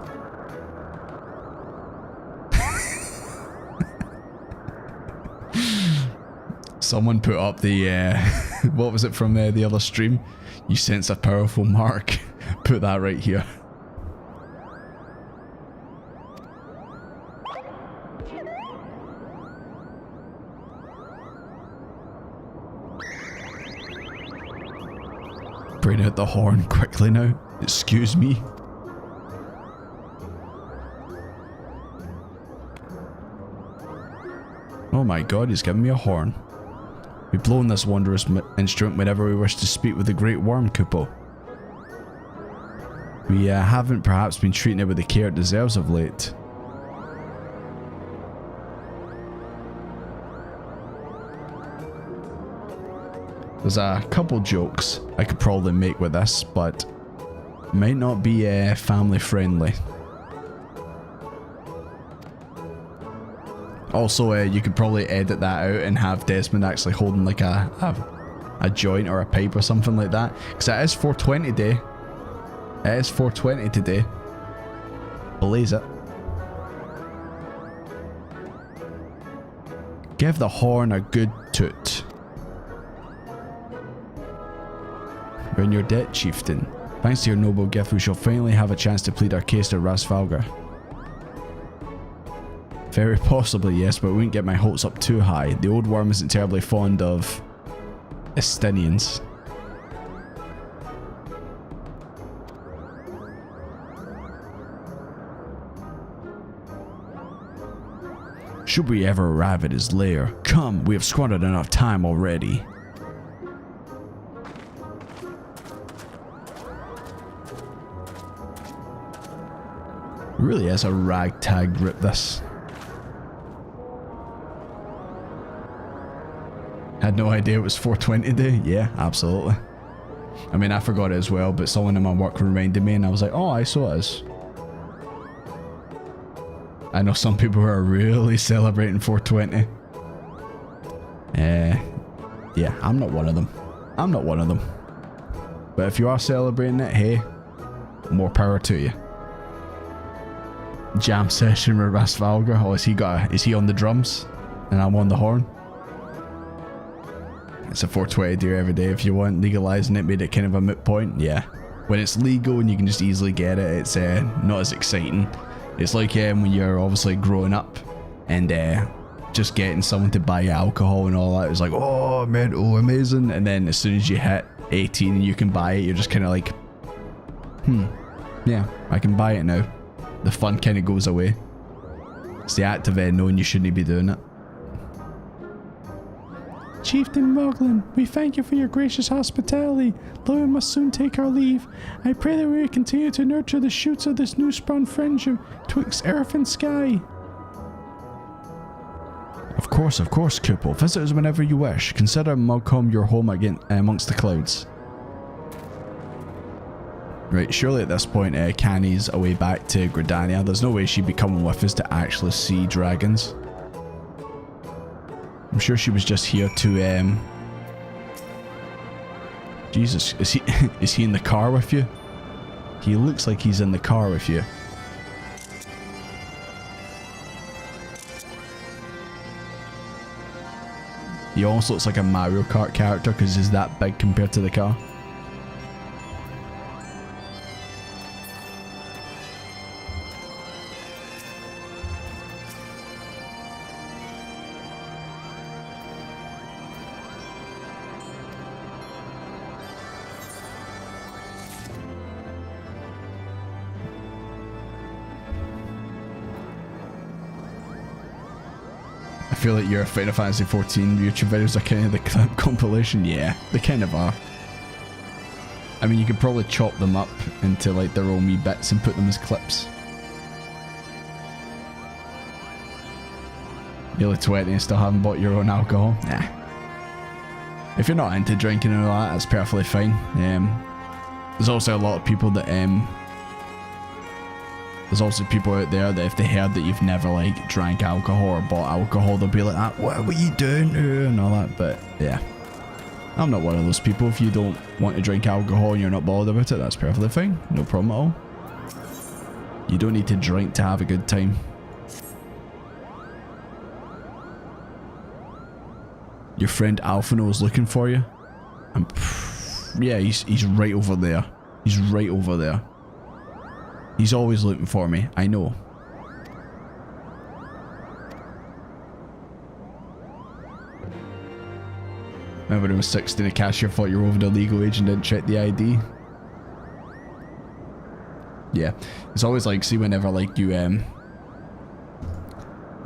Someone put up the, what was it from the other stream? You sense a powerful mark. Put that right here. Bring out the horn quickly now. Excuse me. Oh my god, he's giving me a horn. We blow in this wondrous instrument whenever we wish to speak with the Great Worm Kupo. We haven't perhaps been treating it with the care it deserves of late. There's a couple jokes I could probably make with this, but might not be family friendly. Also, you could probably edit that out and have Desmond actually holding like a joint or a pipe or something like that. Because it is 420 day. It is 420 today. Blaze it. Give the horn a good toot. When you're dead, chieftain. Thanks to your noble gift, we shall finally have a chance to plead our case to Rasvalgar. Very possibly, yes, but we wouldn't get my hopes up too high. The old worm isn't terribly fond of Estinians. Should we ever arrive at his lair? Come, we have squandered enough time already. It really is a ragtag group, this. Had no idea it was 420 day. Yeah, absolutely. I mean, I forgot it as well, but someone in my work reminded me and I was like, oh, I saw it is. I know some people who are really celebrating 420. Yeah, I'm not one of them. I'm not one of them. But if you are celebrating it, hey, more power to you. Jam session with Rasvalgar. Oh, is he on the drums? And I'm on the horn? It's a 420 deer every day if you want. Legalizing it made it kind of a moot point. Yeah. When it's legal and you can just easily get it, it's not as exciting It's like when you're obviously growing up and just getting someone to buy you alcohol and all that. It's like, oh man, oh amazing. And then as soon as you hit 18 and you can buy it, you're just kind of like, yeah, I can buy it now. The fun kind of goes away. It's the act of knowing you shouldn't be doing it. Chieftain Moglin, we thank you for your gracious hospitality, though we must soon take our leave. I pray that we will continue to nurture the shoots of this new-sprung friendship twixt earth and sky. Of course, Kupel. Visitors whenever you wish. Consider Mogcom your home again amongst the clouds. Right, surely at this point, Canny's away back to Gridania. There's no way she'd be coming with us to actually see dragons. I'm sure she was just here to, Jesus, is he in the car with you? He looks like he's in the car with you. He almost looks like a Mario Kart character because he's that big compared to the car. I feel like your Final Fantasy XIV YouTube videos are kind of the clip compilation. Yeah, they kind of are. I mean, you could probably chop them up into like their own wee bits and put them as clips. Nearly 20 and still haven't bought your own alcohol? Nah. If you're not into drinking and all that, that's perfectly fine. There's also a lot of people that there's also people out there that if they heard that you've never like drank alcohol or bought alcohol, they'll be like, ah, what are you doing? And all that. But yeah, I'm not one of those people. If you don't want to drink alcohol and you're not bothered about it, that's perfectly fine. No problem at all. You don't need to drink to have a good time. Your friend Alphino is looking for you. Yeah, he's right over there. He's right over there. He's always looking for me, I know. Remember when I was 16, a cashier thought you were over the legal age and didn't check the ID? Yeah, it's always like, see whenever like you, or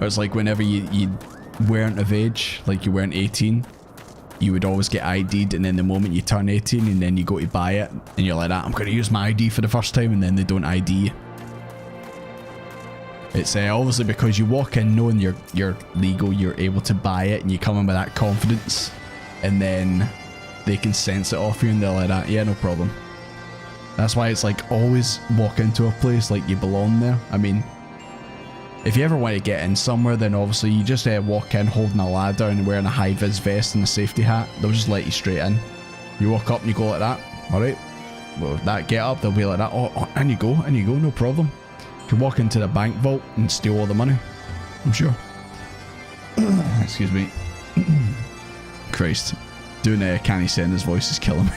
it's like whenever you weren't of age, like you weren't 18, you would always get ID'd, and then the moment you turn 18 and then you go to buy it and you're like, I'm going to use my ID for the first time, and then they don't ID you. It's obviously because you walk in knowing you're legal, you're able to buy it, and you come in with that confidence, and then they can sense it off you and they're like, yeah, no problem. That's why it's like always walk into a place like you belong there. I mean, if you ever want to get in somewhere, then obviously you just walk in holding a ladder and wearing a high-vis vest and a safety hat. They'll just let you straight in. You walk up and you go like that. Alright. Well, that get up, they'll be like that. Oh, in you go, no problem. You can walk into the bank vault and steal all the money. I'm sure. Excuse me. Christ. Doing a Canny Sender's voice is killing me.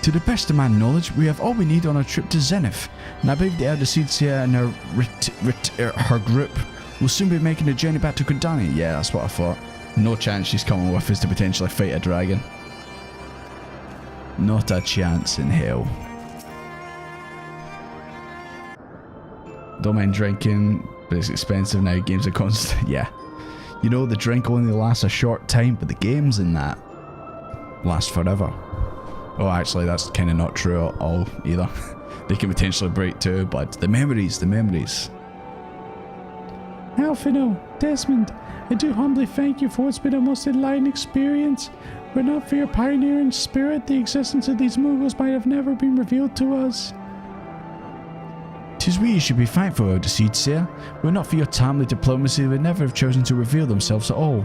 To the best of my knowledge, we have all we need on our trip to Zenith, and I believe the elder Seedseer and her group will soon be making the journey back to Gridania. Yeah, that's what I thought. No chance she's coming with us to potentially fight a dragon. Not a chance in hell. Don't mind drinking, but it's expensive now. Games are constant. Yeah. You know, the drink only lasts a short time, but the games in that last forever. Oh, actually, that's kind of not true at all either. They can potentially break too, but the memories. Alphino, Desmond, I do humbly thank you for what's been a most enlightening experience. Were it not for your pioneering spirit, the existence of these Moogles might have never been revealed to us. 'Tis we you should be thankful, Elder Seedseer. Were it not for your timely diplomacy, they would never have chosen to reveal themselves at all.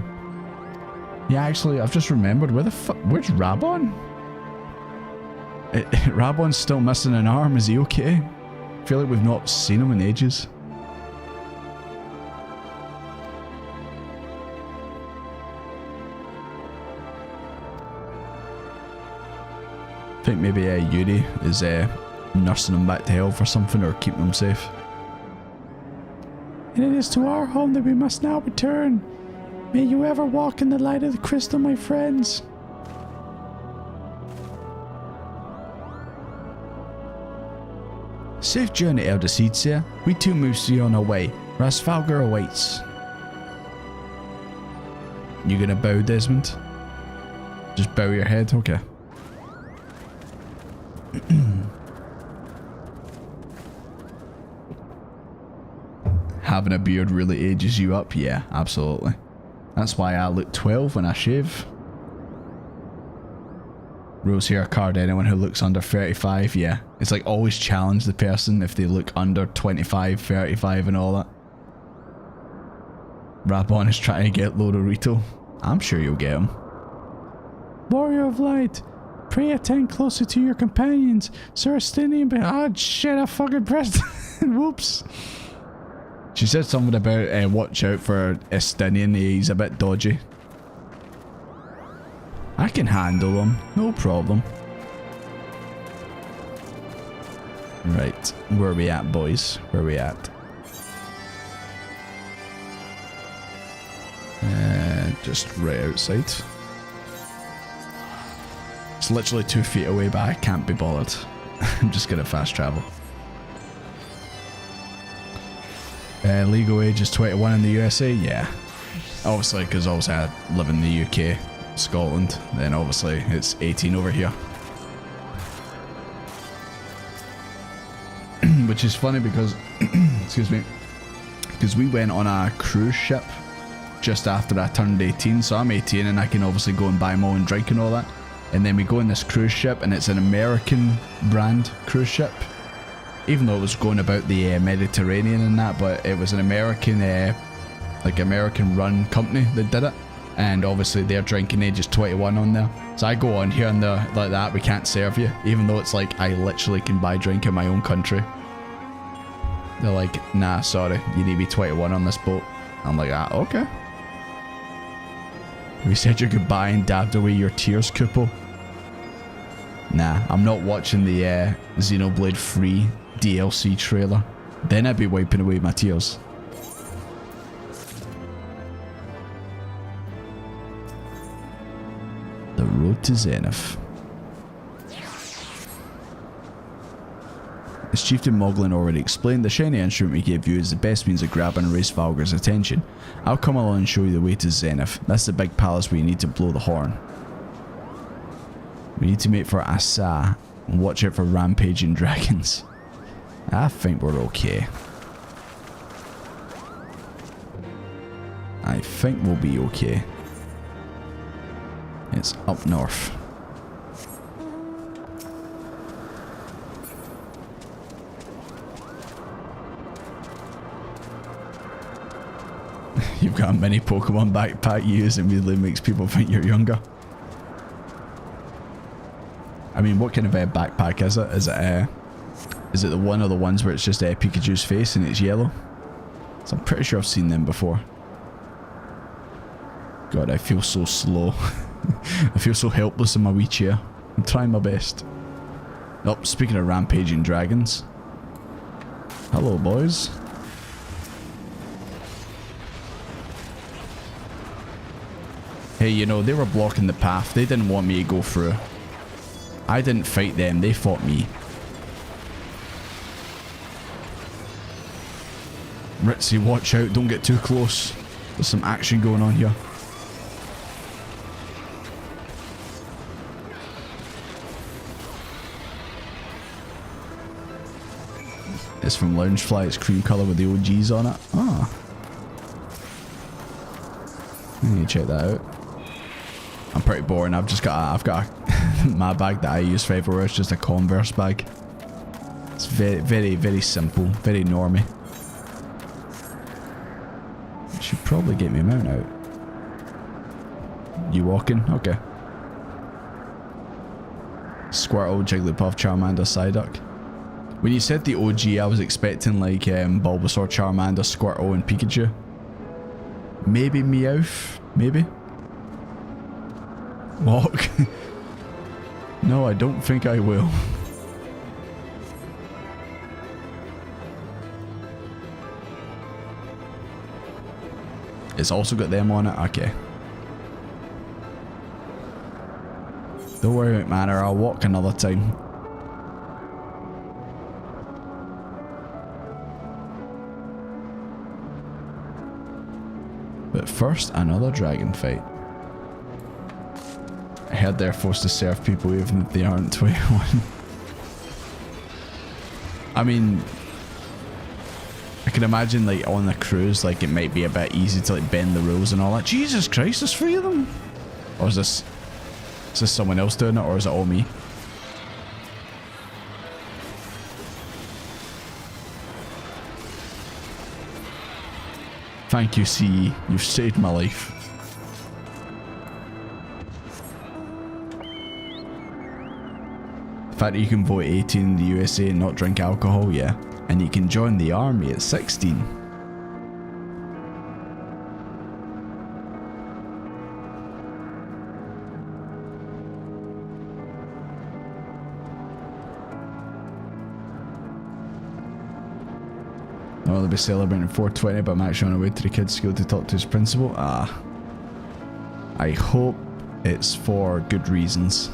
Yeah, actually, I've just remembered, where's Rabon? Rabon's still missing an arm, is he okay? I feel like we've not seen him in ages. I think maybe Yuri is nursing them back to health or something, or keeping them safe. And it is to our home that we must now return. May you ever walk in the light of the crystal, my friends. Safe journey, Eorzea. We too move see on our way. Rasfalgar awaits. You gonna bow, Desmond? Just bow your head? Okay. Having a beard really ages you up? Yeah, absolutely. That's why I look 12 when I shave. Rose hair card, anyone who looks under 35, yeah. It's like always challenge the person if they look under 25, 35 and all that. Rabon is trying to get Lolorito. I'm sure you'll get him. Warrior of Light, pray attend closer to your companions. Sir Estinian, but oh shit, I fucking pressed whoops. She said something about watch out for Estinian, he's a bit dodgy. I can handle him, no problem. Right, where are we at, boys? Where are we at? Just right outside. It's literally 2 feet away, but I can't be bothered. I'm just gonna fast travel. Legal age is 21 in the USA, yeah. Obviously, because obviously I live in the UK, Scotland, then obviously it's 18 over here. Which is funny because, excuse me, because we went on a cruise ship just after I turned 18, so I'm 18 and I can obviously go and buy my own drink and all that. And then we go on this cruise ship and it's an American brand cruise ship. Even though it was going about the Mediterranean and that, but it was an American, like American run company that did it. And obviously their drinking age is 21 on there. So I go on here and they're like that, we can't serve you. Even though it's like I literally can buy drink in my own country. They're like, nah, sorry, you need to be 21 on this boat. I'm like, ah, okay. We said your goodbye and dabbed away your tears, Kupo. Nah, I'm not watching the Xenoblade 3 DLC trailer. Then I'd be wiping away my tears. The road to Zenith. As Chieftain Moglin already explained, the shiny instrument we gave you is the best means of grabbing and raise Valgar's attention. I'll come along and show you the way to Zenith. That's the big palace where you need to blow the horn. We need to make for Asa and watch out for rampaging dragons. I think we're okay. I think we'll be okay. It's up north. You've got a mini Pokemon backpack you use immediately makes people think you're younger. I mean, what kind of a backpack is it? Is it the one or the ones where it's just Pikachu's face and it's yellow? So I'm pretty sure I've seen them before. God, I feel so slow. I feel so helpless in my wee chair. I'm trying my best. Oh, speaking of rampaging dragons. Hello, boys. Hey, you know, they were blocking the path. They didn't want me to go through. I didn't fight them. They fought me. Ritzy, watch out. Don't get too close. There's some action going on here. It's from Loungefly. It's cream colour with the OGs on it. Ah. I need to check that out. I'm pretty boring. I've got my bag that I use for everywhere. It's just a Converse bag. It's very, very, very simple. Very normy. I should probably get my mount out. You walking? Okay. Squirtle, Jigglypuff, Charmander, Psyduck. When you said the OG, I was expecting like Bulbasaur, Charmander, Squirtle, and Pikachu. Maybe Meowth? Maybe? Walk? No, I don't think I will. It's also got them on it? Okay. Don't worry, McManor, I'll walk another time. But first, another dragon fight. I heard they're forced to serve people even if they aren't 21. I mean, I can imagine like on the cruise, like it might be a bit easy to like bend the rules and all that. Jesus Christ, there's 3 of them? Or is this someone else doing it, or is it all me? Thank you, CE. You've saved my life. The fact that you can vote 18 in the USA and not drink alcohol, yeah. And you can join the army at 16. Oh, they'll be celebrating 420, but I'm actually on the way to the kids' school to talk to his principal. Ah. I hope it's for good reasons.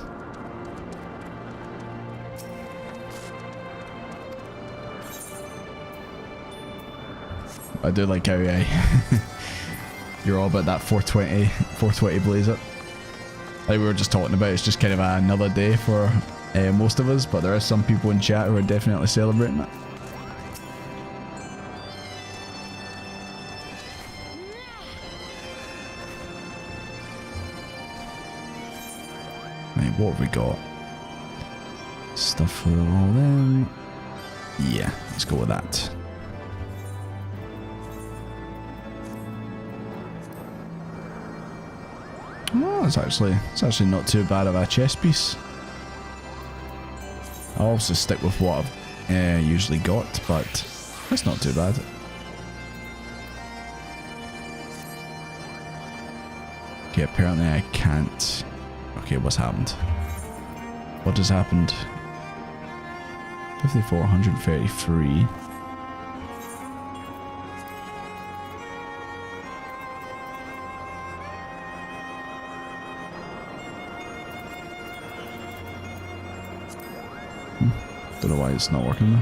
I do like how you're all about that 420 blazer. Like we were just talking about, it's just kind of another day for most of us, but there are some people in chat who are definitely celebrating it. Right, what have we got? Stuff for all them. Yeah, let's go with that. Oh, it's actually not too bad of a chess piece. I'll also stick with what I've usually got, but it's not too bad. Okay, apparently I can't. Okay, what's happened? What has happened? 54, 133. Don't know why it's not working though.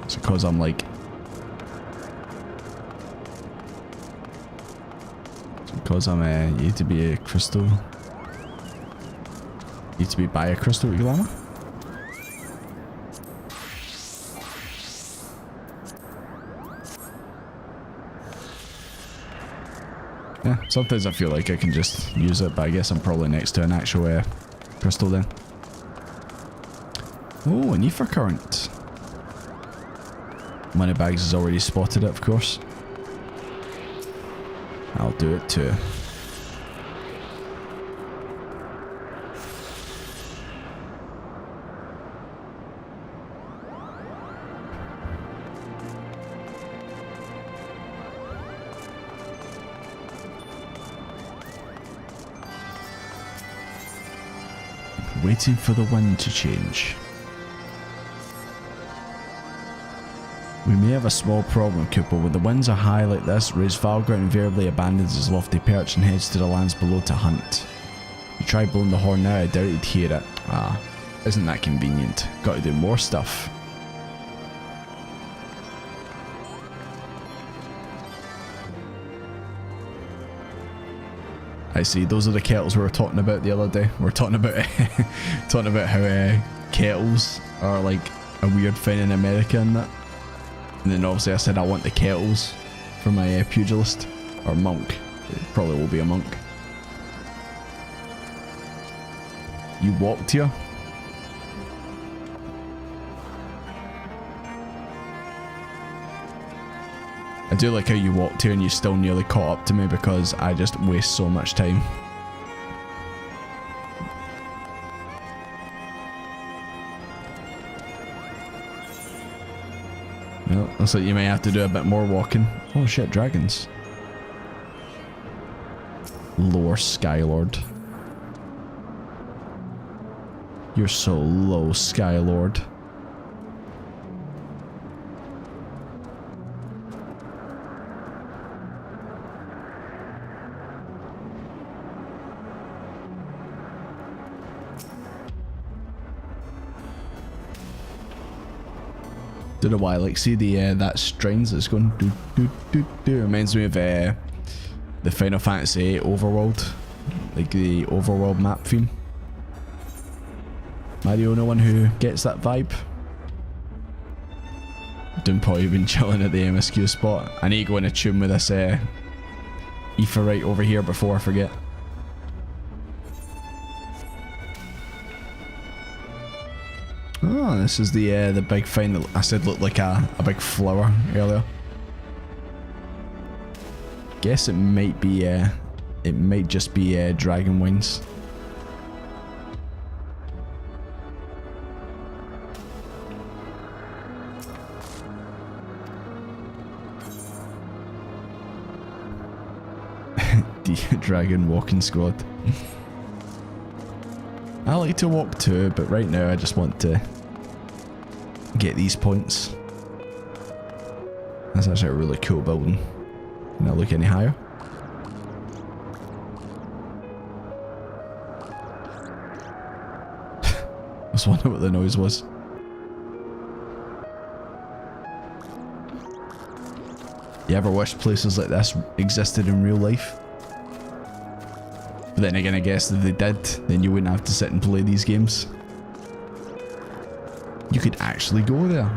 It's because I'm like... It's because I'm you need to be a crystal. You need to be by a crystal, Ul'dah? Yeah, sometimes I feel like I can just use it, but I guess I'm probably next to an actual crystal then. Oh, an ether current. Moneybags has already spotted it, of course. I'll do it too. Waiting for the wind to change. We may have a small problem, Cooper. When the winds are high like this, Raisvalgrat invariably abandons his lofty perch and heads to the lands below to hunt. You try blowing the horn now, I doubt he'd hear it. Ah, isn't that convenient? Got to do more stuff. I see, those are the kettles we were talking about the other day. We were talking about how kettles are like a weird thing in America and that. And then obviously I said I want the kettles for my pugilist or monk. It probably will be a monk. You walked here? I do like how you walked here and you still nearly caught up to me because I just waste so much time. Well, looks like you may have to do a bit more walking. Oh shit, dragons. Lower Skylord. You're so low, Skylord. Don't know why, like, see the that strings that's going do do do do. Reminds me of the Final Fantasy VIII overworld, like the overworld map theme. Am I the only one who gets that vibe? Doing probably been chilling at the MSQ spot. I need to go in a tune with this Aetheryte over here before I forget. Oh, this is the big thing that I said looked like a big flower earlier. Guess it might be it might just be dragon wings. The dragon walking squad. I like to walk too, but right now I just want to get these points. That's actually a really cool building. Can I look any higher? I was wondering what the noise was. You ever wished places like this existed in real life? But then again, I guess if they did, then you wouldn't have to sit and play these games. You could actually go there.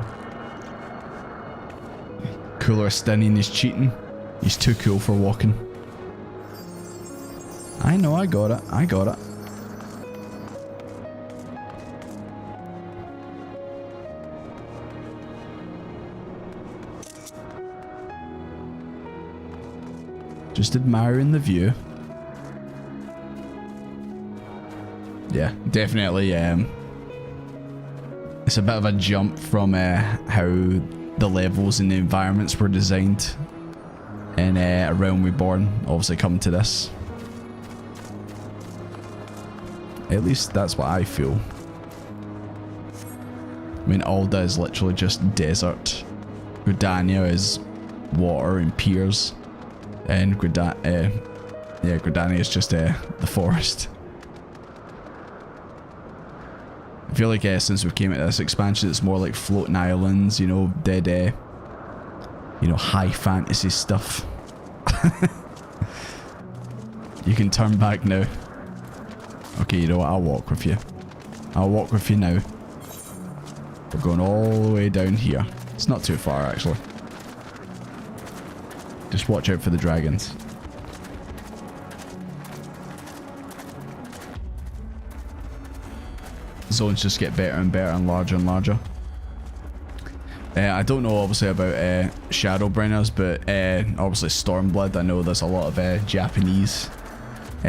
Cooler Stinian is cheating. He's too cool for walking. I know, I got it. I got it. Just admiring the view. Yeah, definitely. It's a bit of a jump from how the levels and the environments were designed in A Realm Reborn. Obviously, come to this. At least that's what I feel. I mean, Ul'dah is literally just desert. Gridania is water and piers, and Gridania is just the forest. I feel like since we came into this expansion, it's more like floating islands, you know, dead, you know, high fantasy stuff. You can turn back now. Okay, you know what? I'll walk with you. I'll walk with you now. We're going all the way down here. It's not too far, actually. Just watch out for the dragons. Zones just get better and better and larger. I don't know obviously about Shadowbringers, but obviously Stormblood, I know there's a lot of Japanese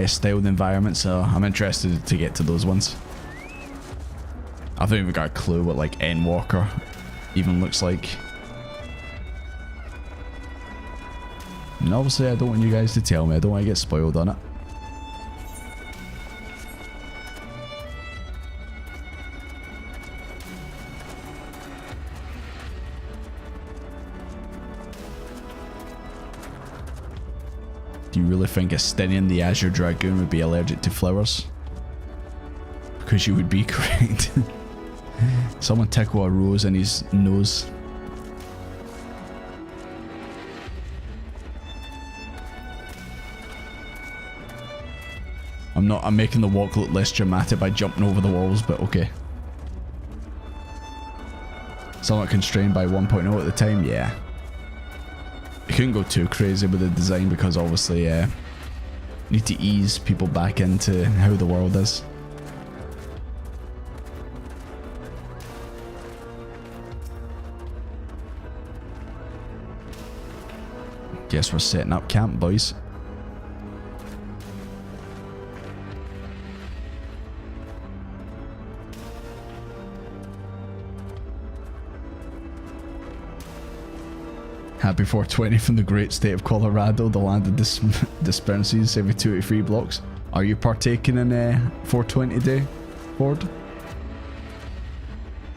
styled environments, so I'm interested to get to those ones. I don't even got a clue what like Endwalker even looks like. And obviously I don't want you guys to tell me, I don't want to get spoiled on it. Do you really think a Stinian the Azure Dragoon would be allergic to flowers? Because you would be correct. Someone tickle a rose in his nose. I'm making the walk look less dramatic by jumping over the walls, but okay. Somewhat constrained by 1.0 at the time, yeah. You couldn't go too crazy with the design because obviously you need to ease people back into how the world is. Guess we're setting up camp, boys. Happy 420 from the great state of Colorado, the land of dispensaries every 2 to 3 blocks. Are you partaking in 420 day, Ford?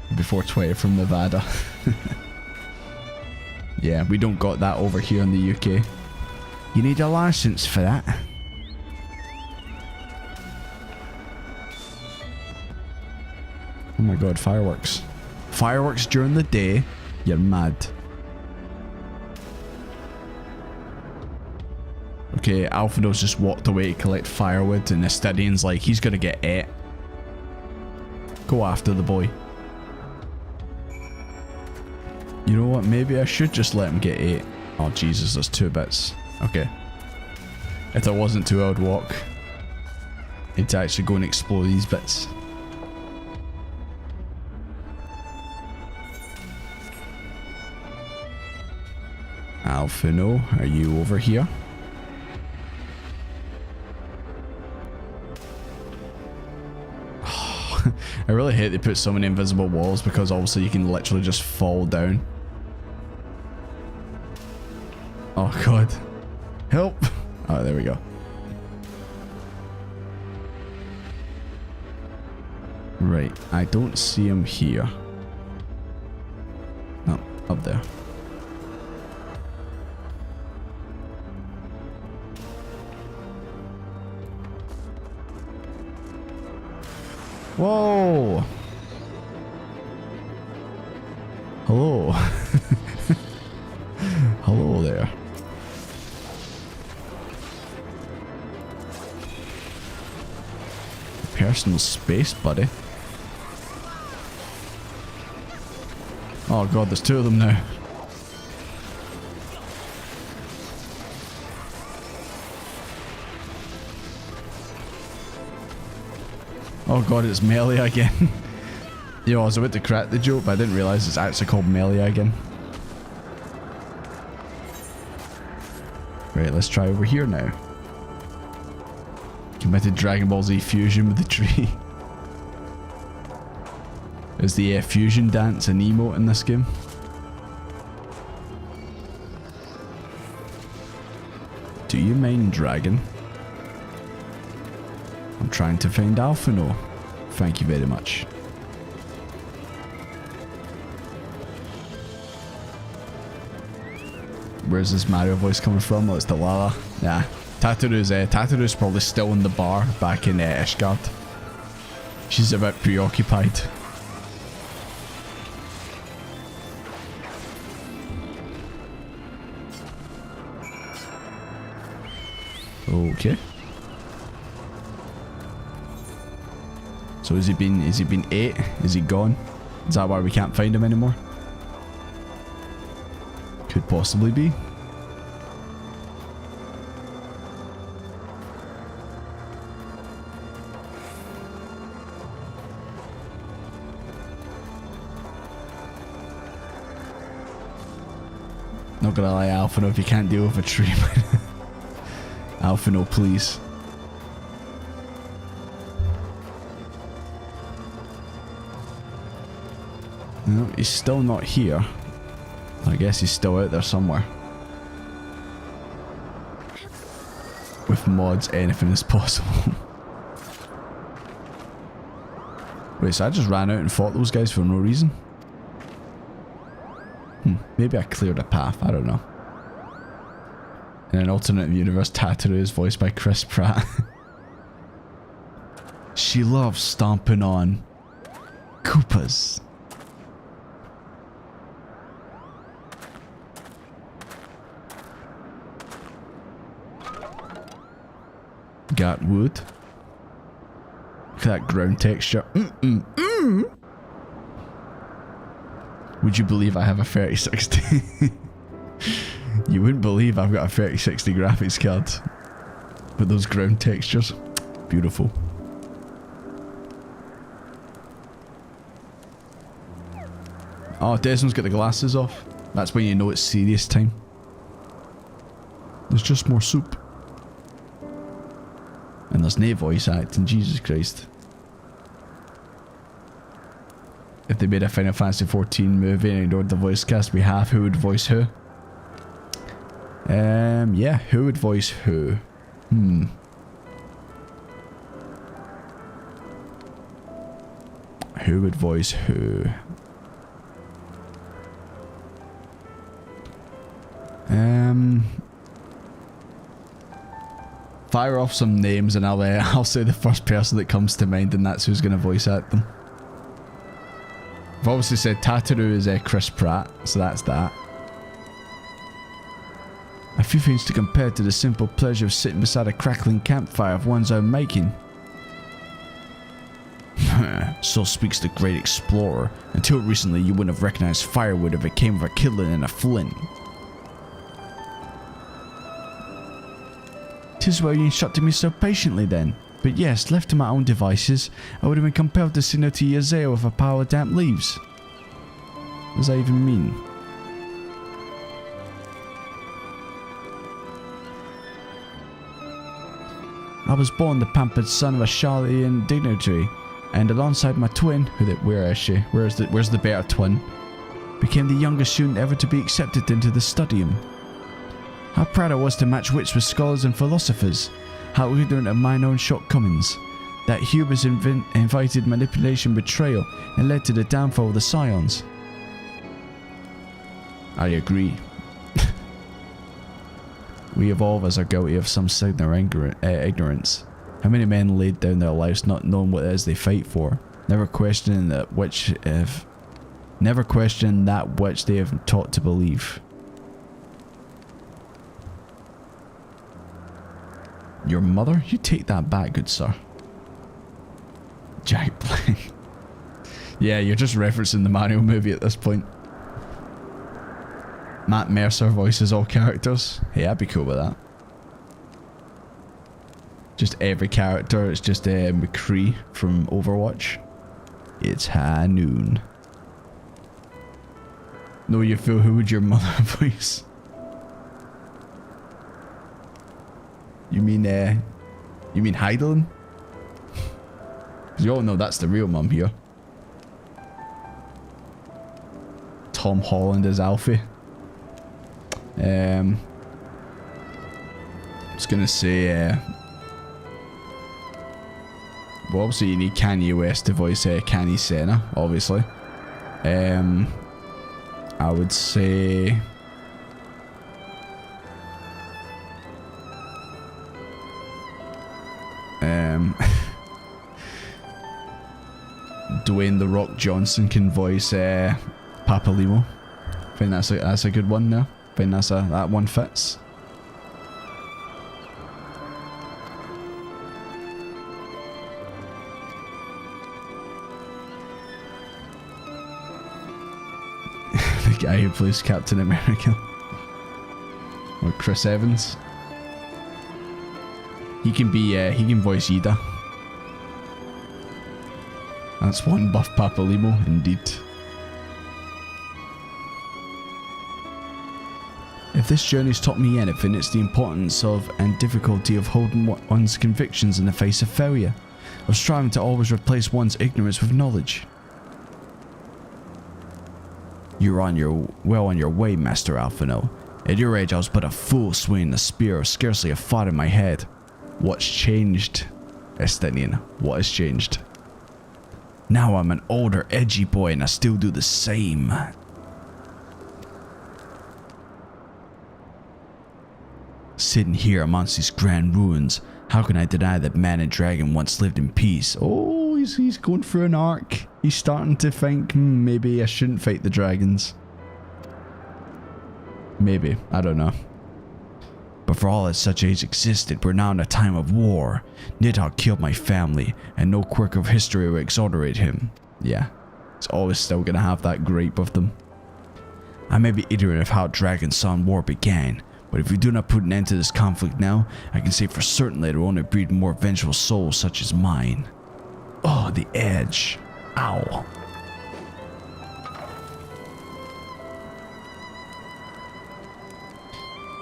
Happy 420 from Nevada. Yeah, we don't got that over here in the UK. You need a license for that. Oh my god, fireworks. Fireworks during the day You're mad. Okay, Alfredo's just walked away to collect firewood, and Estidian's like, he's gonna get ate. Go after the boy. You know what? Maybe I should just let him get ate. Oh, Jesus, there's 2 bits. Okay. If there wasn't 2, I would walk. Need to actually go and explore these bits. Alfino, are you over here? I really hate they put so many invisible walls because obviously you can literally just fall down. Oh god. Help! Oh, there we go. Right, I don't see him here. No, up there. Whoa! Hello. Hello there. Personal space, buddy. Oh god, there's 2 of them now. Oh god, it's melee again. Yo, I was about to crack the joke, but I didn't realise it's actually called melee again. Right, let's try over here now. Committed Dragon Ball Z fusion with the tree. Is the fusion dance an emote in this game? Do you mind, dragon? I'm trying to find Alphino. Thank you very much. Where's this Mario voice coming from? Oh, it's the Lala. Nah. Tataru's probably still in the bar back in Ishgard. She's a bit preoccupied. Okay. So has he been ate? Is he gone? Is that why we can't find him anymore? Could possibly be. Not gonna lie, Alphino, if you can't deal with a tree, Alphino, please. No, he's still not here. I guess he's still out there somewhere. With mods, anything is possible. Wait, so I just ran out and fought those guys for no reason? Maybe I cleared a path, I don't know. In an alternate universe, Tataru is voiced by Chris Pratt. She loves stomping on Koopas. Got wood. Look at that ground texture. Would you believe I have a 3060? You wouldn't believe I've got a 3060 graphics card. With those ground textures. Beautiful. Oh, Desmond's got the glasses off. That's when you know it's serious time. There's just more soup. And there's no voice acting, Jesus Christ. If they made a Final Fantasy XIV movie and ignored the voice cast we have, who would voice who? Yeah, who would voice who? Who would voice who? Fire off some names and I'll say the first person that comes to mind and that's who's going to voice act them. I've obviously said Tataru is Chris Pratt, so that's that. A few things to compare to the simple pleasure of sitting beside a crackling campfire of one's own making. So speaks the great explorer. Until recently, you wouldn't have recognized firewood if it came with a kiln and a flint. 'Tis well you instructed me so patiently then. But yes, left to my own devices, I would have been compelled to signal to Eorzea with a pile of damp leaves. What does that even mean? I was born the pampered son of a Garlean dignitary, and alongside my twin, where is she? Where's the better twin? Became the youngest student ever to be accepted into the studium. How proud I was to match wits with scholars and philosophers. How ignorant of mine own shortcomings. That hubris invited manipulation, betrayal, and led to the downfall of the Scions. I agree. We evolve as are guilty of some similar ignorance. How many men laid down their lives not knowing what it is they fight for, never questioning that which they have taught to believe. Your mother? You take that back, good sir. Jack Black. Yeah, you're just referencing the Mario movie at this point. Matt Mercer voices all characters. Hey, I'd be cool with that. Just every character, it's just McCree from Overwatch. It's high noon. Know you feel who would your mother voice? You mean Heidelin? Because you all know that's the real mum here. Tom Holland as Alfie. I was gonna say, well, obviously you need Kanye West to voice Kanye Senna, obviously. I would say Dwayne "The Rock" Johnson can voice Papa Limo. I think that's a good one there. I think that one fits. The guy who plays Captain America. Or Chris Evans. He can voice Ida. That's one buff Papa Limo, indeed. If this journey's taught me anything, it's the importance of and difficulty of holding one's convictions in the face of failure, of striving to always replace one's ignorance with knowledge. You're well on your way, Master Alphino. At your age, I was but a fool swinging the spear, scarcely a thought in my head. What's changed? Estenian, what has changed? Now I'm an older, edgy boy and I still do the same. Sitting here amongst these grand ruins, how can I deny that man and dragon once lived in peace? Oh, he's going through an arc. He's starting to think, maybe I shouldn't fight the dragons. Maybe, I don't know. But for all that such age existed, we're now in a time of war. Nidhogg killed my family, and no quirk of history will exonerate him. Yeah, it's always still gonna have that gripe of them. I may be ignorant of how Dragon Sun War began, but if we do not put an end to this conflict now, I can say for certain that it will only breed more vengeful souls such as mine. Oh, the edge. Ow.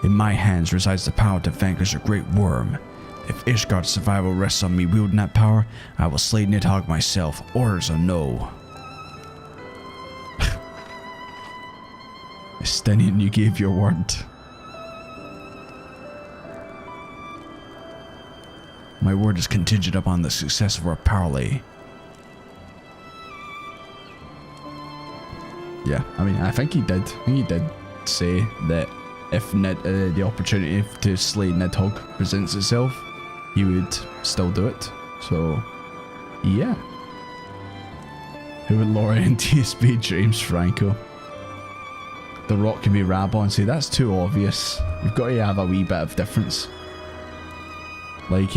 In my hands resides the power to vanquish a great worm. If Ishgard's survival rests on me wielding that power, I will slay Nidhogg myself. Orders or no. Estenian, you gave your word. My word is contingent upon the success of our parley. Yeah, I mean, I think he did. I think he did say that if the opportunity to slay Nidhogg presents itself, he would still do it. So, yeah. Who would lure in TSB? James Franco. The Rock can be Rabon. See, that's too obvious. You've got to have a wee bit of difference. Like,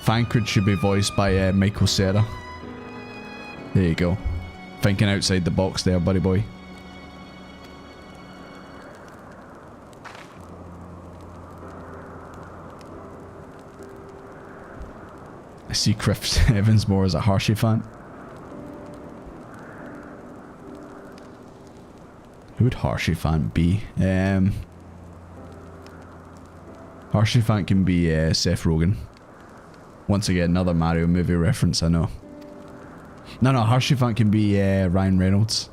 Thancred should be voiced by Michael Cera. There you go. Thinking outside the box there, buddy boy. I see Chris Evans more as a Hershey fan. Who would Hershey fan be? Hershey fan can be Seth Rogen. Once again, another Mario movie reference, I know. No, Hershey fan can be Ryan Reynolds.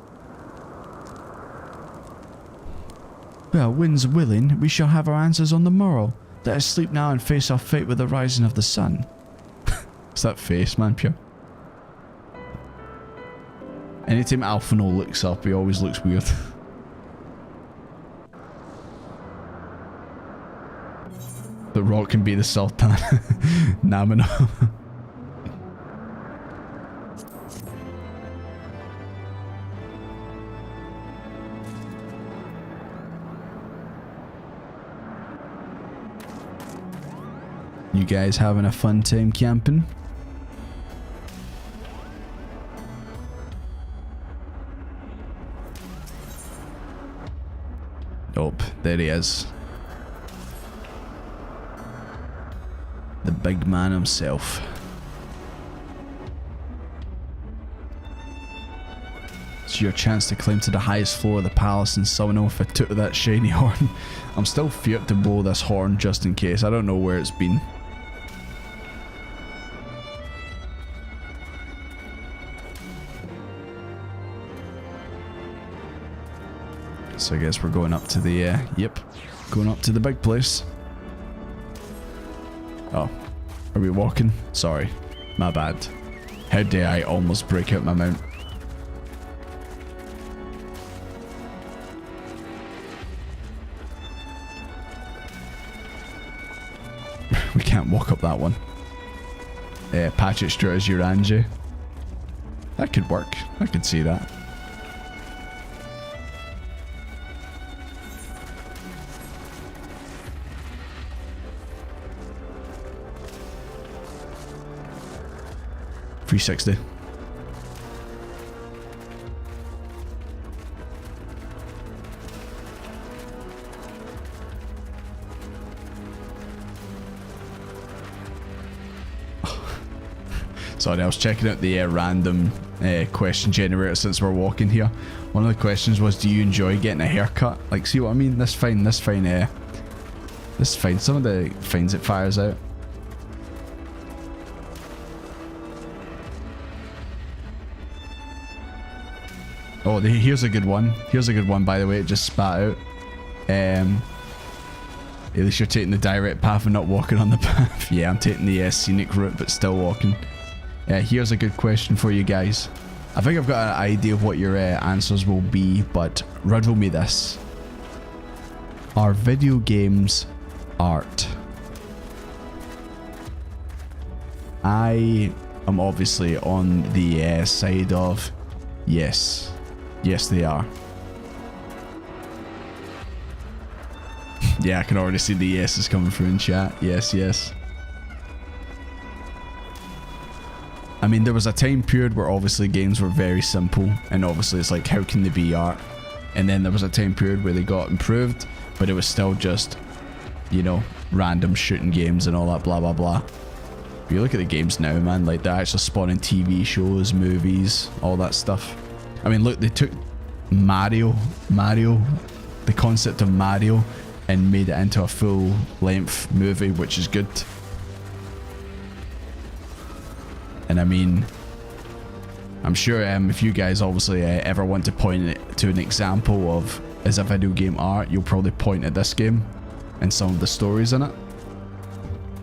Well, winds willing, we shall have our answers on the morrow. Let us sleep now and face our fate with the rising of the sun. It's that face, man, pure. Anytime Alphino looks up, he always looks weird. The Rock can be the Sultana. Namino. You guys having a fun time camping? Nope, there he is. The big man himself. It's your chance to climb to the highest floor of the palace and summon off a toot of that shiny horn. I'm still feared to blow this horn just in case. I don't know where it's been. So I guess we're going up to the, yep, going up to the big place. Oh, are we walking? Sorry, my bad. How dare I almost break out my mount. We can't walk up that one. Patch it straight as Eorzea. That could work. I could see that. $360. Sorry, I was checking out the random question generator since we're walking here. One of the questions was, do you enjoy getting a haircut? Like, see what I mean? This fine, this fine, this fine. Some of the fines it fires out. Oh, here's a good one. Here's a good one, by the way. It just spat out. At least you're taking the direct path and not walking on the path. Yeah, I'm taking the scenic route, but still walking. Here's a good question for you guys. I think I've got an idea of what your answers will be, but riddle me this. Are video games art? I am obviously on the side of yes. Yes, they are. Yeah, I can already see the yeses coming through in chat. Yes, yes. I mean, there was a time period where obviously games were very simple, and obviously it's like, how can they be art? And then there was a time period where they got improved, but it was still just, you know, random shooting games and all that blah blah blah. But you look at the games now, man, like they're actually spawning TV shows, movies, all that stuff. I mean, look, they took Mario, the concept of Mario, and made it into a full-length movie, which is good. And I mean, I'm sure if you guys obviously ever want to point it to an example of as a video game art, you'll probably point at this game and some of the stories in it.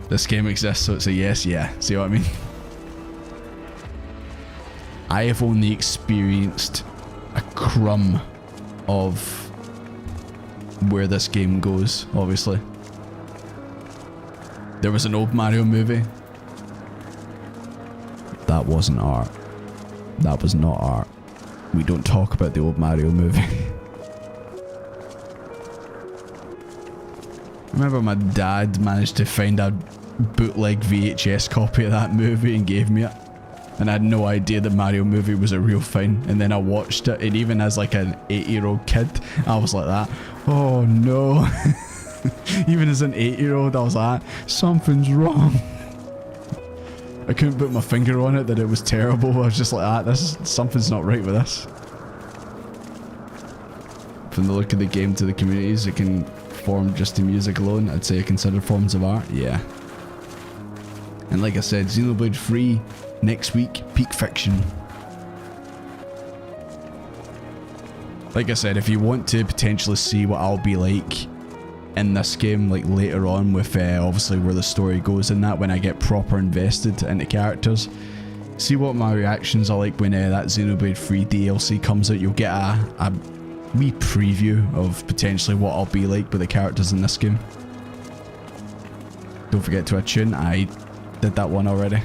This game exists, so it's a yes, yeah. See what I mean? I have only experienced a crumb of where this game goes, obviously. There was an old Mario movie. That That wasn't art. That was not art. We don't talk about the old Mario movie. Remember my dad managed to find a bootleg VHS copy of that movie and gave me it. And I had no idea the Mario movie was a real thing. And then I watched it, and even as like an 8-year-old kid, I was like that. Oh no. Even as an 8-year-old, I was like, something's wrong. I couldn't put my finger on it that it was terrible. I was just like, something's not right with this. From the look of the game to the communities, it can form just the music alone. I'd say considered forms of art. Yeah. And like I said, Xenoblade 3 next week, peak fiction. Like I said, if you want to potentially see what I'll be like in this game, like later on with obviously where the story goes and that, when I get proper invested into characters, see what my reactions are like when that Xenoblade 3 DLC comes out. You'll get a wee preview of potentially what I'll be like with the characters in this game. Don't forget to attune. I did that one already.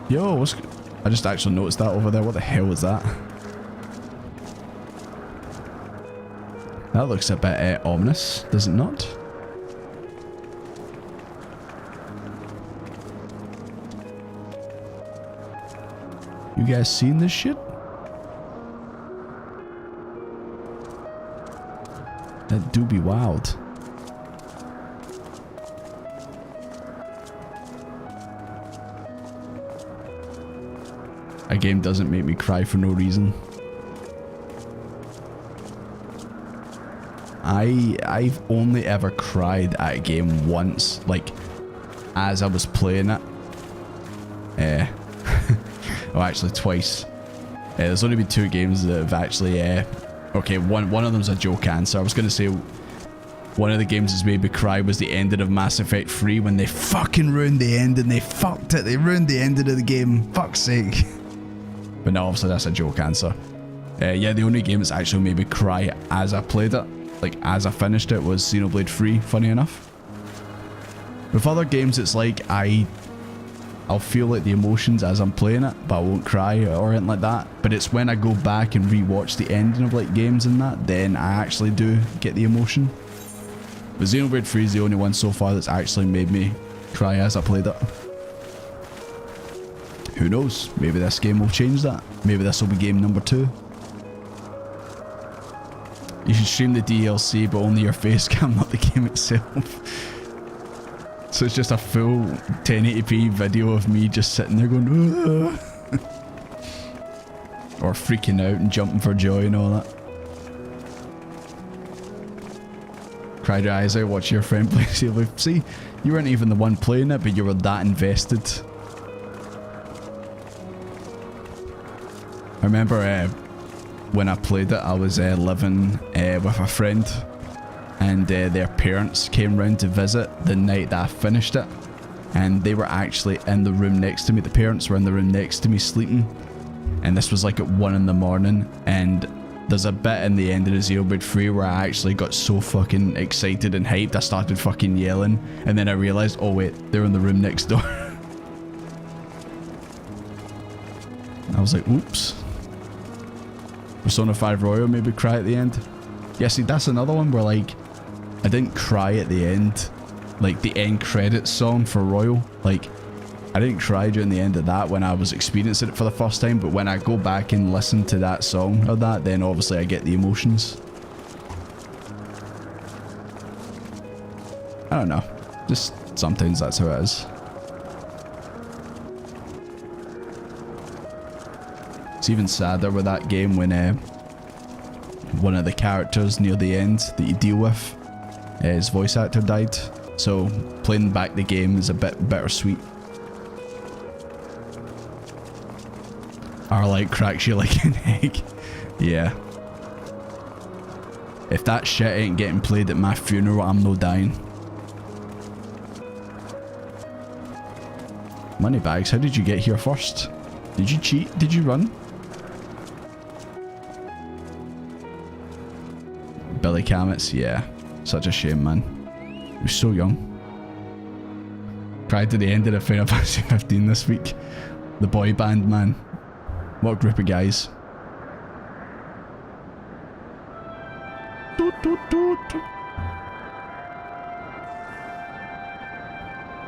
Yo, I just actually noticed that over there. What the hell was that? That looks a bit ominous, does it not? You guys seen this shit? That do be wild. A game doesn't make me cry for no reason. I've only ever cried at a game once, like as I was playing it. Oh, actually twice. There's only been 2 games that have actually okay, one of them's a joke answer. I was gonna say one of the games that's made me cry was the ending of Mass Effect 3 when they fucking ruined the ending. They fucked it. They ruined the ending of the game. Fuck's sake. But no, obviously that's a joke answer. Yeah, the only game that's actually made me cry as I played it, like as I finished it, was Xenoblade 3, funny enough. With other games it's like I'll feel like the emotions as I'm playing it, but I won't cry or anything like that. But it's when I go back and rewatch the ending of like games and that, then I actually do get the emotion. But Xenoblade 3 is the only one so far that's actually made me cry as I played it. Who knows? Maybe this game will change that. Maybe this will be game number 2. You should stream the DLC, but only your face cam, not the game itself. So it's just a full 1080p video of me just sitting there going, "Ugh." Or freaking out and jumping for joy and all that. Cried your eyes out, watch your friend play Xenoblade. See, you weren't even the one playing it, but you were that invested. I remember when I played it, I was living with a friend, and their parents came round to visit the night that I finished it, and they were actually in the room next to me. The parents were in the room next to me sleeping, and this was like at 1 in the morning, and there's a bit in the end of the Xenoblade 3 where I actually got so fucking excited and hyped I started fucking yelling, and then I realised, oh wait, they're in the room next door. I was like, oops. Persona 5 Royal made me cry at the end. Yeah, see, that's another one where like I didn't cry at the end, like the end credits song for Royal. Like I didn't cry during the end of that when I was experiencing it for the first time, but when I go back and listen to that song or that, then obviously I get the emotions. I don't know, just sometimes that's how it is. It's even sadder with that game when one of the characters near the end that you deal with, his voice actor died. So playing back the game is a bit bittersweet. Our light cracks you like an egg. Yeah. If that shit ain't getting played at my funeral, I'm no dying. Moneybags, how did you get here first? Did you cheat? Did you run? Billy Kamets, yeah. Such a shame, man. He was so young. Cried to the end of the Final Fantasy 15 this week. The boy band, man. What a group of guys.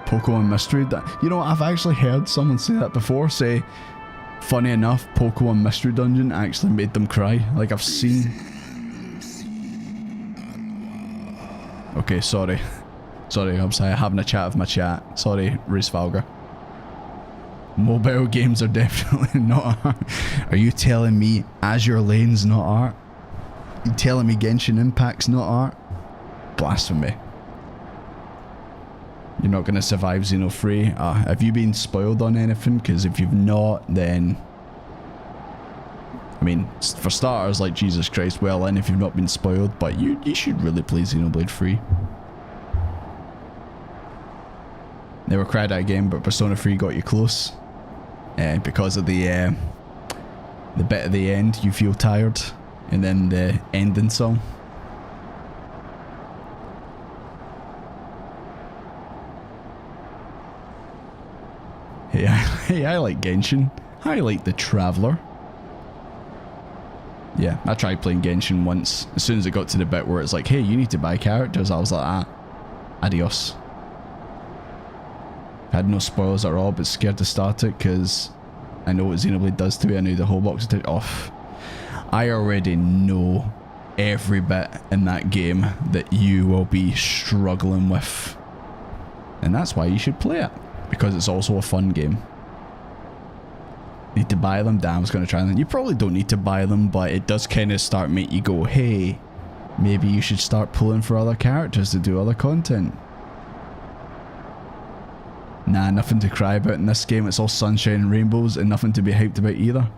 Pokemon Mystery. You know, I've actually heard someone say that before. Say, funny enough, Pokemon Mystery Dungeon actually made them cry. Like, I've seen... Okay, sorry. Sorry, I'm sorry, having a chat with my chat. Sorry, Reese Valgar. Mobile games are definitely not art. Are you telling me Azure Lane's not art? Are you telling me Genshin Impact's not art? Blasphemy. You're not going to survive Xeno3. Have you been spoiled on anything? Because if you've not, then... I mean, for starters, like, Jesus Christ, well then if you've not been spoiled, but you should really play Xenoblade 3. Never cried at a game, but Persona 3 got you close. Because of the bit at the end, you feel tired, and then the ending song. Hey, I like Genshin. I like the Traveller. Yeah, I tried playing Genshin once. As soon as it got to the bit where it's like, hey, you need to buy characters, I was like, adios. Had no spoilers at all, but scared to start it because I know what Xenoblade does to it. I knew the whole box would off. I already know every bit in that game that you will be struggling with. And that's why you should play it. Because it's also a fun game. Need to buy them? Damn, I was going to try them. You probably don't need to buy them, but it does kind of start make you go, hey, maybe you should start pulling for other characters to do other content. Nah, nothing to cry about in this game. It's all sunshine and rainbows and nothing to be hyped about either.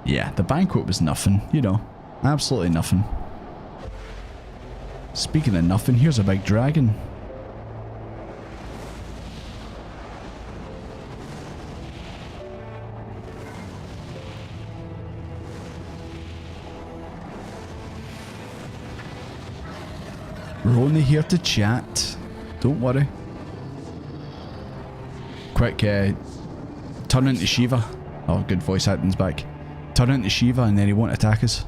Yeah, the banquet was nothing, you know. Absolutely nothing. Speaking of nothing, here's a big dragon. We're only here to chat. Don't worry. Quick, turn into Shiva. Oh, good voice acting's back. Turn into Shiva and then he won't attack us.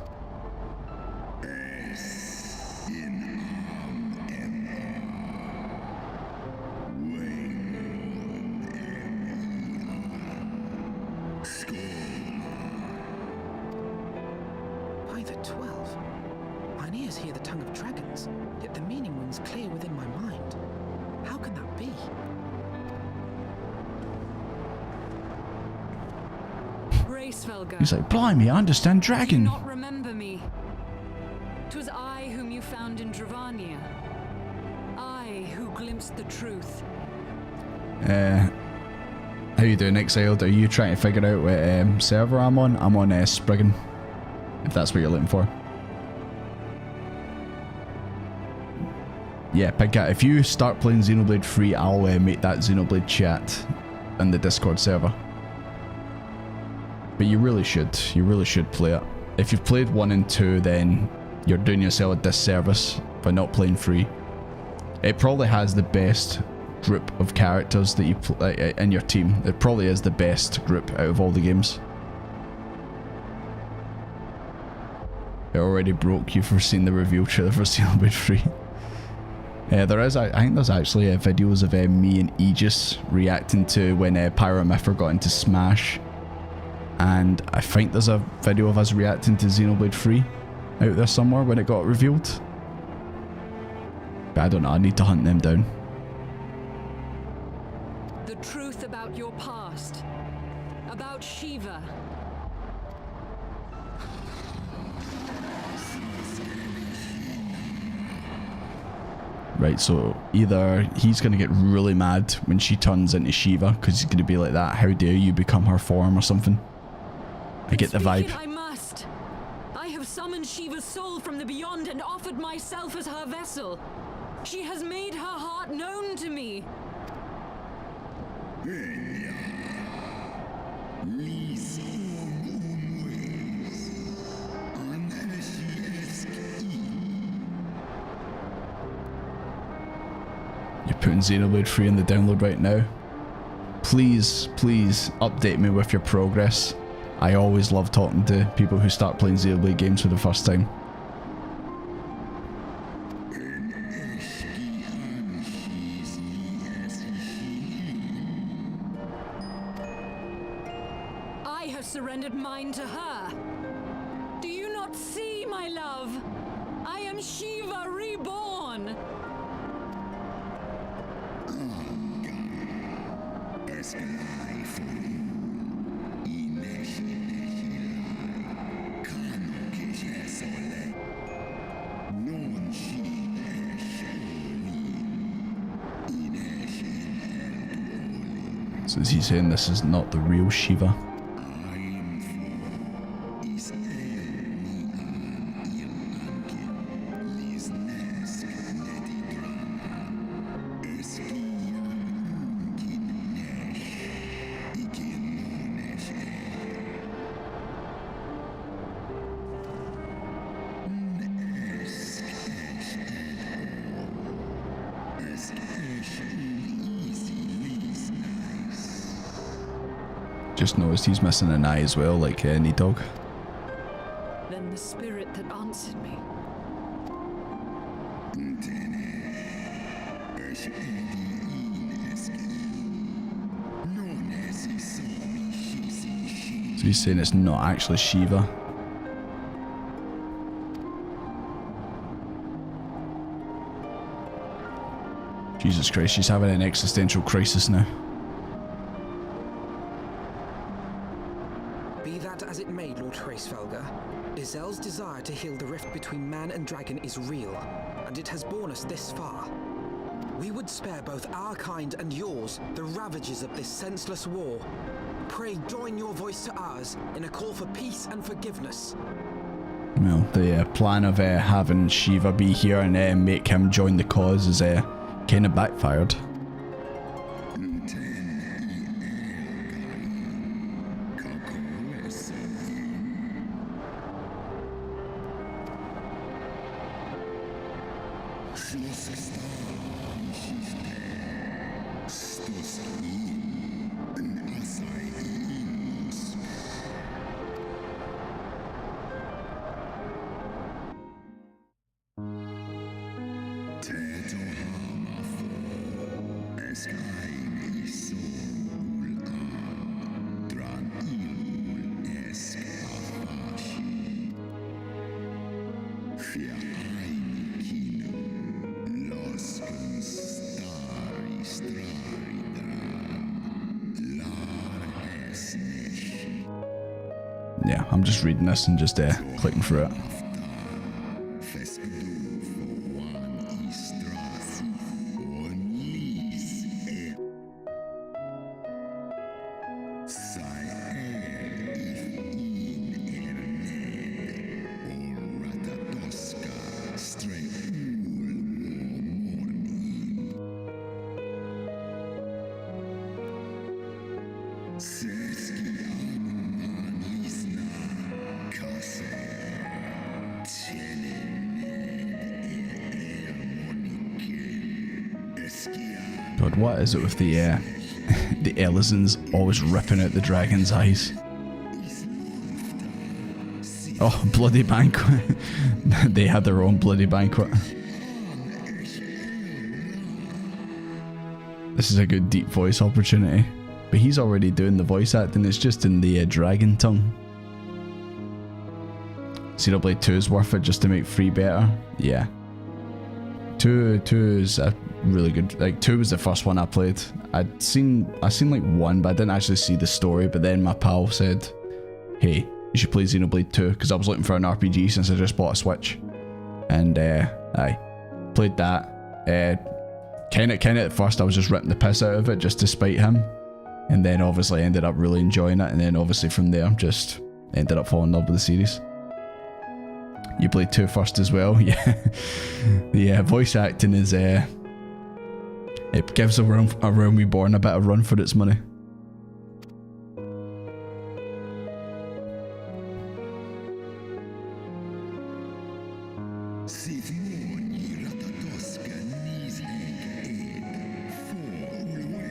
By the 12, mine ears hear the tongue of dragons, yet the meaning rings clear within my mind. How can that be? He's like, blimey, I understand dragon. Do you not remember me? 'Twas I whom you found in Dravania. I who glimpsed the truth. How you doing, Exiled? Are you trying to figure out what server I'm on? I'm on Spriggan, if that's what you're looking for. Yeah, Pig Cat, if you start playing Xenoblade 3, I'll make that Xenoblade chat in the Discord server. But you really should play it. If you've played 1 and 2, then you're doing yourself a disservice by not playing 3. It probably has the best group of characters that you play in your team. It probably is the best group out of all the games. It already broke you for seeing the reveal trailer for Xenoblade 3. There is, I think there's actually videos of me and Aegis reacting to when Pyramithra got into Smash. And I think there's a video of us reacting to Xenoblade 3 out there somewhere when it got revealed. But I don't know, I need to hunt them down. The truth about your past. About Shiva. Right, so either he's going to get really mad when she turns into Shiva, because he's going to be like that, how dare you become her form or something. I get the vibe. I must. I have summoned Shiva's soul from the beyond and offered myself as her vessel. She has made her heart known to me. You're putting Xenoblade 3 in the download right now. please update me with your progress. I always love talking to people who start playing Xenoblade games for the first time. I have surrendered mine to her. Do you not see, my love? I am Shiva reborn. So is he saying this is not the real Shiva? Just noticed he's missing an eye as well, like any dog. Then the spirit that answered me. So he's saying it's not actually Shiva. Jesus Christ, she's having an existential crisis now. Be that as it may, Lord Hraesvelgr, Izel's desire to heal the rift between man and dragon is real, and it has borne us this far. We would spare both our kind and yours the ravages of this senseless war. Pray join your voice to ours in a call for peace and forgiveness. Well, the plan of having Shiva be here and make him join the cause is kind of backfired. Yeah, I'm just reading this and just clicking through it. God, what is it with the the Elizans always ripping out the dragon's eyes? Oh, bloody banquet. They had their own bloody banquet. This is a good deep voice opportunity. But he's already doing the voice acting, it's just in the dragon tongue. Xenoblade 2 is worth it just to make 3 better. Yeah. 2 is a really good, like 2 was the first one I played. I'd seen like 1, but I didn't actually see the story. But then my pal said, hey, you should play Xenoblade 2, because I was looking for an RPG since I just bought a Switch. And I played that. Kind of at first I was just ripping the piss out of it just to spite him. And then obviously ended up really enjoying it, and then obviously from there just ended up falling in love with the series. You played 2 first as well, yeah. The voice acting is it gives a Realm Reborn a bit of run for its money.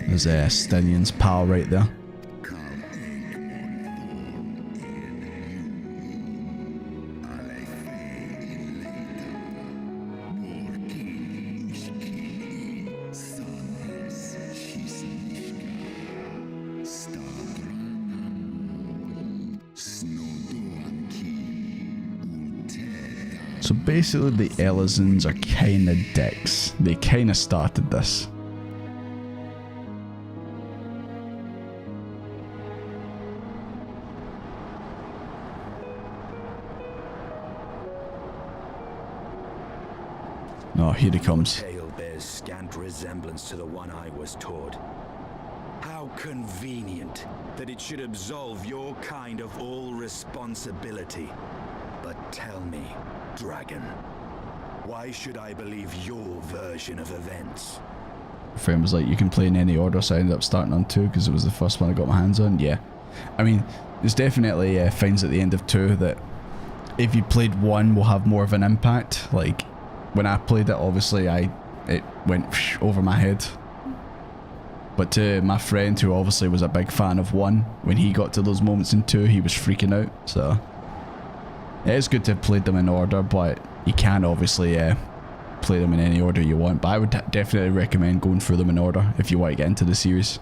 There's Stinian's pal right there. So basically the Elizons are kinda dicks. They kinda started this. Oh, here he comes. Tale bears scant resemblance to the one I was taught. How convenient that it should absolve your kind of all responsibility. But tell me, Dragon, why should I believe your version of events? Friend was like, you can play in any order, so I ended up starting on 2 because it was the first one I got my hands on. Yeah, I mean, there's definitely finds at the end of 2 that if you played 1 will have more of an impact. Like when I played it, obviously it went over my head. But to my friend, who obviously was a big fan of 1, when he got to those moments in 2, he was freaking out. So it is good to have played them in order, but you can obviously play them in any order you want. But I would definitely recommend going through them in order if you want to get into the series.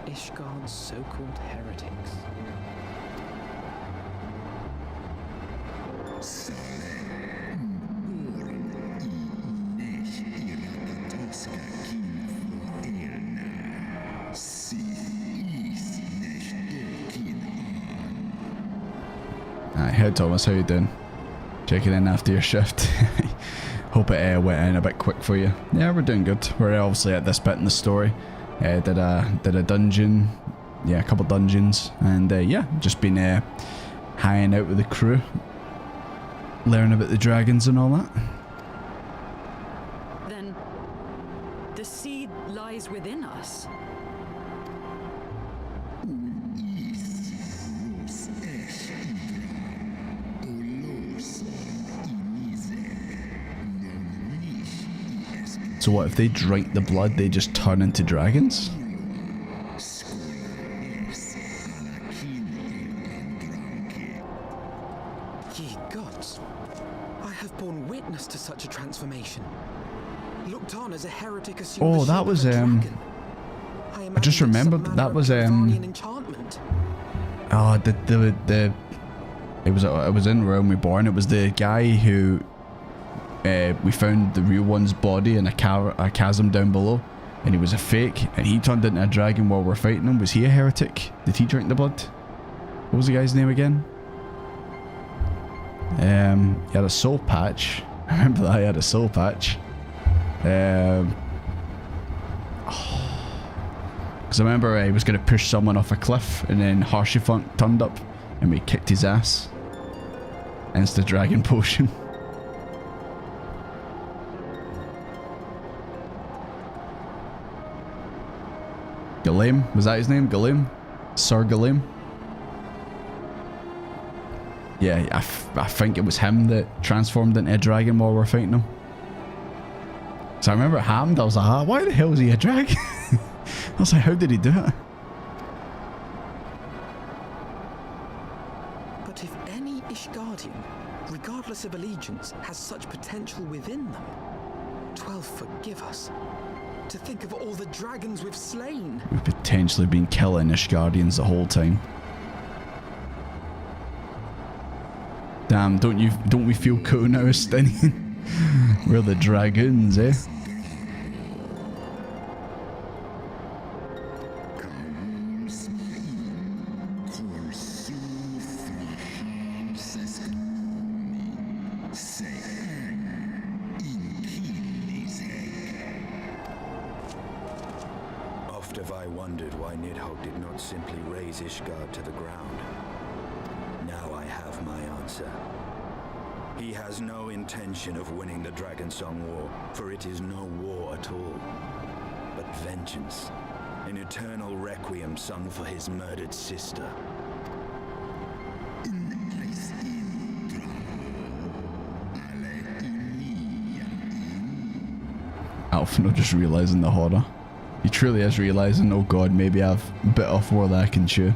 Ishgard's so-called heretics. Hey Thomas, how you doing? Checking in after your shift. Hope it went in a bit quick for you. Yeah, we're doing good. We're obviously at this bit in the story. Did a dungeon, yeah, a couple dungeons, and yeah, just been hanging out with the crew, learning about the dragons and all that. Then the seed lies within us. So what, if they drink the blood, they just turn into dragons? Ye gods, I have borne witness to such a transformation. Looked on as a heretic assumed Oh, the that shape was of a dragon. I just remembered that was enchantment. Oh, it was in Realm Reborn. It was the guy who we found the real one's body in a chasm down below, and he was a fake, and he turned into a dragon while we're fighting him. Was he a heretic? Did he drink the blood? What was the guy's name again? He had a soul patch. I remember that he had a soul patch. Because I remember he was going to push someone off a cliff, and then Harshifunk turned up, and we kicked his ass. Hence the dragon potion. Garlean, was that his name? Garlean? Sir Garlean? Yeah, I think it was him that transformed into a dragon while we were fighting him. So I remember it happened, I was like, why the hell is he a dragon? I was like, how did he do it? But if any Ishgardian, regardless of allegiance, has such potential within them, 12 forgive us. To think of all the dragons we've slain. We've potentially been killing Ishgardians the whole time. Damn, don't we feel cool now, Stinian? We're the dragons, eh? Oft have I wondered why Nidhogg did not simply raze Ishgard to the ground. Now I have my answer. He has no intention of winning the Dragonsong War, for it is no war at all, but vengeance, an eternal requiem sung for his murdered sister. Alphino just realising the horror. He truly is realising, oh god, maybe I've bit off more than I can chew.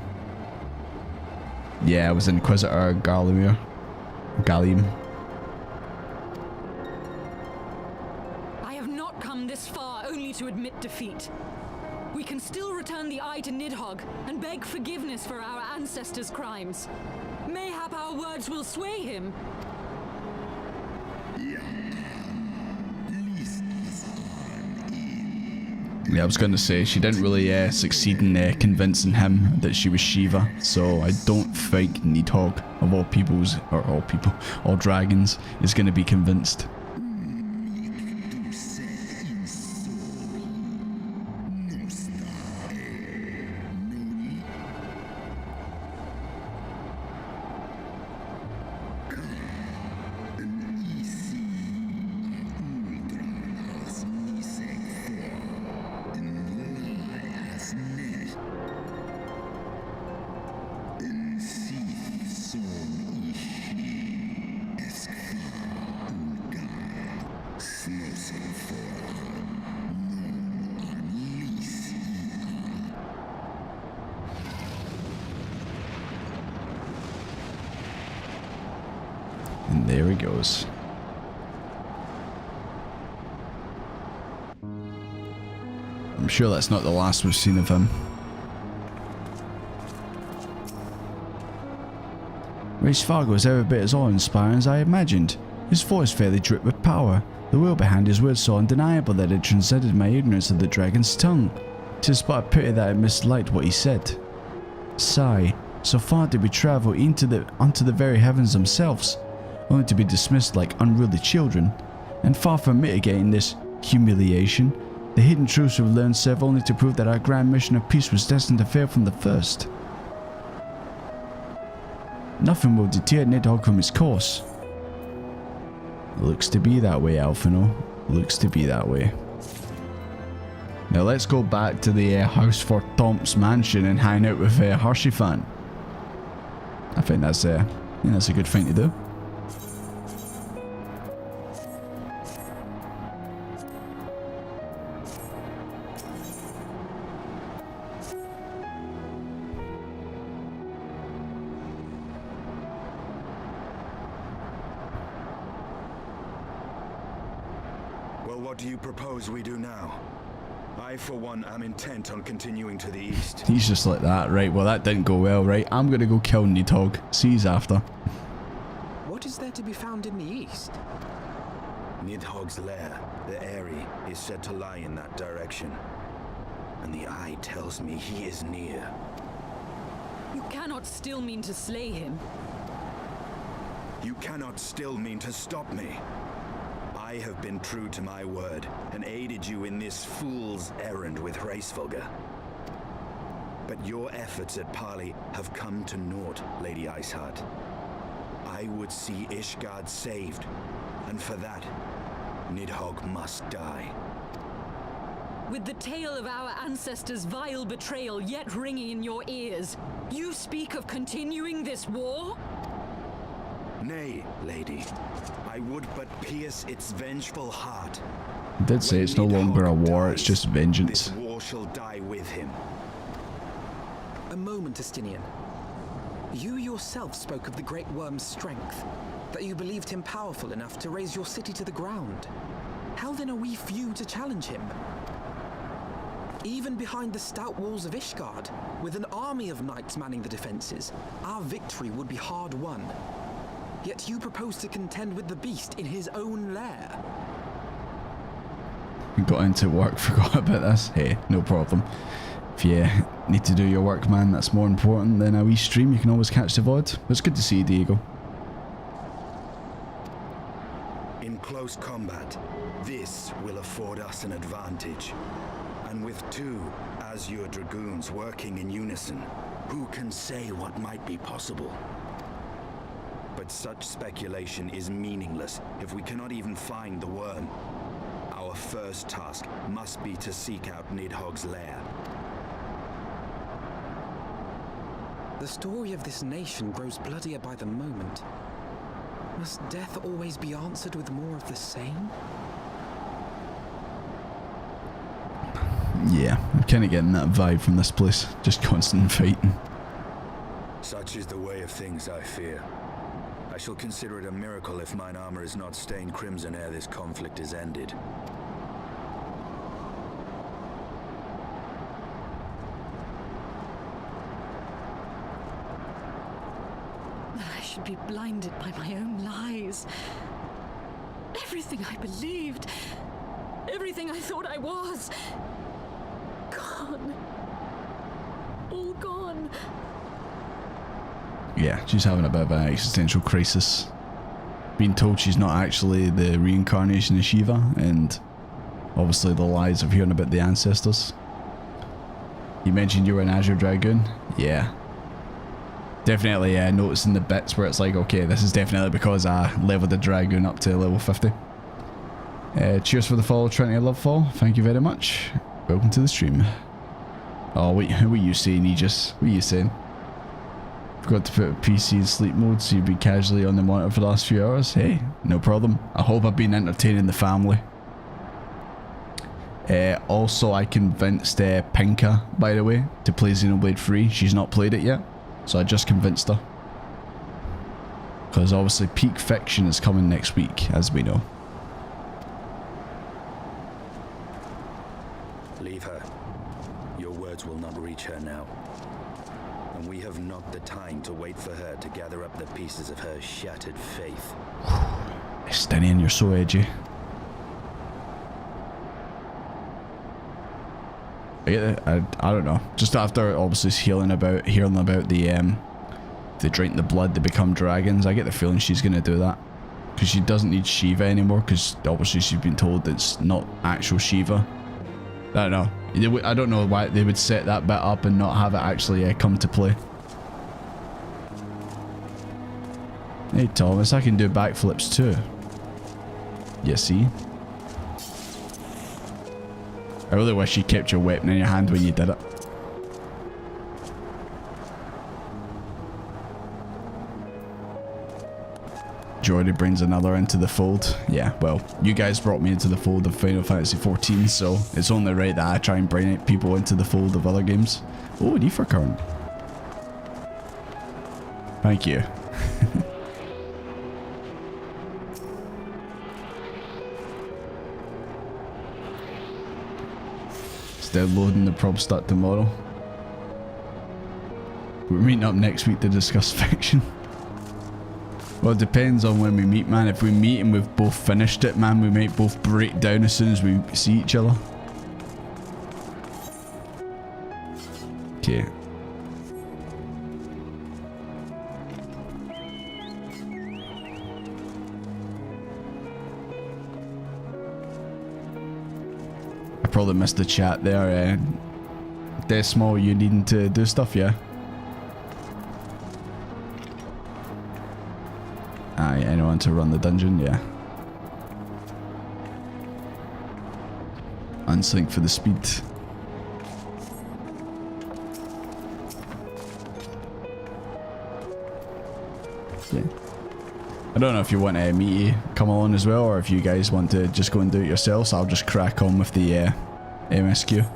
Yeah, I was Inquisitor Garlean. I have not come this far only to admit defeat. We can still return the eye to Nidhogg and beg forgiveness for our ancestors' crimes. Mayhap our words will sway him. Yeah, I was going to say, she didn't really succeed in convincing him that she was Shiva, so I don't think Nidhogg, of all dragons, is going to be convinced. And there he goes. I'm sure that's not the last we've seen of him. Race Fargo is every bit as awe-inspiring as I imagined. His voice fairly dripped with power. The will behind his words so undeniable that it transcended my ignorance of the dragon's tongue. 'Tis but a pity that I misliked what he said. Sigh, so far did we travel unto the very heavens themselves, only to be dismissed like unruly children. And far from mitigating this humiliation, the hidden truths we've learned serve only to prove that our grand mission of peace was destined to fail from the first. Nothing will deter Nidhogg from his course. Looks to be that way, Alphino. Looks to be that way. Now let's go back to the House for Thomp's mansion and hang out with Hersheyfan. I think that's a good thing to do. What do you propose we do now? I, for one, am intent on continuing to the east. He's just like that, right? Well, that didn't go well, right? I'm gonna go kill Nidhogg. See you after. What is there to be found in the east? Nidhogg's lair, the Eyrie, is said to lie in that direction. And the eye tells me he is near. You cannot still mean to slay him. You cannot still mean to stop me. I have been true to my word and aided you in this fool's errand with Hraesvelgr. But your efforts at parley have come to naught, Lady Iceheart. I would see Ishgard saved, and for that, Nidhogg must die. With the tale of our ancestors' vile betrayal yet ringing in your ears, you speak of continuing this war? Nay, lady. I would but pierce its vengeful heart. I did say it's no longer a war, it's just vengeance. This war shall die with him. A moment, Estinian. You yourself spoke of the Great Worm's strength, that you believed him powerful enough to raise your city to the ground. How then are we few to challenge him? Even behind the stout walls of Ishgard, with an army of knights manning the defenses, our victory would be hard won. Yet you propose to contend with the beast in his own lair. Got into work, forgot about this. Hey, no problem. If you need to do your work, man, that's more important than a wee stream. You can always catch the VOD. But it's good to see you, Diego. In close combat, this will afford us an advantage. And with two azure dragoons working in unison. Who can say what might be possible? But such speculation is meaningless if we cannot even find the worm. Our first task must be to seek out Nidhogg's lair. The story of this nation grows bloodier by the moment. Must death always be answered with more of the same? Yeah, I'm kind of getting that vibe from this place. Just constant fighting. Such is the way of things, I fear. I shall consider it a miracle if mine armor is not stained crimson ere this conflict is ended. I should be blinded by my own lies. Everything I believed, everything I thought I was, gone. All gone. Yeah, she's having a bit of an existential crisis. Being told she's not actually the reincarnation of Shiva, and obviously the lies of hearing about the ancestors. You mentioned you were an Azure Dragoon? Yeah. Definitely noticing the bits where it's like, okay, this is definitely because I leveled the Dragoon up to level 50. Cheers for the follow, Trinity Lovefall. Thank you very much. Welcome to the stream. Oh, wait, what were you saying, Aegis? What were you saying? Forgot to put PC in sleep mode so you'd be casually on the monitor for the last few hours. Hey, no problem. I hope I've been entertaining the family. Also, I convinced Pinka, by the way, to play Xenoblade 3. She's not played it yet, so I just convinced her. Because obviously Peak Fiction is coming next week, as we know. Leave her. Your words will not reach her now. And we have not the time to wait for her to gather up the pieces of her shattered faith. Estinian, you're so edgy. I don't know. Just after obviously hearing about the if they drink the blood they become dragons, I get the feeling she's gonna do that. Because she doesn't need Shiva anymore, because obviously she's been told it's not actual Shiva. I don't know. I don't know why they would set that bit up and not have it actually come to play. Hey Thomas, I can do backflips too. You see? I really wish you kept your weapon in your hand when you did it. Jordy brings another into the fold. Yeah, well, you guys brought me into the fold of Final Fantasy XIV, so it's only right that I try and bring people into the fold of other games. Oh, an Ether Current. Thank you. It's downloading, the prob start tomorrow. We're meeting up next week to discuss fiction. Well, it depends on when we meet, man. If we meet and we've both finished it, man, we might both break down as soon as we see each other. Okay. I probably missed the chat there. Desmo, you needing to do stuff, yeah? Aye, anyone to run the dungeon, yeah. Unsync for the speed. Yeah. I don't know if you want me to come along as well, or if you guys want to just go and do it yourselves. I'll just crack on with the MSQ.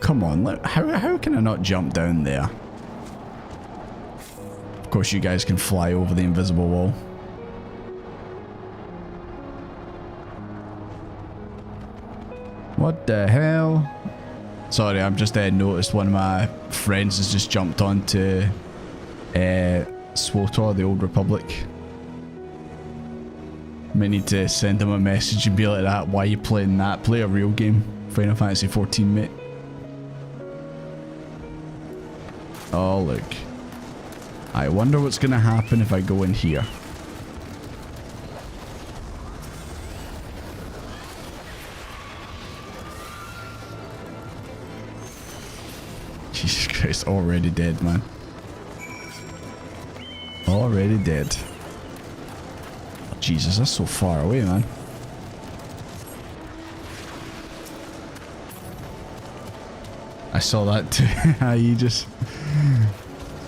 Come on, how can I not jump down there? Of course you guys can fly over the invisible wall. What the hell? Sorry, I've just noticed one of my friends has just jumped onto SWTOR, the Old Republic. May need to send him a message and be like that. Why are you playing that? Play a real game. Final Fantasy XIV, mate. Oh, look. I wonder what's going to happen if I go in here. Jesus Christ, already dead, man. Already dead. Oh, Jesus, that's so far away, man. I saw that too. You just...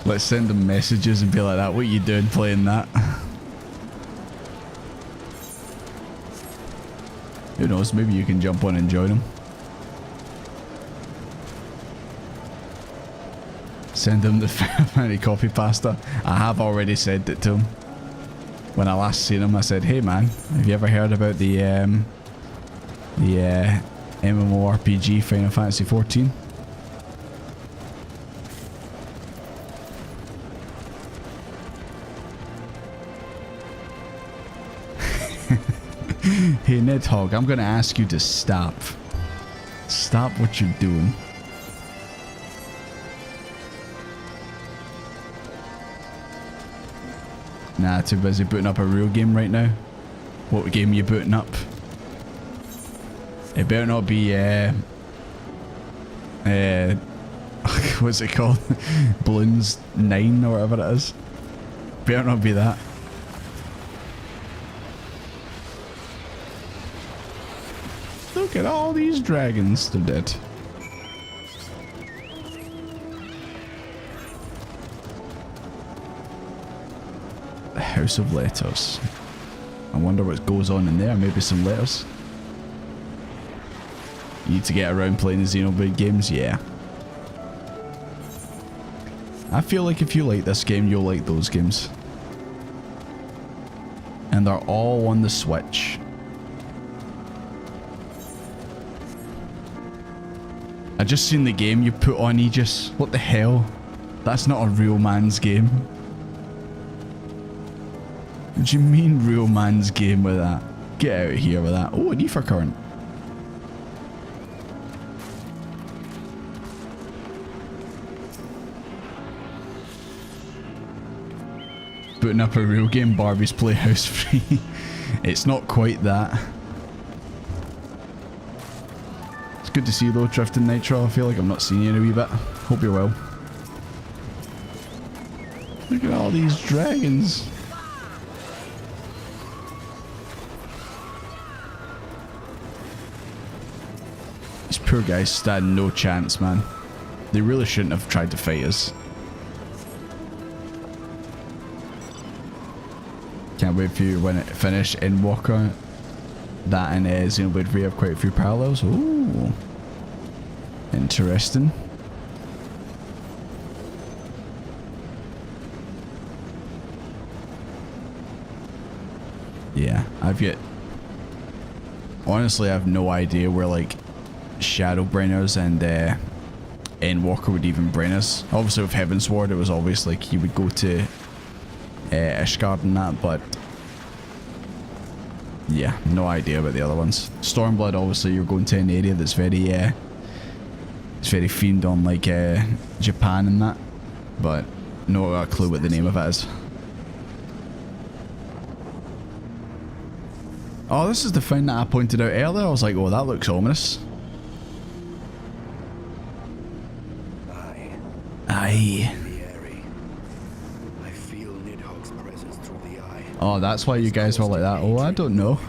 Let's send them messages and be like that. What are you doing playing that? Who knows, maybe you can jump on and join them. Send him the family copy pasta. I have already said it to him. When I last seen him, I said, "Hey man, have you ever heard about the MMORPG Final Fantasy XIV?" Hey Nidhogg, I'm gonna ask you to stop. Stop what you're doing. Nah, too busy booting up a real game right now. What game are you booting up? It better not be, what's it called? Bloons 9 or whatever it is. Better not be that. Look at all these dragons, they're dead. The House of Letters. I wonder what goes on in there, maybe some letters. You need to get around playing the Xenoblade games, yeah. I feel like if you like this game, you'll like those games. And they're all on the Switch. I just seen the game you put on Aegis. What the hell? That's not a real man's game. What do you mean real man's game with that? Get out of here with that. Oh, an ether current. Putting up a real game, Barbie's Playhouse free. It's not quite that. It's good to see you though, Drifting Nitro. I feel like I'm not seeing you in a wee bit. Hope you're well. Look at all these dragons. These poor guys stand no chance, man. They really shouldn't have tried to fight us. Can't wait for you when it finish Endwalker. That and Xenoblade 3 have quite a few parallels. Ooh. Interesting. Yeah, honestly, I have no idea where like Shadowbringers and Endwalker would even bring us. Obviously with Heavensward, it was obvious like he would go to Ishgard and that, but yeah, no idea about the other ones. Stormblood, obviously you're going to an area that's very it's very themed on like Japan and that, but no clue what the name of it is. Oh, this is the thing that I pointed out earlier. I was like, oh, that looks ominous. Aye. Oh, that's why you guys were like that. Oh, I don't know.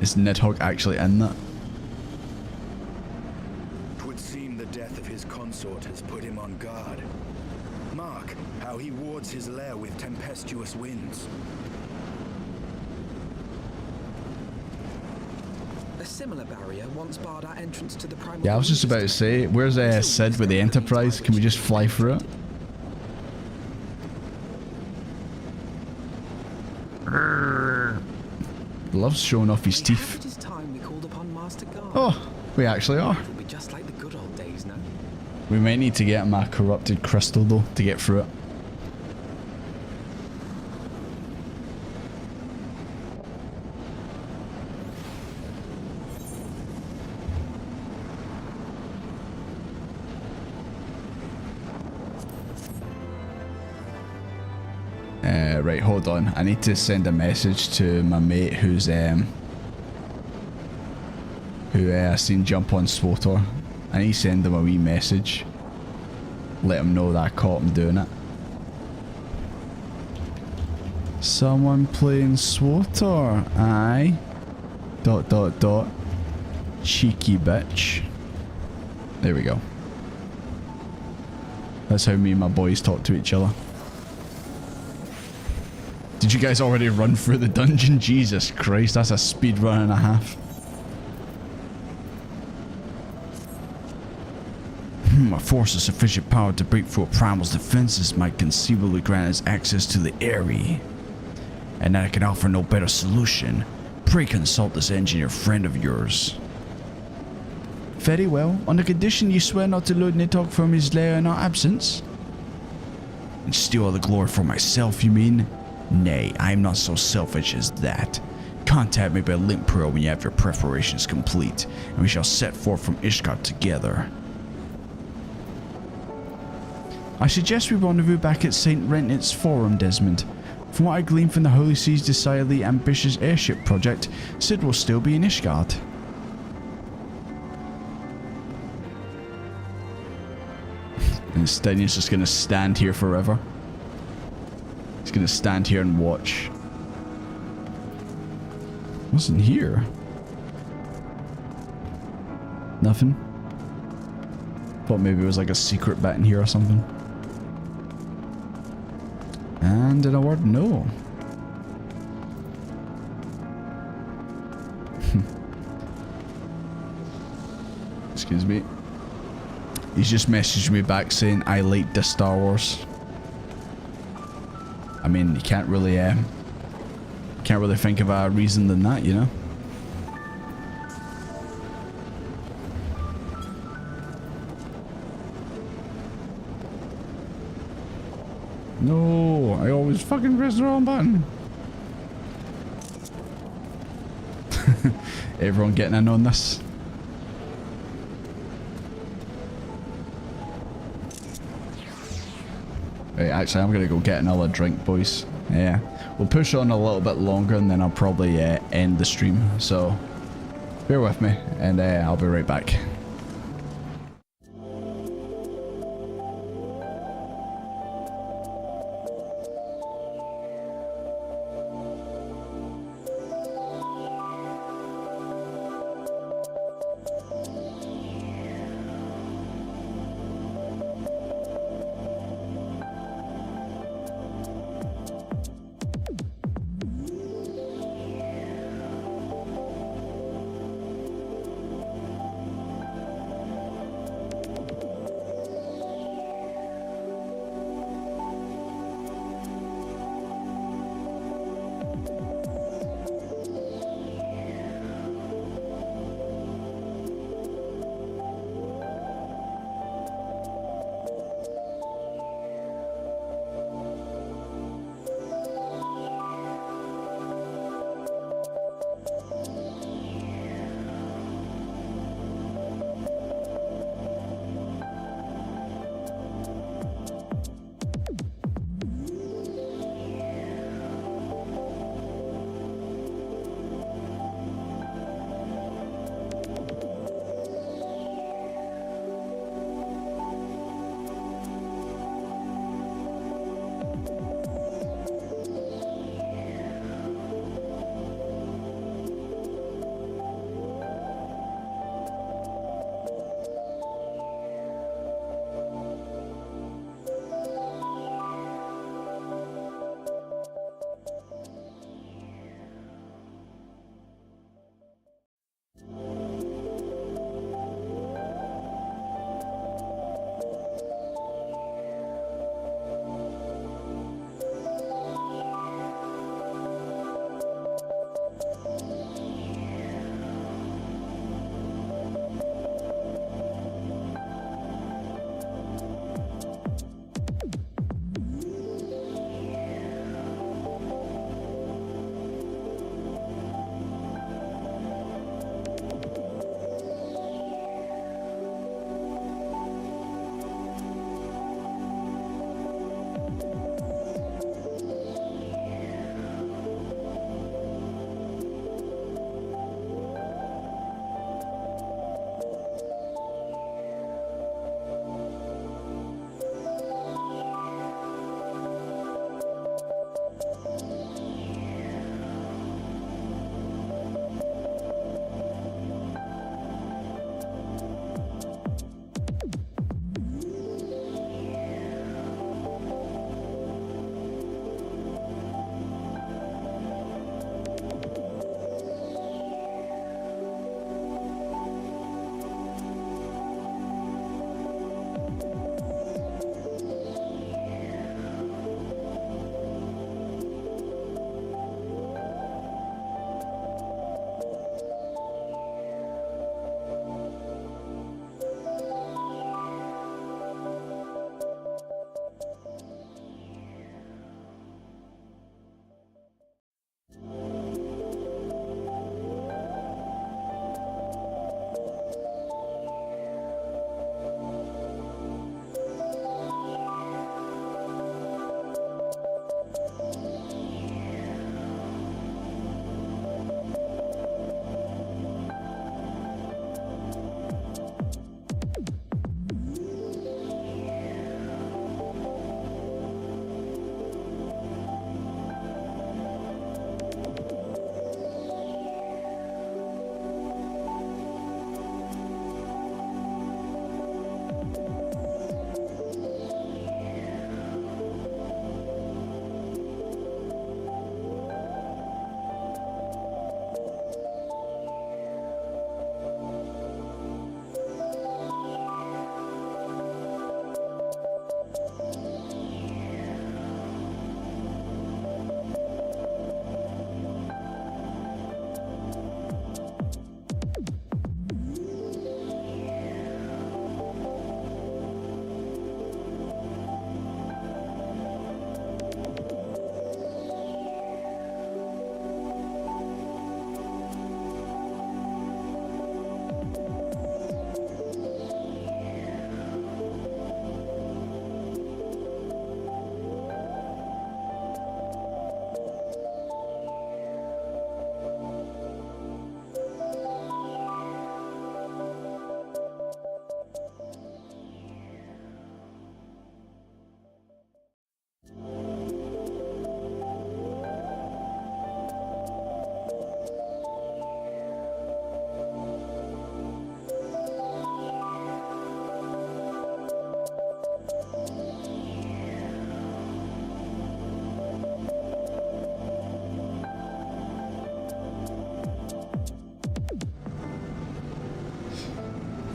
Is Nidhogg actually in that? It would seem the death of his consort has put him on guard. Mark how he wards his lair with tempestuous winds. A similar barrier once barred our entrance to the primal. Yeah, I was just about to say, where's Sid with the Enterprise? Can we just fly through it? Loves showing off his teeth. Oh, we actually are. Just like the good old days, no? We might need to get my corrupted crystal though to get through it. Right, hold on. I need to send a message to my mate who's who I seen jump on SWTOR. I need to send him a wee message. Let him know that I caught him doing it. Someone playing SWTOR, aye. ... Cheeky bitch. There we go. That's how me and my boys talk to each other. Did you guys already run through the dungeon? Jesus Christ, that's a speed run and a half. A force of sufficient power to break through a primal's defenses might conceivably grant us access to the area. And I can offer no better solution. Pray consult this engineer friend of yours. Very well, on the condition you swear not to load Nidhogg from his lair in our absence. And steal all the glory for myself, you mean? Nay, I am not so selfish as that. Contact me by link pro when you have your preparations complete, and we shall set forth from Ishgard together. I suggest we rendezvous back at St. Rentnit's Forum, Desmond. From what I gleaned from the Holy See's decidedly ambitious airship project, Sid will still be in Ishgard. And Stenia's just gonna stand here forever. He's gonna stand here and watch. What's in here? Nothing. Thought maybe it was like a secret bit in here or something. And in a word, no. Excuse me. He's just messaged me back saying I like the Star Wars. I mean, you can't really think of a reason than that, you know. No, I always fucking press the wrong button. Everyone getting in on this. Right, actually, I'm gonna go get another drink, boys. Yeah, we'll push on a little bit longer and then I'll probably end the stream. So, bear with me and I'll be right back.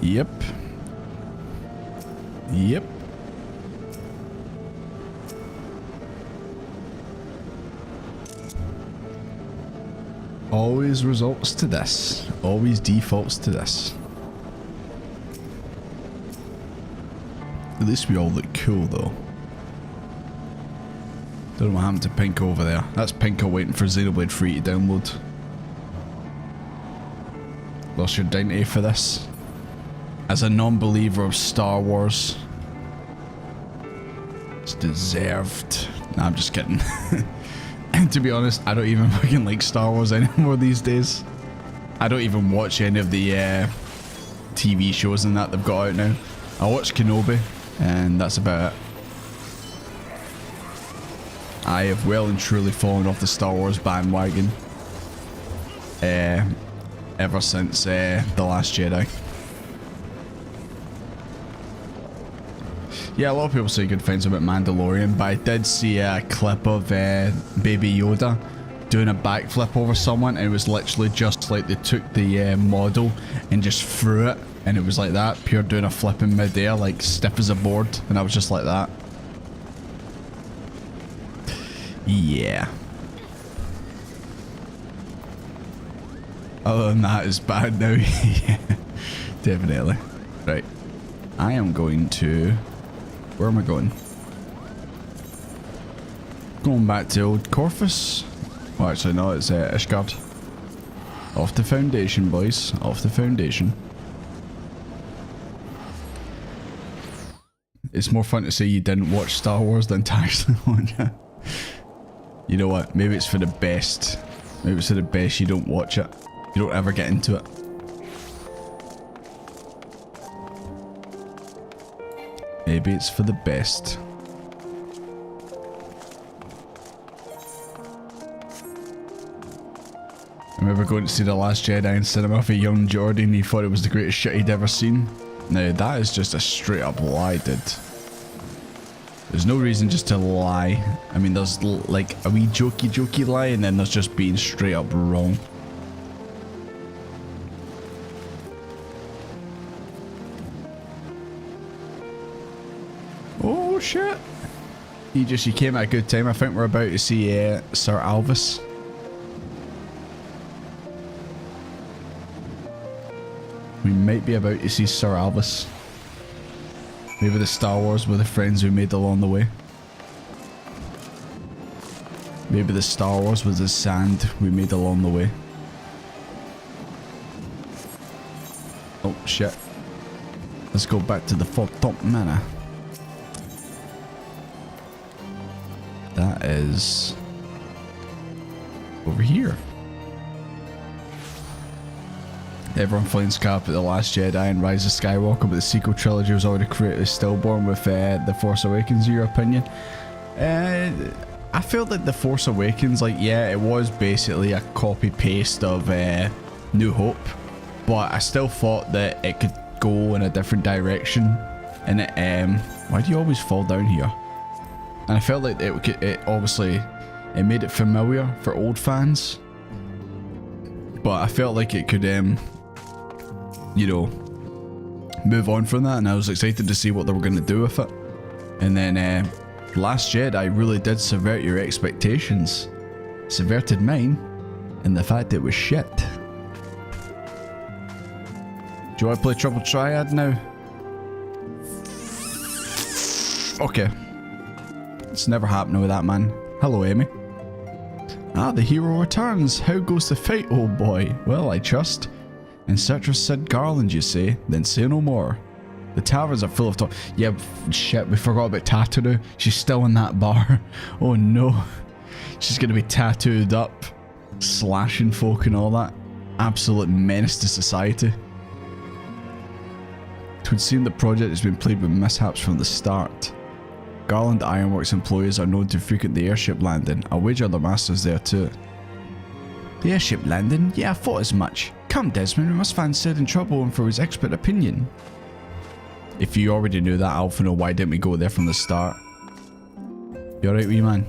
Yep. Yep. Always results to this. Always defaults to this. At least we all look cool though. Don't know what happened to Pink over there. That's Pinker waiting for Xenoblade 3 to download. Lost your dignity for this. As a non-believer of Star Wars. It's deserved. Nah, I'm just kidding. And to be honest, I don't even fucking like Star Wars anymore these days. I don't even watch any of the TV shows and that they've got out now. I watch Kenobi, and that's about it. I have well and truly fallen off the Star Wars bandwagon ever since The Last Jedi. Yeah, a lot of people say good things about Mandalorian, but I did see a clip of Baby Yoda doing a backflip over someone, and it was literally just like they took the model and just threw it, and it was like that, pure doing a flip in mid-air, like stiff as a board, and I was just like that. Yeah. Other than that, it's bad now. Yeah, definitely. Right. I am going to... Where am I going? Going back to old Corvus. Well, actually, no, it's Ishgard. Off the foundation, boys. Off the foundation. It's more fun to say you didn't watch Star Wars than to actually watch it. You know what? Maybe it's for the best. Maybe it's for the best you don't watch it. You don't ever get into it. Maybe it's for the best. I remember going to see The Last Jedi in cinema with a young Jordy, and he thought it was the greatest shit he'd ever seen. Now that is just a straight up lie, dude. There's no reason just to lie. I mean, there's like a wee jokey lie, and then there's just being straight up wrong. Oh shit! You came at a good time. I think we're about to see Sir Alvis. We might be about to see Sir Alvis. Maybe the Star Wars were the friends we made along the way. Maybe the Star Wars was the sand we made along the way. Oh shit. Let's go back to the Top Manor. That is over here. Everyone finds cap at The Last Jedi and Rise of Skywalker, but the sequel trilogy was already created stillborn with The Force Awakens, in your opinion? I felt that The Force Awakens, like, yeah, it was basically a copy-paste of New Hope, but I still thought that it could go in a different direction, and it, why do you always fall down here? And I felt like it obviously, it made it familiar for old fans, but I felt like it could, you know, move on from that, and I was excited to see what they were going to do with it. And then Last Jedi really did subvert your expectations, subverted mine, and the fact it was shit. Do you want to play Triple Triad now? Okay. It's never happening with that, man. Hello, Amy. Ah, the hero returns. How goes the fight, old boy? Well, I trust. In search of Sid Garland, you say? Then say no more. The taverns are full of talk. Yeah, shit, we forgot about Tataru. She's still in that bar. Oh no. She's gonna be tattooed up, slashing folk and all that. Absolute menace to society. It would seem the project has been plagued with mishaps from the start. Garland Ironworks employees are known to frequent the airship landing. I wager the master's there too. The airship landing? Yeah, I thought as much. Come, Desmond, we must find Sid in trouble and for his expert opinion. If you already knew that, Alpha, know why didn't we go there from the start? You alright, wee man?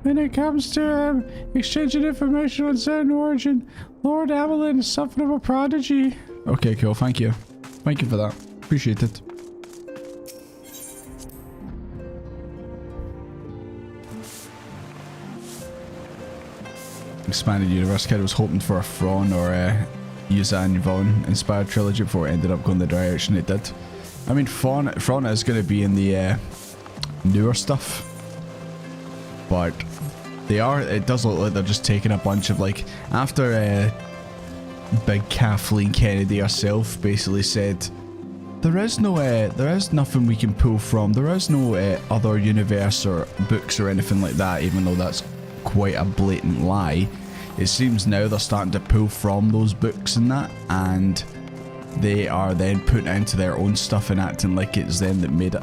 When it comes to exchanging information on certain origin, Lord Amelin is something of a prodigy. Okay, cool. Thank you. Thank you for that. Appreciate it. Expanded universe. Kid was hoping for a Thrawn or a Yuzan Yvonne inspired trilogy before it ended up going the direction it did. I mean, Thrawn is going to be in the newer stuff, but it does look like they're just taking a bunch of, like, after big Kathleen Kennedy herself basically said there is nothing we can pull from, there is no other universe or books or anything like that, even though that's quite a blatant lie. It seems now they're starting to pull from those books and that, and they are then putting it into their own stuff and acting like it's them that made it.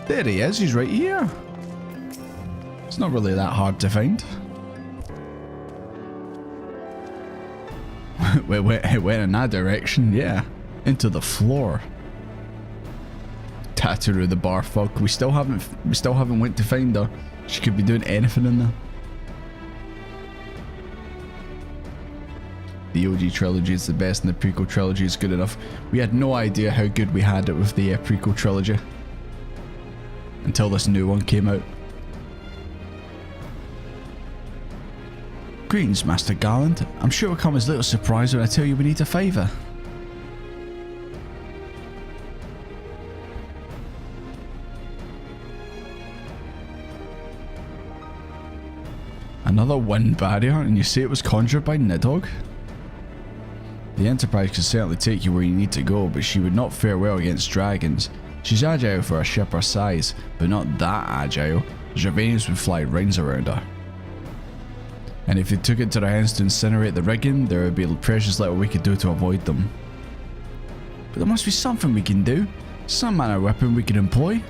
There he is, he's right here. It's not really that hard to find. It went in that direction, yeah. Into the floor. Tattoo the bar fuck. We still haven't went to find her. She could be doing anything in there. The OG trilogy is the best and the prequel trilogy is good enough. We had no idea how good we had it with the prequel trilogy until this new one came out. Greetings, Master Garland. I'm sure it will come as little surprise when I tell you we need a favour. Another wind barrier, and you say it was conjured by Nidhogg? The Enterprise can certainly take you where you need to go, but she would not fare well against dragons. She's agile for a ship her size, but not that agile. Gervanians would fly rings around her. And if they took it to their hands to incinerate the rigging, there would be precious little we could do to avoid them. But there must be something we can do, some manner of weapon we could employ.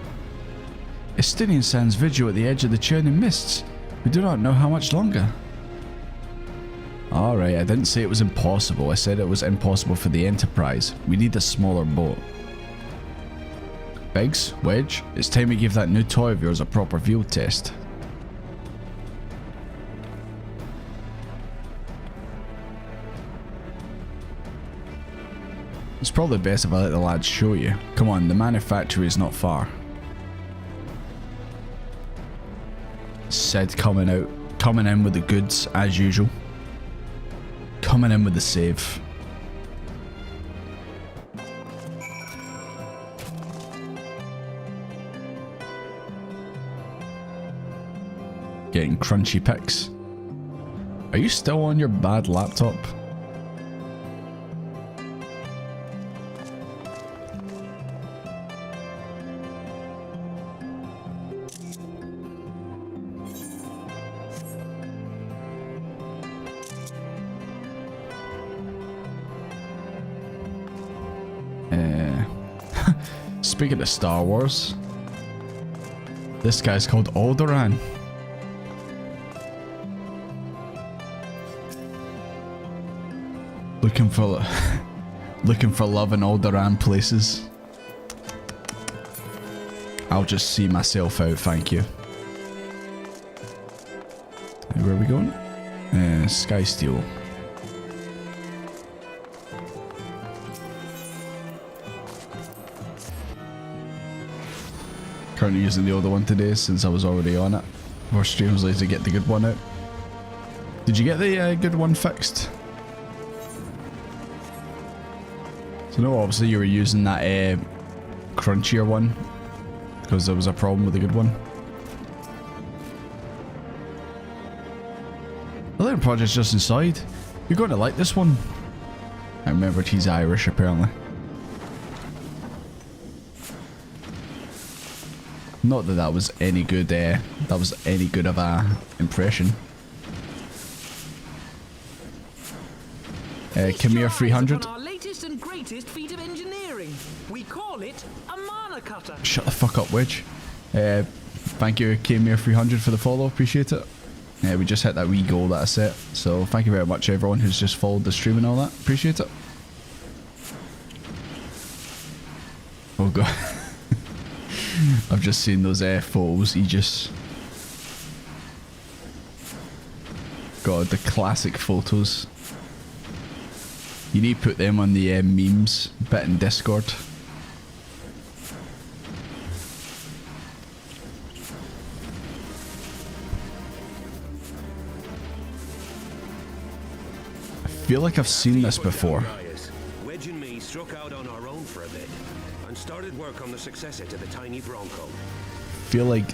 Estinian stands vigil at the edge of the churning mists. We do not know how much longer. Alright, I didn't say it was impossible, I said it was impossible for the Enterprise. We need a smaller boat. Biggs, Wedge, it's time we give that new toy of yours a proper field test. It's probably best if I let the lads show you. Come on, the manufactory is not far. Sid coming in with the goods as usual. Coming in with the save. Getting crunchy pics. Are you still on your bad laptop? Speaking of Star Wars, this guy's called Ul'dah. Looking for love in Ul'dah places. I'll just see myself out, thank you. Where are we going? Sky Steel. Currently using the other one today since I was already on it. For streams later to get the good one out. Did you get the good one fixed? So no, obviously you were using that crunchier one because there was a problem with the good one. The little project's just inside. You're going to like this one. I remembered he's Irish apparently. Not that that was any good. That was any good of a impression. Come here, 300. Our latest and greatest feat of engineering. We call it a mana cutter. Shut the fuck up, Wedge. Thank you, Kamir 300 for the follow. Appreciate it. We just hit that wee goal that I set. So thank you very much, everyone who's just followed the stream and all that. Appreciate it. Oh god. I've just seen those photos, Aegis. God, the classic photos. You need to put them on the memes bit in Discord. I feel like I've seen this before. Wedge and me struck out on our own for a bit and started work on the successor to the tiny Bronco. I feel like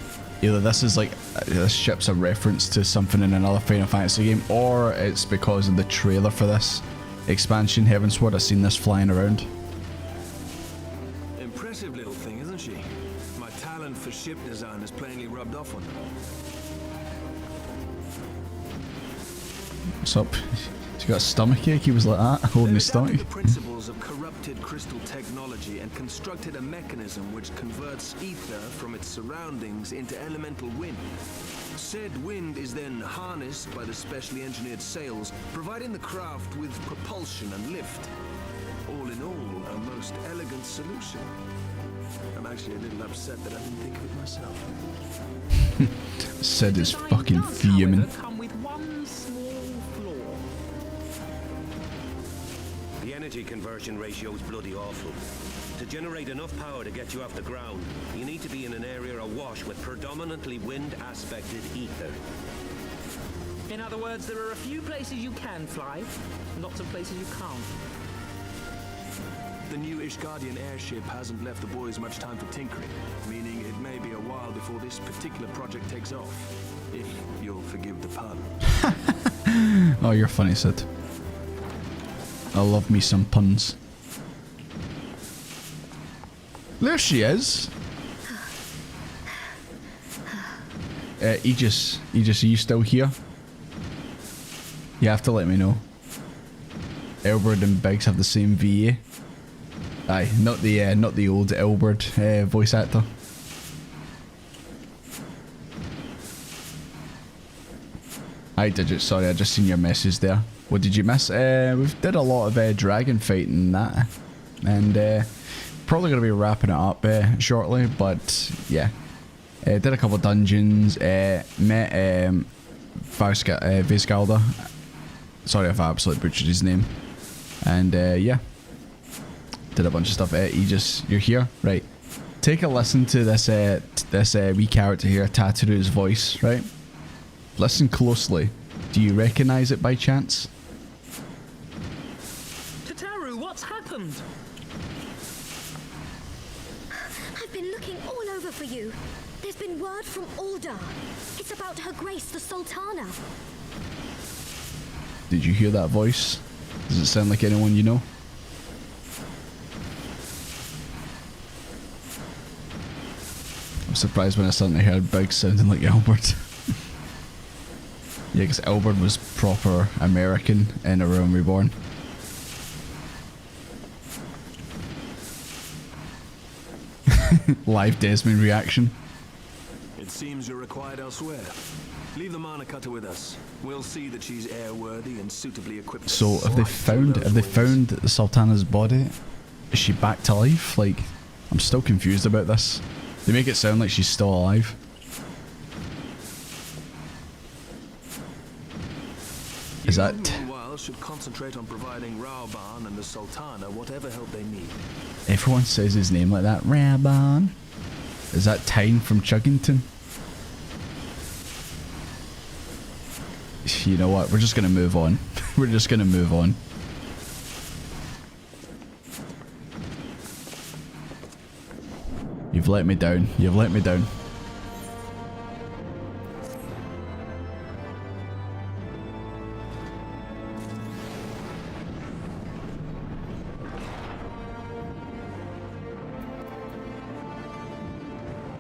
either this is like this ship's a reference to something in another Final Fantasy game, or it's because of the trailer for this expansion, Heavensward. I've seen this flying around. Impressive little thing, isn't she? My talent for ship design has plainly rubbed off on her. What's up? He got a stomach ache, he was like that, holding his stomach. The principles of corrupted crystal technology and constructed a mechanism which converts ether from its surroundings into elemental wind. Said wind is then harnessed by the specially engineered sails, providing the craft with propulsion and lift. All in all, a most elegant solution. I'm actually a little upset that I didn't think of it myself. Sid is fucking fuming. Come with one small flaw. The energy conversion ratio is bloody awful. To generate enough power to get you off the ground, you need to be in an area awash with predominantly wind-aspected ether. In other words, there are a few places you can fly, lots of places you can't. The new Ishgardian airship hasn't left the boys much time for tinkering, meaning it may be a while before this particular project takes off. If you'll forgive the pun. Oh, you're funny, Sid. I love me some puns. There she is. Aegis, are you still here? You have to let me know. Elbert and Biggs have the same VA. Aye, not the old Elbert voice actor. Hi Digit, sorry, I just seen your message there. What did you miss? We've did a lot of dragon fighting and that, and probably gonna be wrapping it up shortly. But yeah, did a couple of dungeons. Met Viscalda. Sorry if I absolutely butchered his name. And yeah, did a bunch of stuff. Aegis, you're here, right? Take a listen to this wee character here, Tataru's voice, right? Listen closely. Do you recognize it by chance? Tataru, what's happened? I've been looking all over for you. There's been word from Ul'dah. It's about Her Grace the Sultana. Did you hear that voice? Does it sound like anyone you know? I'm surprised when I suddenly heard Biggs sounding like Albert. Yeah, because Albert was proper American in A Realm Reborn. Live Desmond reaction. It seems you're required elsewhere. Leave the Mana Cutter with us. We'll see that she's airworthy and suitably equipped. So have they found the Sultana's body? Is she back to life? Like, I'm still confused about this. They make it sound like she's still alive. Is that... Meanwhile, should concentrate on providing Raoban and the Sultana whatever help they need. Everyone says his name like that. Raban. Is that Tyne from Chuggington? You know what? We're just gonna move on. We're just gonna move on. You've let me down. You've let me down.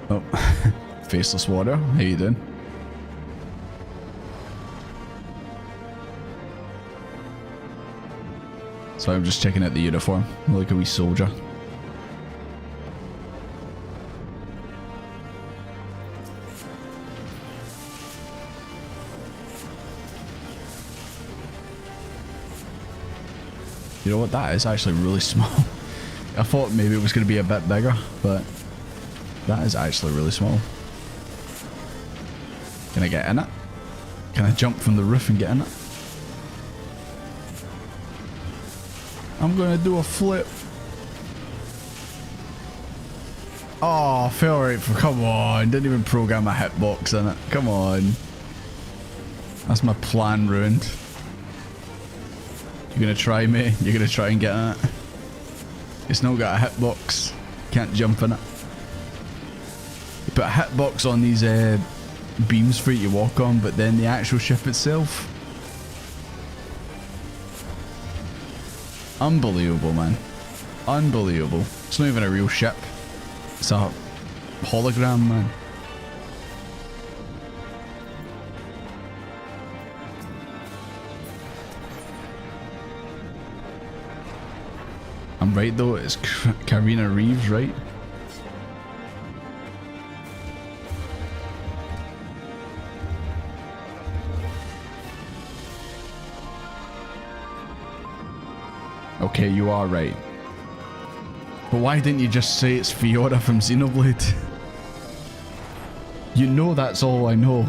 Oh, Faceless Water, how you doing? So I'm just checking out the uniform. Look, a wee soldier. You know what, that is actually really small. I thought maybe it was going to be a bit bigger, but that is actually really small. Can I get in it? Can I jump from the roof and get in it? I'm gonna do a flip. Oh, fell right for, come on. Didn't even program a hitbox in it. Come on. That's my plan ruined. You're gonna try me? You're gonna try and get in it? It's not got a hitbox. Can't jump in it. You put a hitbox on these beams for you to walk on, but then the actual ship itself. Unbelievable, man. Unbelievable. It's not even a real ship. It's a hologram, man. I'm right though, it's Karina Reeves, right? Okay, you are right. But why didn't you just say it's Fiora from Xenoblade? You know that's all I know.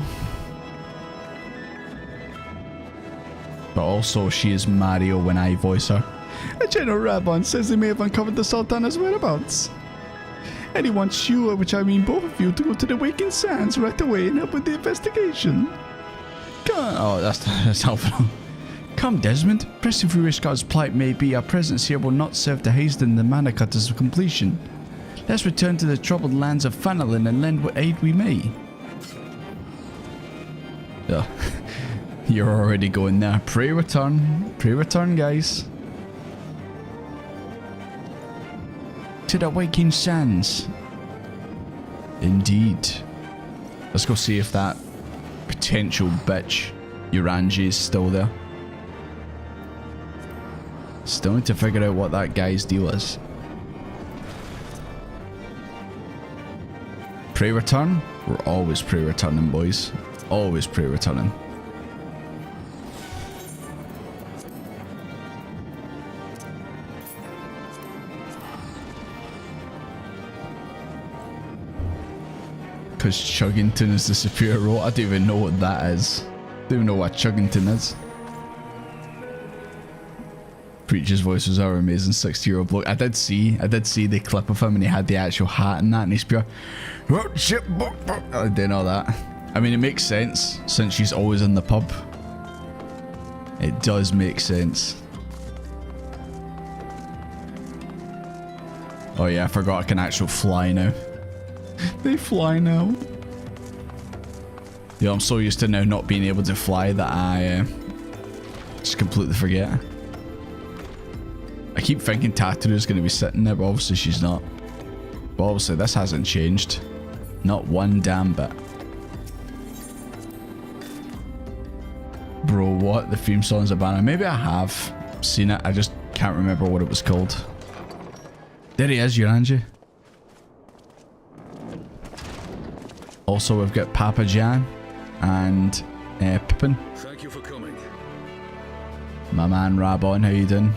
But also, she is Mario when I voice her. General Rabon says they may have uncovered the Sultana's whereabouts. And he wants you, which I mean both of you, to go to the Awakened Sands right away and help with the investigation. Come, oh, that's helpful. Come, Desmond. Pressing for Ishgard's plight may be, our presence here will not serve to hasten the mana cutter's completion. Let's return to the troubled lands of Fanalin and lend what aid we may. Oh, you're already going there. Pray return. Pray return, guys. To the Waking Sands. Indeed. Let's go see if that potential bitch, Uranji, is still there. Still need to figure out what that guy's deal is. Pray return? We're always pray returning, boys. Always pray returning. Because Chuggington is the superior role. I don't even know what that is. Don't even know what Chuggington is. Preacher's voice was our amazing 60-year-old bloke. I did see the clip of him and he had the actual hat and that and he's pure. I didn't know that. I mean, it makes sense since she's always in the pub. It does make sense. Oh yeah, I forgot I can actually fly now. They fly now. Yeah, I'm so used to now not being able to fly that I just completely forget. I keep thinking Tataru's going to be sitting there, but obviously she's not. But obviously this hasn't changed. Not one damn bit. Bro, what? The theme song's a banner. Maybe I have seen it. I just can't remember what it was called. There he is, Uranji. Also, we've got Papa Jan and Pippin. Thank you for coming. My man Rabon, how you doing?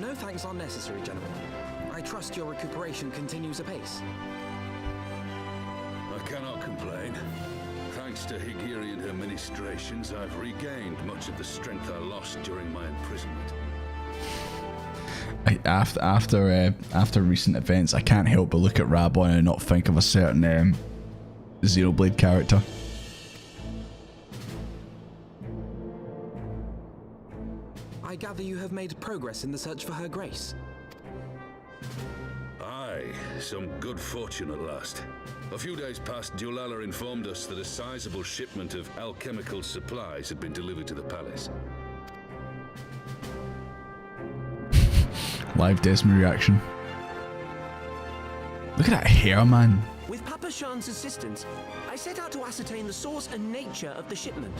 No thanks are necessary, gentlemen. I trust your recuperation continues apace. I cannot complain. Thanks to Higirian administrations, I've regained much of the strength I lost during my imprisonment. After recent events, I can't help but look at Rabon and not think of a certain Xenoblade character. I gather you have made progress in the search for Her Grace. Aye, some good fortune at last. A few days past, Dulala informed us that a sizable shipment of alchemical supplies had been delivered to the palace. Live Desmond reaction. Look at that hair, man. With Papa Shan's assistance, I set out to ascertain the source and nature of the shipment.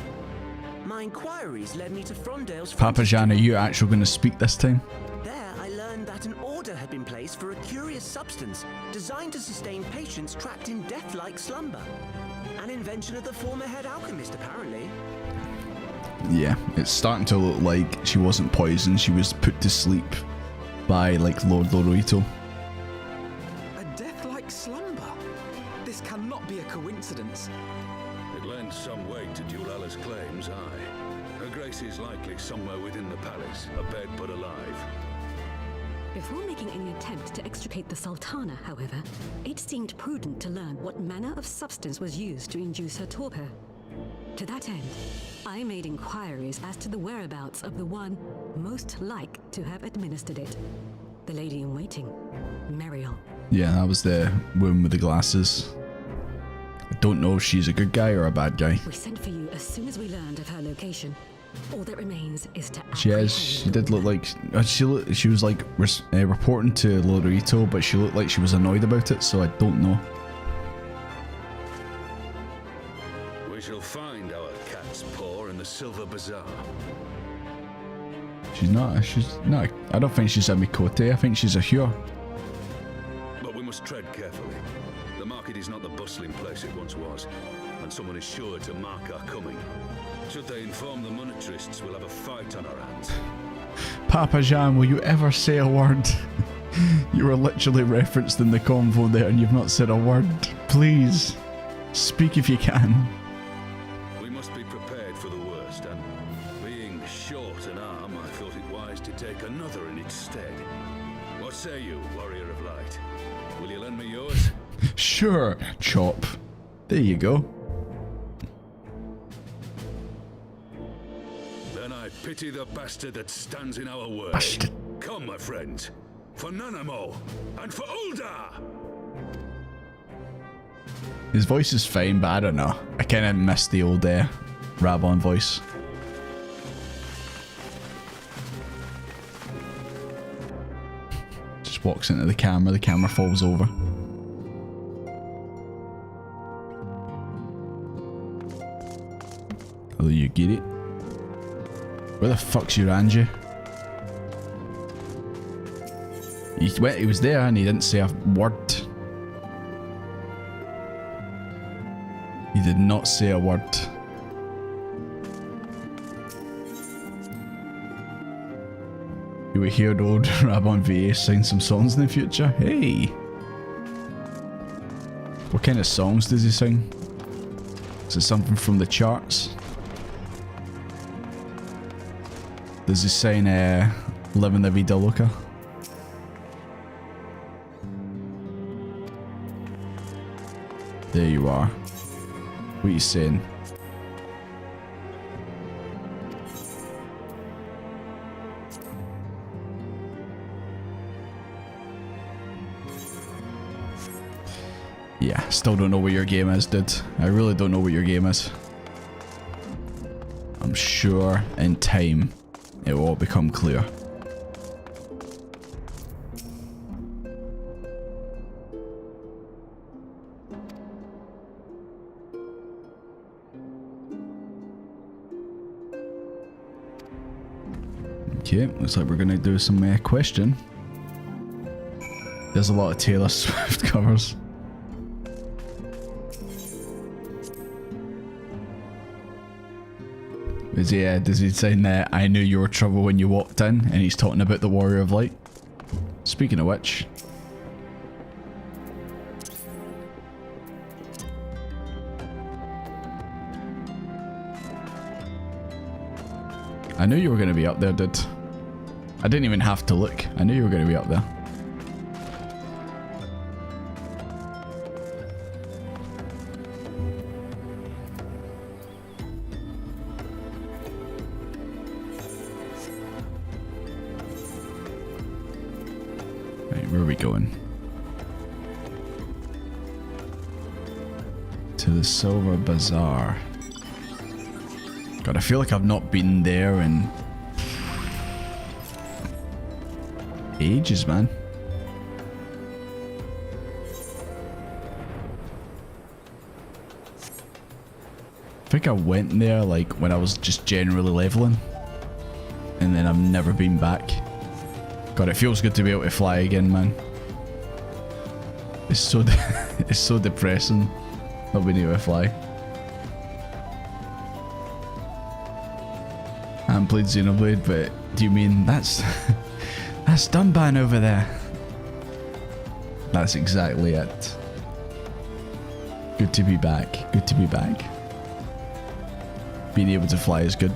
My inquiries led me to Frondale's... Papa Jan, are you actually going to speak this time? There, I learned that an order had been placed for a curious substance designed to sustain patients trapped in death-like slumber. An invention of the former head alchemist, apparently. Yeah, it's starting to look like she wasn't poisoned, she was put to sleep by, like, Lord Lolorito. A death-like slumber? This cannot be a coincidence. It lends some weight to Dulala's claims, aye. Her Grace is likely somewhere within the palace, abed but alive. Before making any attempt to extricate the Sultana, however, it seemed prudent to learn what manner of substance was used to induce her torpor. To that end, I made inquiries as to the whereabouts of the one most like to have administered it. The lady-in-waiting, Muriel. Yeah, that was the woman with the glasses. I don't know if she's a good guy or a bad guy. We sent for you as soon as we learned of her location. All that remains is to She did look like she was like reporting to Lolorito, but she looked like she was annoyed about it, so I don't know. We shall find our cat's paw in the Silver Bazaar. She's not, I don't think she's a Mikote, I think she's a Hyur. But we must tread carefully. The market is not the bustling place it once was, and someone is sure to mark our coming. Should they inform the monetarists, we'll have a fight on our hands. Papa Jan, will you ever say a word? You were literally referenced in the convo there and you've not said a word. Please, speak if you can. We must be prepared for the worst, and being short an arm, I thought it wise to take another in its stead. What say you, warrior of light? Will you lend me yours? Sure, Chop. There you go. Then I pity the bastard that stands in our way. Bastard. Come, my friends, for Nanamo and for Ul'dah! His voice is fine, but I don't know. I kind of miss the old Rabon voice. Just walks into the camera falls over. Oh, you get it? Where the fuck's Eorzea? He was there and he didn't say a word. He did not say a word. You will hear the old Rabon VA sing some songs in the future? Hey! What kind of songs does he sing? Is it something from the charts? Does he sing Living La Vida Loca? There you are. What are you saying? Yeah, still don't know what your game is, dude. I really don't know what your game is. I'm sure in time it will all become clear. Okay, looks like we're gonna do some question. There's a lot of Taylor Swift covers. Does he saying that I knew you were trouble when you walked in, and he's talking about the Warrior of Light? Speaking of which, I knew you were going to be up there, dude. I didn't even have to look. I knew you were going to be up there. Right, where are we going? To the Silver Bazaar. God, I feel like I've not been there in ages, man. I think I went there like when I was just generally leveling, and then I've never been back. God, it feels good to be able to fly again, man. It's so it's so depressing not being able to fly. I haven't played Xenoblade, but do you mean that's Dunban over there? That's exactly it. Good to be back. Good to be back. Being able to fly is good.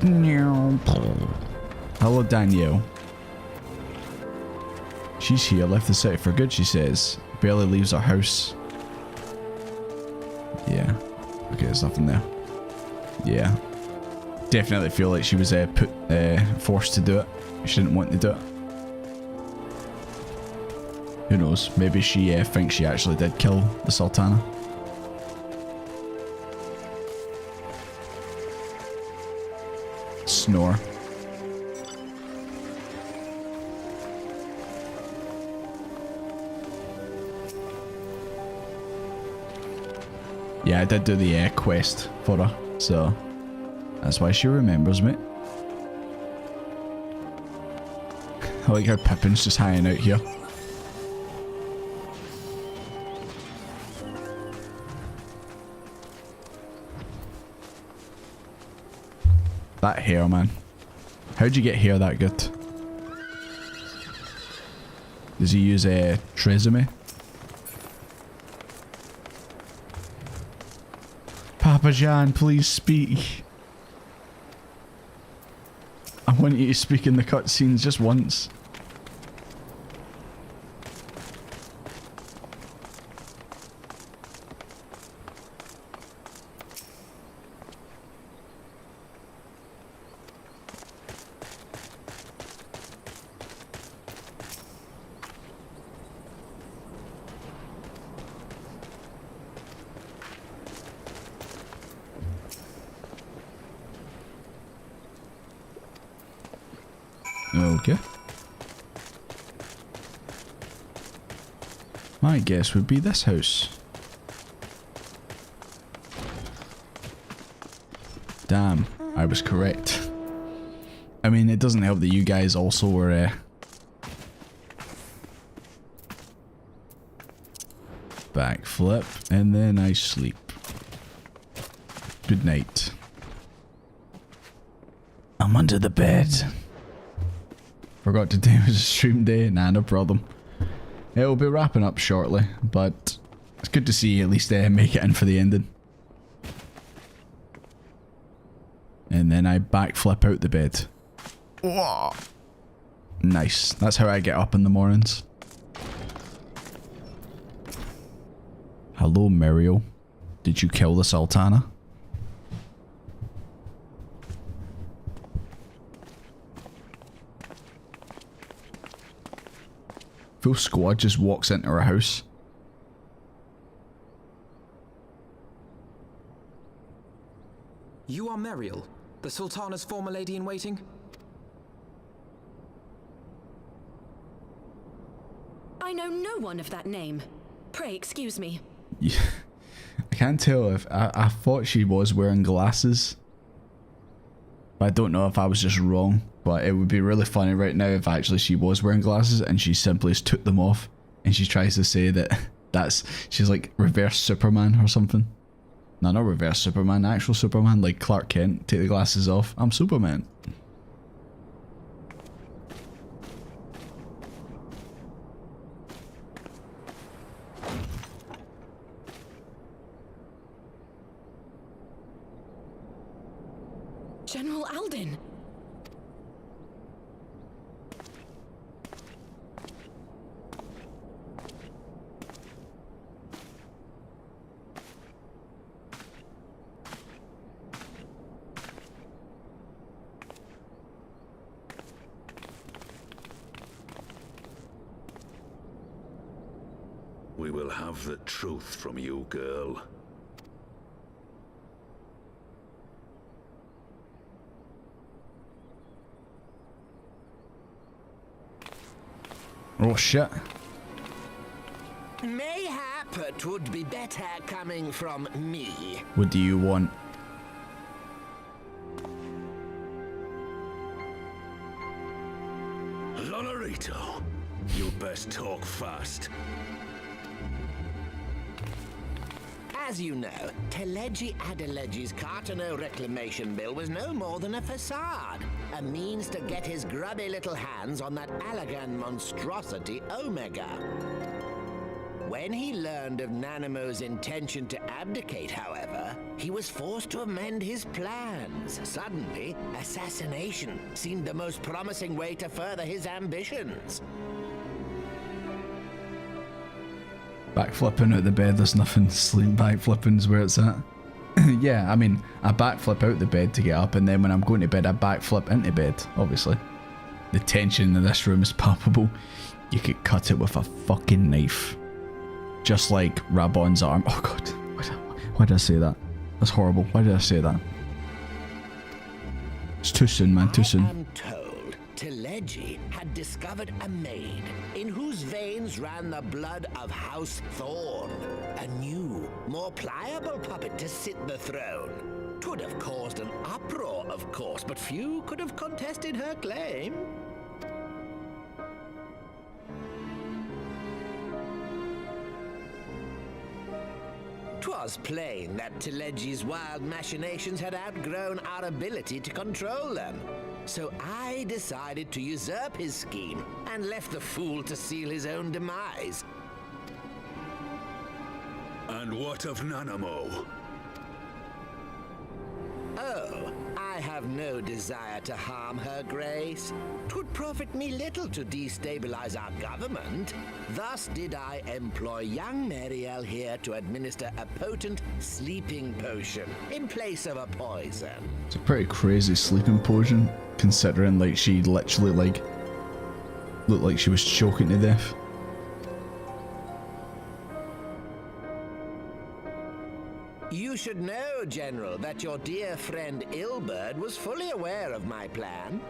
Hello, Danielle. She's here, left the city for good, she says. Barely leaves her house. Yeah. Okay, there's nothing there. Yeah. Definitely feel like she was forced to do it. She didn't want to do it. Who knows? Maybe she thinks she actually did kill the Sultana. Snore. Yeah, I did do the quest for her, so that's why she remembers me. I like how Pippin's just hanging out here. That hair, man. How'd you get hair that good? Does he use a Tresemme? Papa Jan, please speak. I want you to speak in the cutscenes just once. Okay. My guess would be this house. Damn, I was correct. I mean, it doesn't help that you guys also were backflip, and then I sleep. Good night. I'm under the bed. Forgot today was a stream day. Nah, no problem. It'll be wrapping up shortly, but it's good to see you at least make it in for the ending. And then I backflip out the bed. Whoa. Nice. That's how I get up in the mornings. Hello, Mario. Did you kill the Sultana? Full squad just walks into our house. You are Meriel, the Sultana's former lady in waiting? I know no one of that name. Pray excuse me. Yeah. I can't tell if I thought she was wearing glasses. But I don't know if I was just wrong. But it would be really funny right now if actually she was wearing glasses and she simply just took them off and she tries to say that she's like reverse Superman or something. No, not reverse Superman, actual Superman, like Clark Kent. Take the glasses off. I'm Superman. General Alden. We will have the truth from you, girl. Oh shit. Mayhap it would be better coming from me. What do you want? Lolorito, you best talk fast. As you know, Teleji Adeleji's Cartano reclamation bill was no more than a facade. A means to get his grubby little hands on that Allagan monstrosity Omega. When he learned of Nanamo's intention to abdicate, however, he was forced to amend his plans. Suddenly, assassination seemed the most promising way to further his ambitions. Backflipping out the bed, there's nothing. Sleep backflipping's where it's at. Yeah, I mean, I backflip out the bed to get up, and then when I'm going to bed, I backflip into bed, obviously. The tension in this room is palpable. You could cut it with a fucking knife. Just like Rabon's arm. Oh god, why did I say that? That's horrible. Why did I say that? It's too soon, man, too soon. I am told Teleji had discovered a maid in whose veins ran the blood of House Thorn. A new, more pliable puppet to sit the throne. 'Twould have caused an uproar, of course, but few could have contested her claim. 'Twas plain that Teleji's wild machinations had outgrown our ability to control them. So I decided to usurp his scheme and left the fool to seal his own demise. And what of Nanamo? Oh, I have no desire to harm her grace. 'Twould profit me little to destabilize our government. Thus did I employ young Mariel here to administer a potent sleeping potion in place of a poison. It's a pretty crazy sleeping potion, considering like she literally like looked like she was choking to death. You should know, General, that your dear friend Ilberd was fully aware of my plan.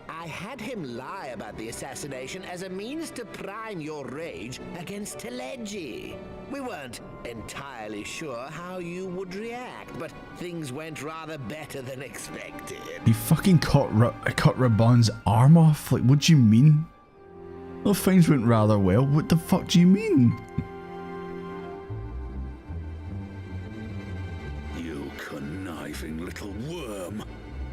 I had him lie about the assassination as a means to prime your rage against Teleji. We weren't entirely sure how you would react, but things went rather better than expected. He fucking cut Rabon's arm off? Like, what do you mean? Well, things went rather well. What the fuck do you mean? Little worm.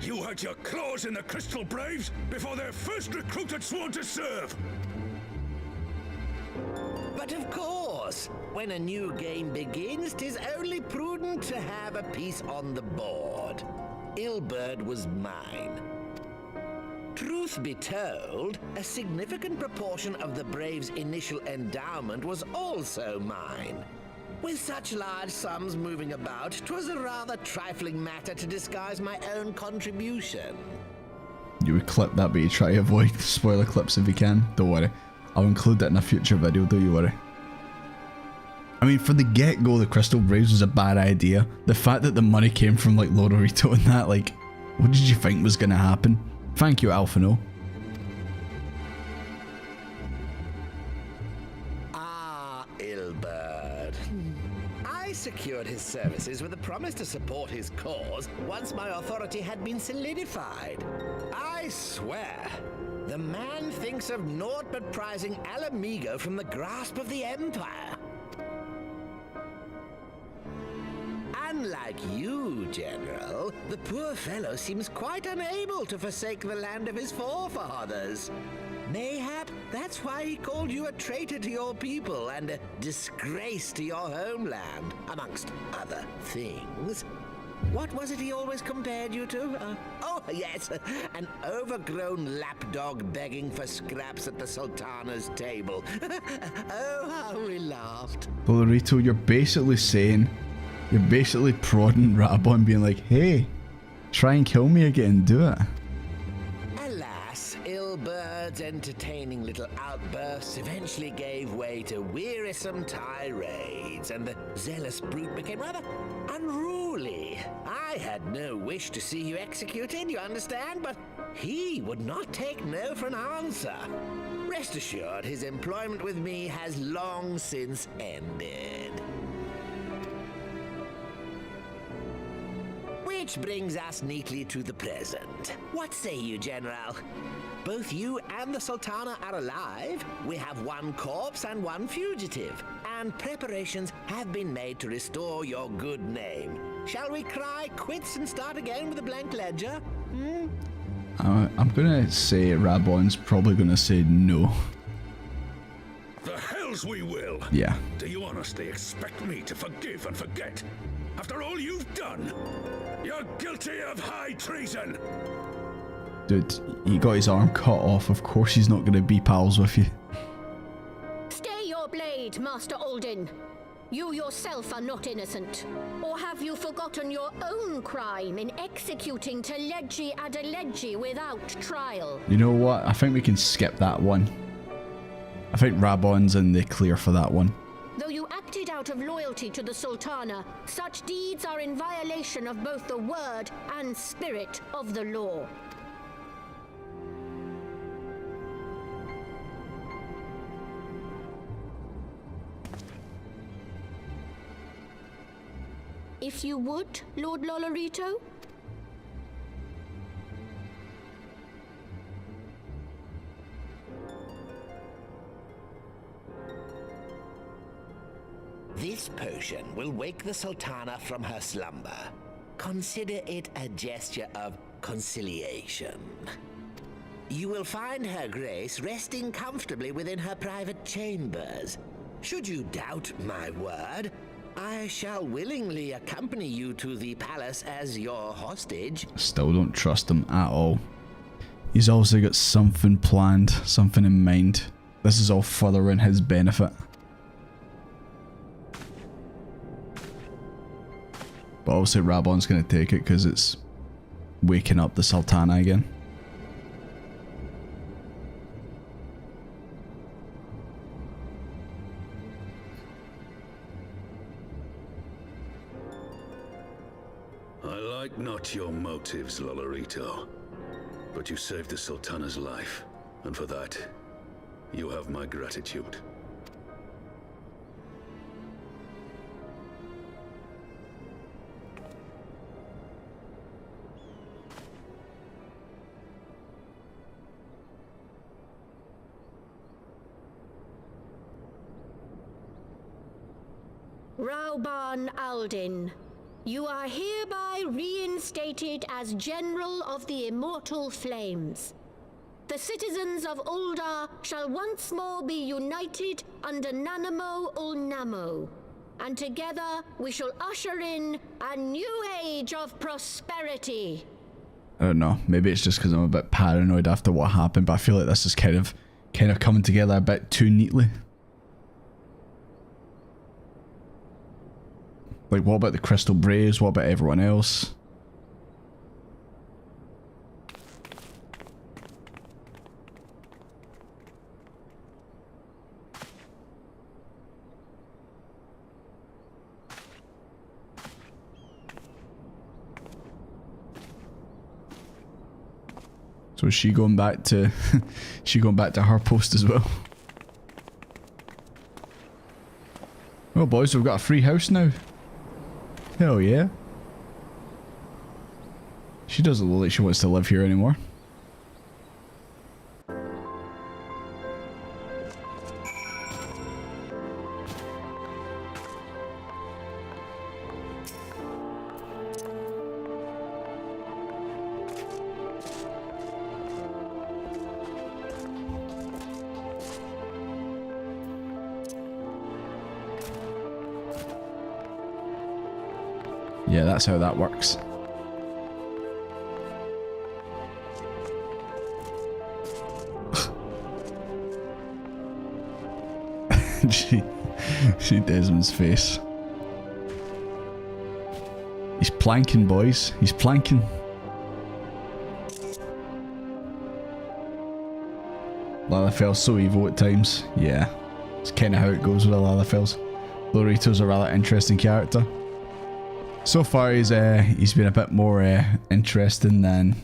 You had your claws in the Crystal Braves before their first recruit had sworn to serve. But of course, when a new game begins, 'tis only prudent to have a piece on the board. Ilberd was mine. Truth be told, a significant proportion of the Braves' initial endowment was also mine. With such large sums moving about, 'twas a rather trifling matter to disguise my own contribution. You would clip that, but you try to avoid spoiler clips if you can. Don't worry. I'll include that in a future video, don't you worry. I mean, for the get-go, the Crystal Braves was a bad idea. The fact that the money came from, like, Lolorito and that, like, what did you think was gonna happen? Thank you, Alphino. I secured his services with a promise to support his cause once my authority had been solidified. I swear, the man thinks of naught but prizing Alamigo from the grasp of the Empire. Unlike you, General, the poor fellow seems quite unable to forsake the land of his forefathers. Mayhap that's why he called you a traitor to your people and a disgrace to your homeland, amongst other things. What was it he always compared you to? Oh, yes, an overgrown lapdog begging for scraps at the Sultana's table. Oh, how we laughed. Lolorito, you're basically prodding Rabon, being like, hey, try and kill me again, do it. Alas, Ilberd's entertaining little outbursts eventually gave way to wearisome tirades, and the zealous brute became rather unruly. I had no wish to see you executed, you understand, but he would not take no for an answer. Rest assured, his employment with me has long since ended. Which brings us neatly to the present. What say you, General? Both you and the Sultana are alive. We have one corpse and one fugitive, and preparations have been made to restore your good name. Shall we cry quits and start again with a blank ledger? I'm gonna say Rabon's probably gonna say no. The hells we will! Yeah. Do you honestly expect me to forgive and forget? After all you've done? You're guilty of high treason! Dude, he got his arm cut off. Of course he's not gonna be pals with you. Stay your blade! Wait, Master Alden. You yourself are not innocent. Or have you forgotten your own crime in executing Teledji Adeledji without trial? You know what? I think we can skip that one. I think Rabon's in the clear for that one. Though you acted out of loyalty to the Sultana, such deeds are in violation of both the word and spirit of the law. If you would, Lord Lolorito? This potion will wake the Sultana from her slumber. Consider it a gesture of conciliation. You will find her grace resting comfortably within her private chambers. Should you doubt my word, I shall willingly accompany you to the palace as your hostage. Still don't trust him at all. He's also got something planned, something in mind. This is all further in his benefit. But obviously Rabon's going to take it because it's waking up the Sultana again. I like not your motives, Lolorito, but you saved the Sultana's life, and for that, you have my gratitude. Rauban Aldin, you are hereby reinstated as General of the Immortal Flames. The citizens of Ul'dah shall once more be united under Nanamo Ul'namo, and together we shall usher in a new age of prosperity. I don't know, maybe it's just because I'm a bit paranoid after what happened, but I feel like this is kind of coming together a bit too neatly. Like, what about the Crystal Braves? What about everyone else? So is she going back to her post as well? Oh boys, we've got a free house now. Hell yeah. She doesn't look like she wants to live here anymore. Yeah, that's how that works. See Desmond's face. He's planking, boys. He's planking. Lalafell's so evil at times. Yeah, it's kind of how it goes with the Lalafels. Lolorito's a rather interesting character. So far, he's been a bit more interesting than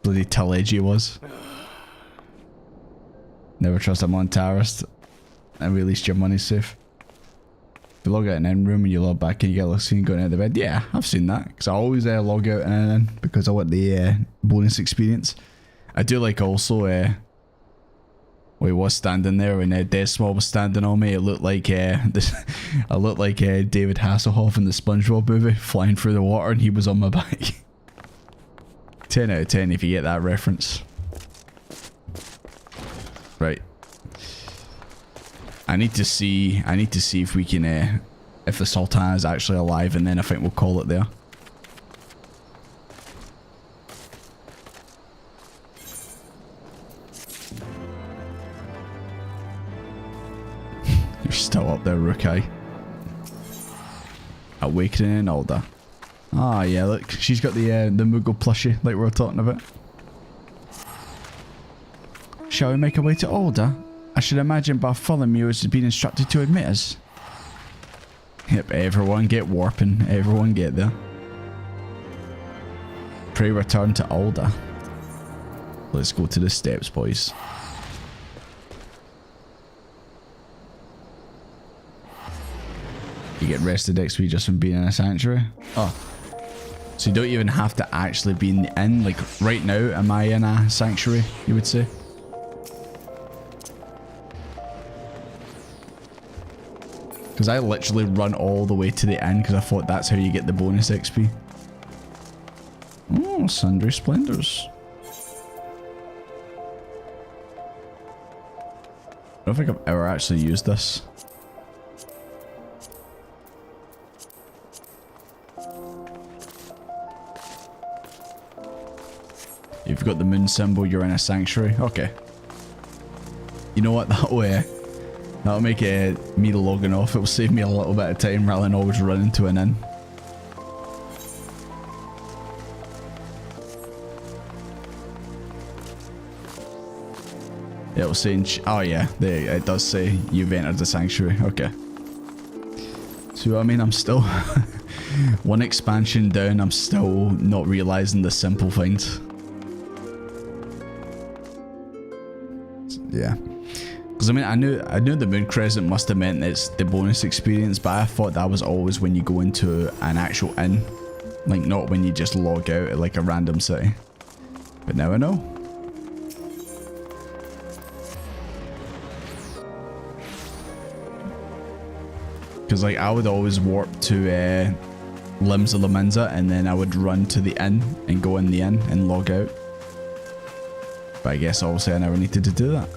bloody Teledji was. Never trust a Montarist, and at least your money's safe. If you log out an end room and you log back in, you get a scene going out of bed. Yeah, I've seen that because I always log out and in because I want the bonus experience. I do like also when he was standing there when Desmond was standing on me, it looked like this. I looked like David Hasselhoff in the SpongeBob movie, flying through the water, and he was on my back. 10 out of 10 if you get that reference. Right. I need to see if we can if the Sultana is actually alive, and then I think we'll call it there. up there, Rukai. Awakening in Ul'dah. Ah, yeah, look, she's got the Moogle plushie like we were talking about. Shall we make our way to Ul'dah? I should imagine Bartholomew has been instructed to admit us. Yep, everyone get warping. Everyone get there. Pray return to Ul'dah. Let's go to the steps, boys. You get rested XP just from being in a sanctuary. Oh. So you don't even have to actually be in the inn. Like right now, am I in a sanctuary, you would say? Because I literally run all the way to the inn because I thought that's how you get the bonus XP. Oh, Sundry Splendors. I don't think I've ever actually used this. You've got the moon symbol, you're in a sanctuary. Okay. You know what, that'll make me logging off. It'll save me a little bit of time rather than always running to an inn. It'll say, oh yeah, it does say you've entered the sanctuary. Okay. So I mean, I'm still one expansion down. I'm still not realizing the simple things. Yeah. Because I mean, I knew the moon crescent must have meant it's the bonus experience, but I thought that was always when you go into an actual inn, like not when you just log out at like a random city. But now I know. Because like I would always warp to Limbs of Laminza and then I would run to the inn and go in the inn and log out. But I guess obviously I never needed to do that.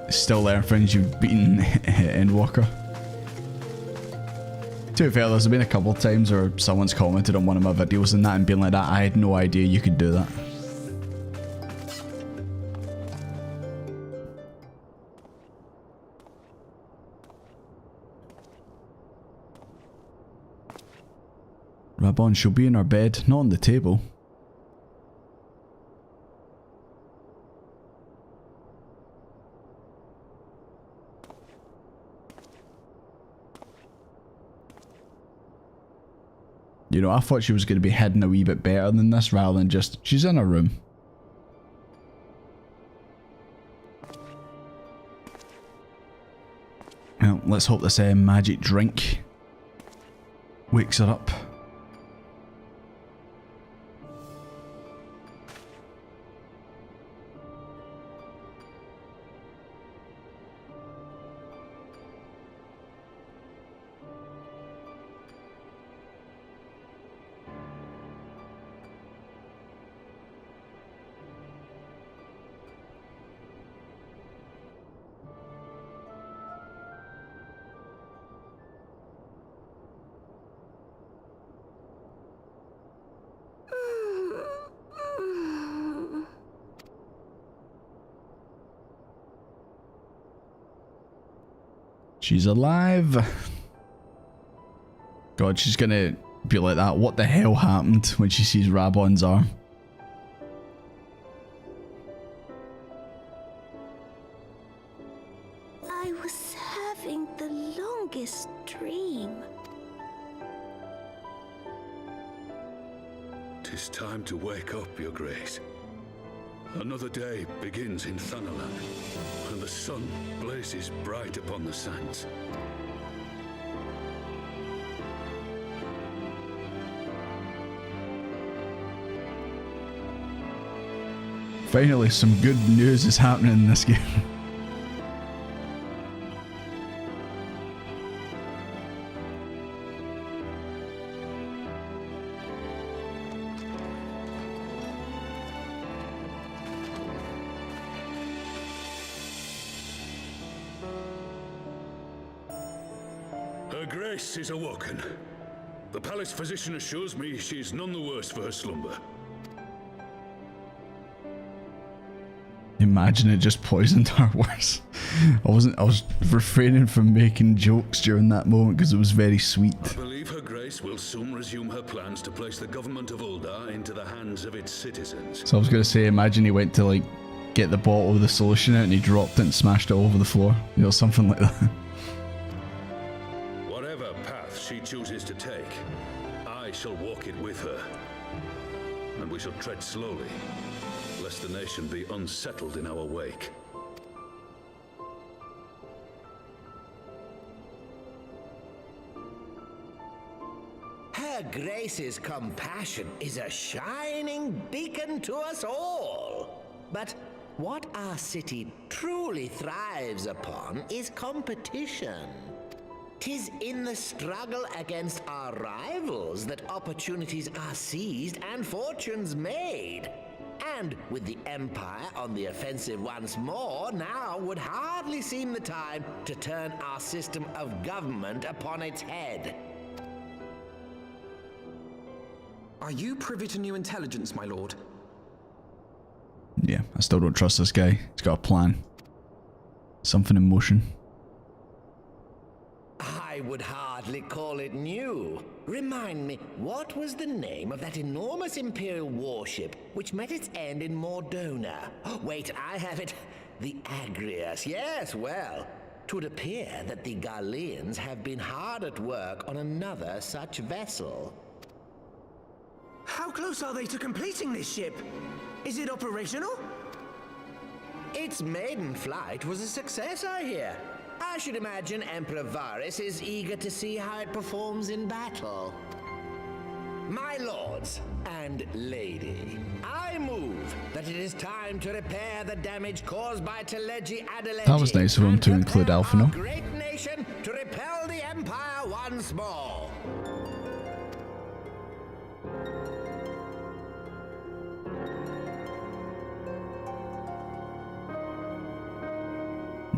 Still learn things you've beaten in Walker. To be fair, there's been a couple of times where someone's commented on one of my videos and that and being like that, I had no idea you could do that. Rabon, she'll be in her bed, not on the table. You know, I thought she was going to be hidden a wee bit better than this rather than just, she's in her room. Well, let's hope this magic drink wakes her up. She's alive. God, she's gonna be like that. What the hell happened when she sees Rabon's arm? I was having the longest dream. 'Tis time to wake up, Your Grace. Another day begins in Thanalan, and the sun blazes bright upon the sands. Finally, some good news is happening in this game. Is awoken. The palace physician assures me she is none the worse for her slumber. imagine it just poisoned our words. I was refraining from making jokes during that moment because it was very sweet. I believe Her Grace will soon resume her plans to place the government of Ul'dah into the hands of its citizens. So I was going to say, imagine he went to like get the bottle of the solution out and he dropped it and smashed it all over the floor. You know, something like that. Whatever path she chooses to take, I shall walk it with her. And we shall tread slowly, lest the nation be unsettled in our wake. Her Grace's compassion is a shining beacon to us all. But what our city truly thrives upon is competition. 'Tis in the struggle against our rivals that opportunities are seized and fortunes made. And with the Empire on the offensive once more, now would hardly seem the time to turn our system of government upon its head. Are you privy to new intelligence, my lord? Yeah, I still don't trust this guy. He's got a plan. Something in motion. I would hardly call it new. Remind me, what was the name of that enormous Imperial warship which met its end in Mordona? Wait, I have it. The Agrias. Yes, well, 'twould appear that the Garleans have been hard at work on another such vessel. How close are they to completing this ship? Is it operational? Its maiden flight was a success, I hear. I should imagine Emperor Varys is eager to see how it performs in battle. My lords and lady, I move that it is time to repair the damage caused by Teleji Adeleji. That was nice of him to include Alphino. Great nation to repel the Empire once more.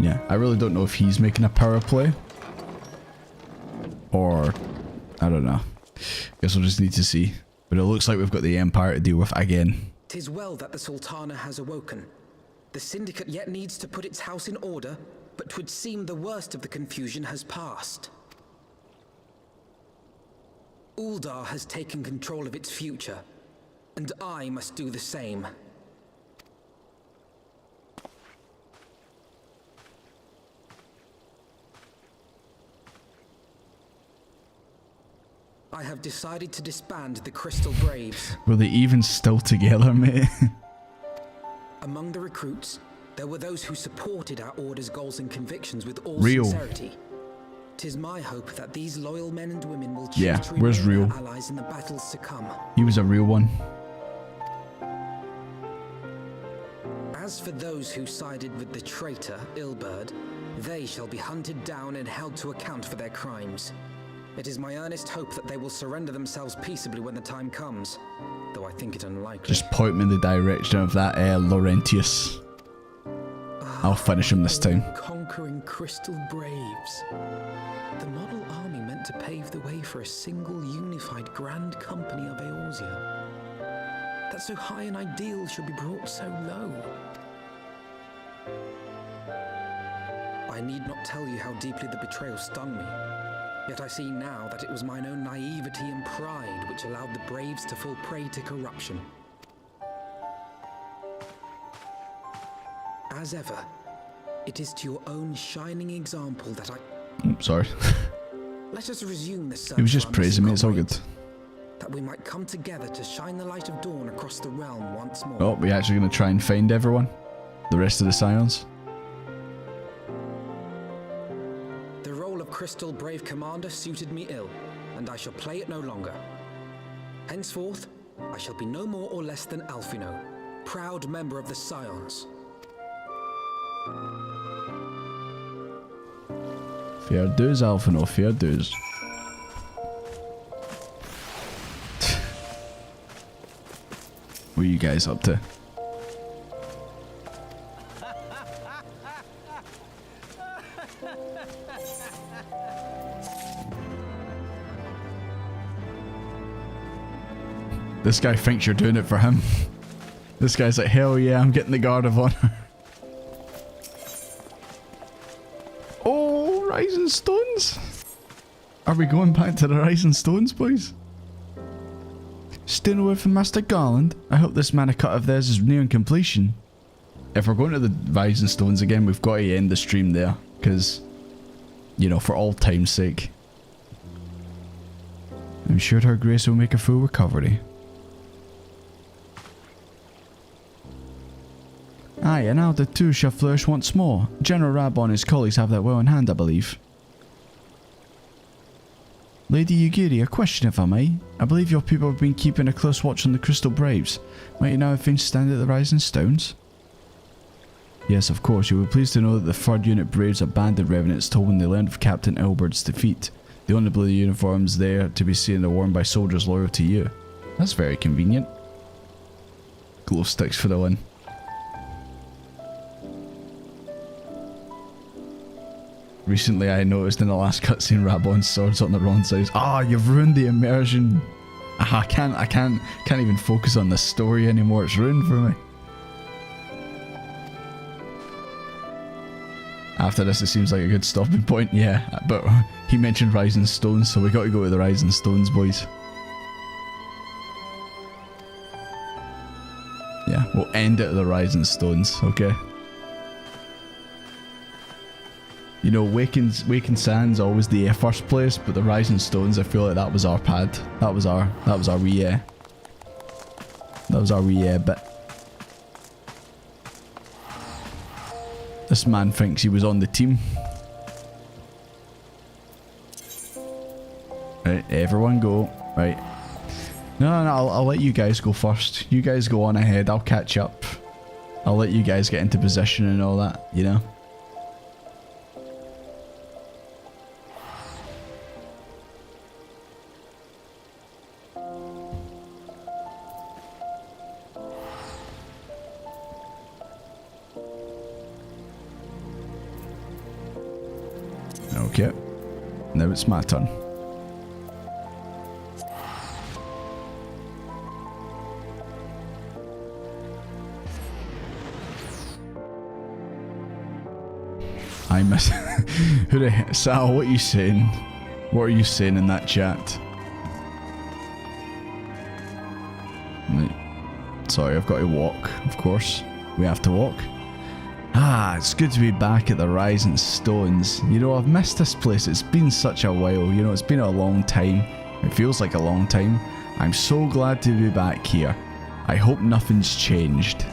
Yeah, I really don't know if he's making a power play. Or, I don't know. Guess we'll just need to see. But it looks like we've got the Empire to deal with again. 'Tis well that the Sultana has awoken. The Syndicate yet needs to put its house in order, but 'twould seem the worst of the confusion has passed. Ul'dah has taken control of its future, and I must do the same. I have decided to disband the Crystal Braves. Were they even still together, mate? Among the recruits, there were those who supported our order's goals and convictions with all Real. sincerity. 'Tis my hope that these loyal men and women will choose to where's remain Real? our allies in the battles to come. He was a real one. As for those who sided with the traitor, Ilberd, they shall be hunted down and held to account for their crimes. It is my earnest hope that they will surrender themselves peaceably when the time comes, though I think it unlikely. Just point me in the direction of that Laurentius. I'll finish him this time. Conquering Crystal Braves. The model army meant to pave the way for a single unified grand company of Eorzea. That so high an ideal should be brought so low. I need not tell you how deeply the betrayal stung me. Yet I see now that it was mine own naivety and pride which allowed the Braves to fall prey to corruption. As ever, it is to your own shining example that Sorry. Let us resume the search. He was just for our praising me, missing it's all good. comrade, that we might come together to shine the light of dawn across the realm once more. Oh, we're actually going to try and find everyone. The rest of the Scions. The role of Crystal Brave Commander suited me ill, and I shall play it no longer. Henceforth, I shall be no more or less than Alphino, proud member of the Scions. Fair dues, Alphino, fair dues. What are you guys up to? This guy thinks you're doing it for him. This guy's like, hell yeah, I'm getting the Guard of Honor. Rising Stones? Are we going back to the Rising Stones, boys? Staying away from Master Garland. I hope this mana cut of theirs is nearing completion. If we're going to the Rising Stones again, we've got to end the stream there. Because, you know, for all time's sake. I'm sure her grace will make a full recovery. Aye, and now the two shall flourish once more. General Rab and his colleagues have that well in hand, I believe. Lady Yugiri, a question if I may. I believe your people have been keeping a close watch on the Crystal Braves. Might you now have things stand at the Rising Stones? Yes, of course. You will be pleased to know that the 3rd Unit Braves abandoned Revenants told when they learned of Captain Elbert's defeat. The only blue uniforms there to be seen are worn by soldiers loyal to you. That's very convenient. Glow sticks for the win. Recently I noticed in the last cutscene Rabon's sword's on the wrong side. Ah, you've ruined the immersion. I can't even focus on the story anymore. It's ruined for me. After this it seems like a good stopping point. Yeah, but he mentioned Rising Stones, so we got to go to the Rising Stones, boys. Yeah, we'll end it at the Rising Stones, okay? You know, Waking Sand's always the first place, but the Rising Stones, I feel like that was our pad. That was our wee bit. This man thinks he was on the team. Right, everyone go. Right. No, I'll let you guys go first. You guys go on ahead, I'll catch up. I'll let you guys get into position and all that, you know? Okay, now it's my turn. I miss who the heck? Sal, what are you saying? What are you saying in that chat? Sorry, I've got to walk, of course. We have to walk. Ah, it's good to be back at the Rising Stones. You know, I've missed this place. It's been such a while. You know, it's been a long time. It feels like a long time. I'm so glad to be back here. I hope nothing's changed.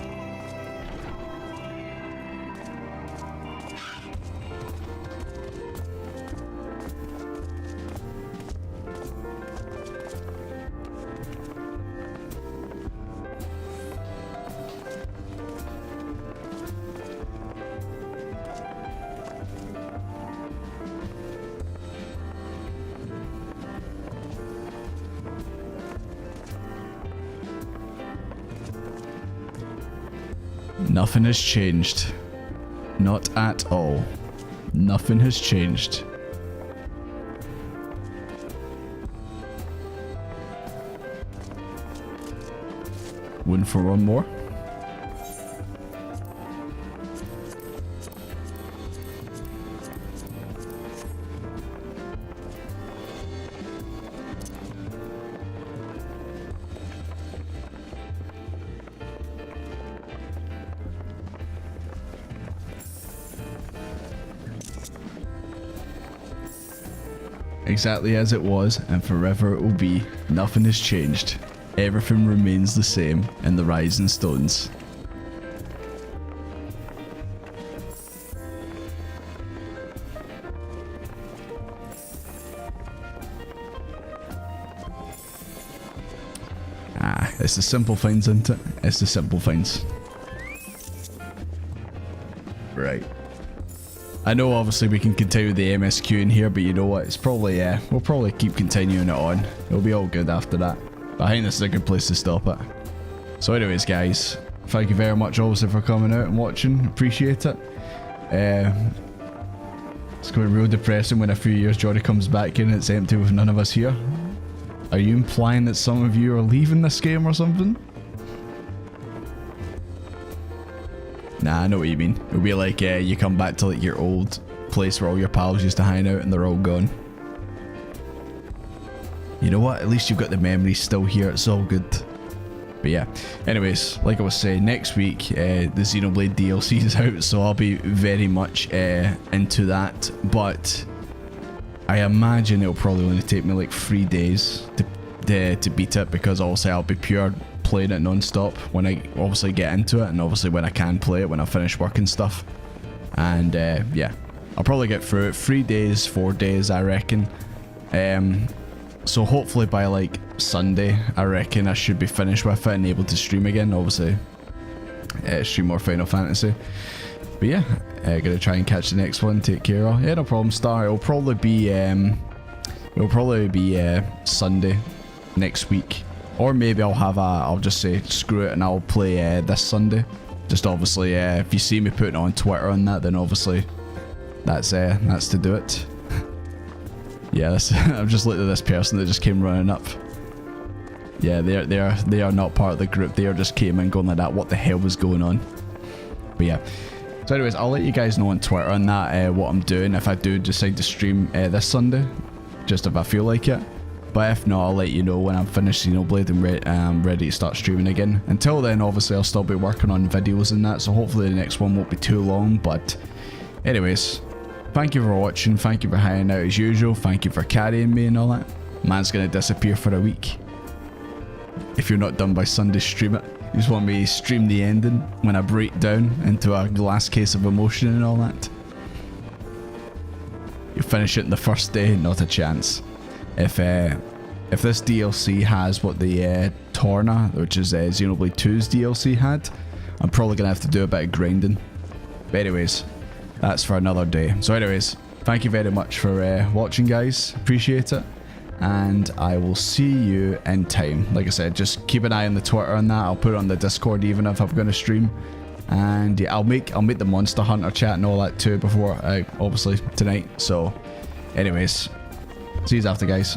Nothing has changed. Not at all. Nothing has changed. Win for one more. Exactly as it was, and forever it will be. Nothing has changed. Everything remains the same in the Rising Stones. Ah, it's the simple things, isn't it? It's the simple things. Right. I know obviously we can continue the MSQ in here, but you know what, it's probably, we'll probably keep continuing it on. It'll be all good after that. But I think this is a good place to stop it. So anyways guys, thank you very much obviously for coming out and watching, appreciate it. It's going to be real depressing when a few years Jordy comes back in and it's empty with none of us here. Are you implying that some of you are leaving this game or something? Nah, I know what you mean. It'll be like you come back to like your old place where all your pals used to hang out and they're all gone. You know what? At least you've got the memories still here. It's all good. But yeah, anyways, like I was saying, next week the Xenoblade DLC is out, so I'll be very much into that. But I imagine it'll probably only take me like 3 days to beat it, because obviously I'll be pure playing it non-stop when I obviously get into it, and obviously when I can play it when I finish work and stuff. And yeah, I'll probably get through it 3 days, 4 days, I reckon. So hopefully by like Sunday, I reckon I should be finished with it and able to stream again. Obviously, stream more Final Fantasy. But yeah, gonna try and catch the next one. Take care. Yeah, no problem. Star. It'll probably be Sunday next week, or maybe I'll just say screw it and I'll play this Sunday. Just obviously, if you see me putting on Twitter on that, then obviously that's to do it. Yeah, I'm just looking at this person that just came running up. Yeah, they are not part of the group. They are just came in going like that. What the hell was going on? But yeah. So anyways, I'll let you guys know on Twitter on that what I'm doing if I do decide to stream this Sunday, just if I feel like it. But if not, I'll let you know when I'm finished Xenoblade and I'm ready to start streaming again. Until then, obviously, I'll still be working on videos and that, so hopefully the next one won't be too long. But anyways, thank you for watching, thank you for hanging out as usual, thank you for carrying me and all that. Man's gonna disappear for a week. If you're not done by Sunday, stream it. You just want me to stream the ending when I break down into a glass case of emotion and all that. You finish it in the first day, not a chance. If this DLC has what the Torna, which is Xenoblade 2's DLC had, I'm probably gonna have to do a bit of grinding. But anyways, that's for another day. So anyways, thank you very much for watching, guys. Appreciate it. And I will see you in time. Like I said, just keep an eye on the Twitter on that. I'll put it on the Discord even if I'm going to stream. And yeah, I'll make the Monster Hunter chat and all that too before, obviously, tonight. So anyways, see you after, guys.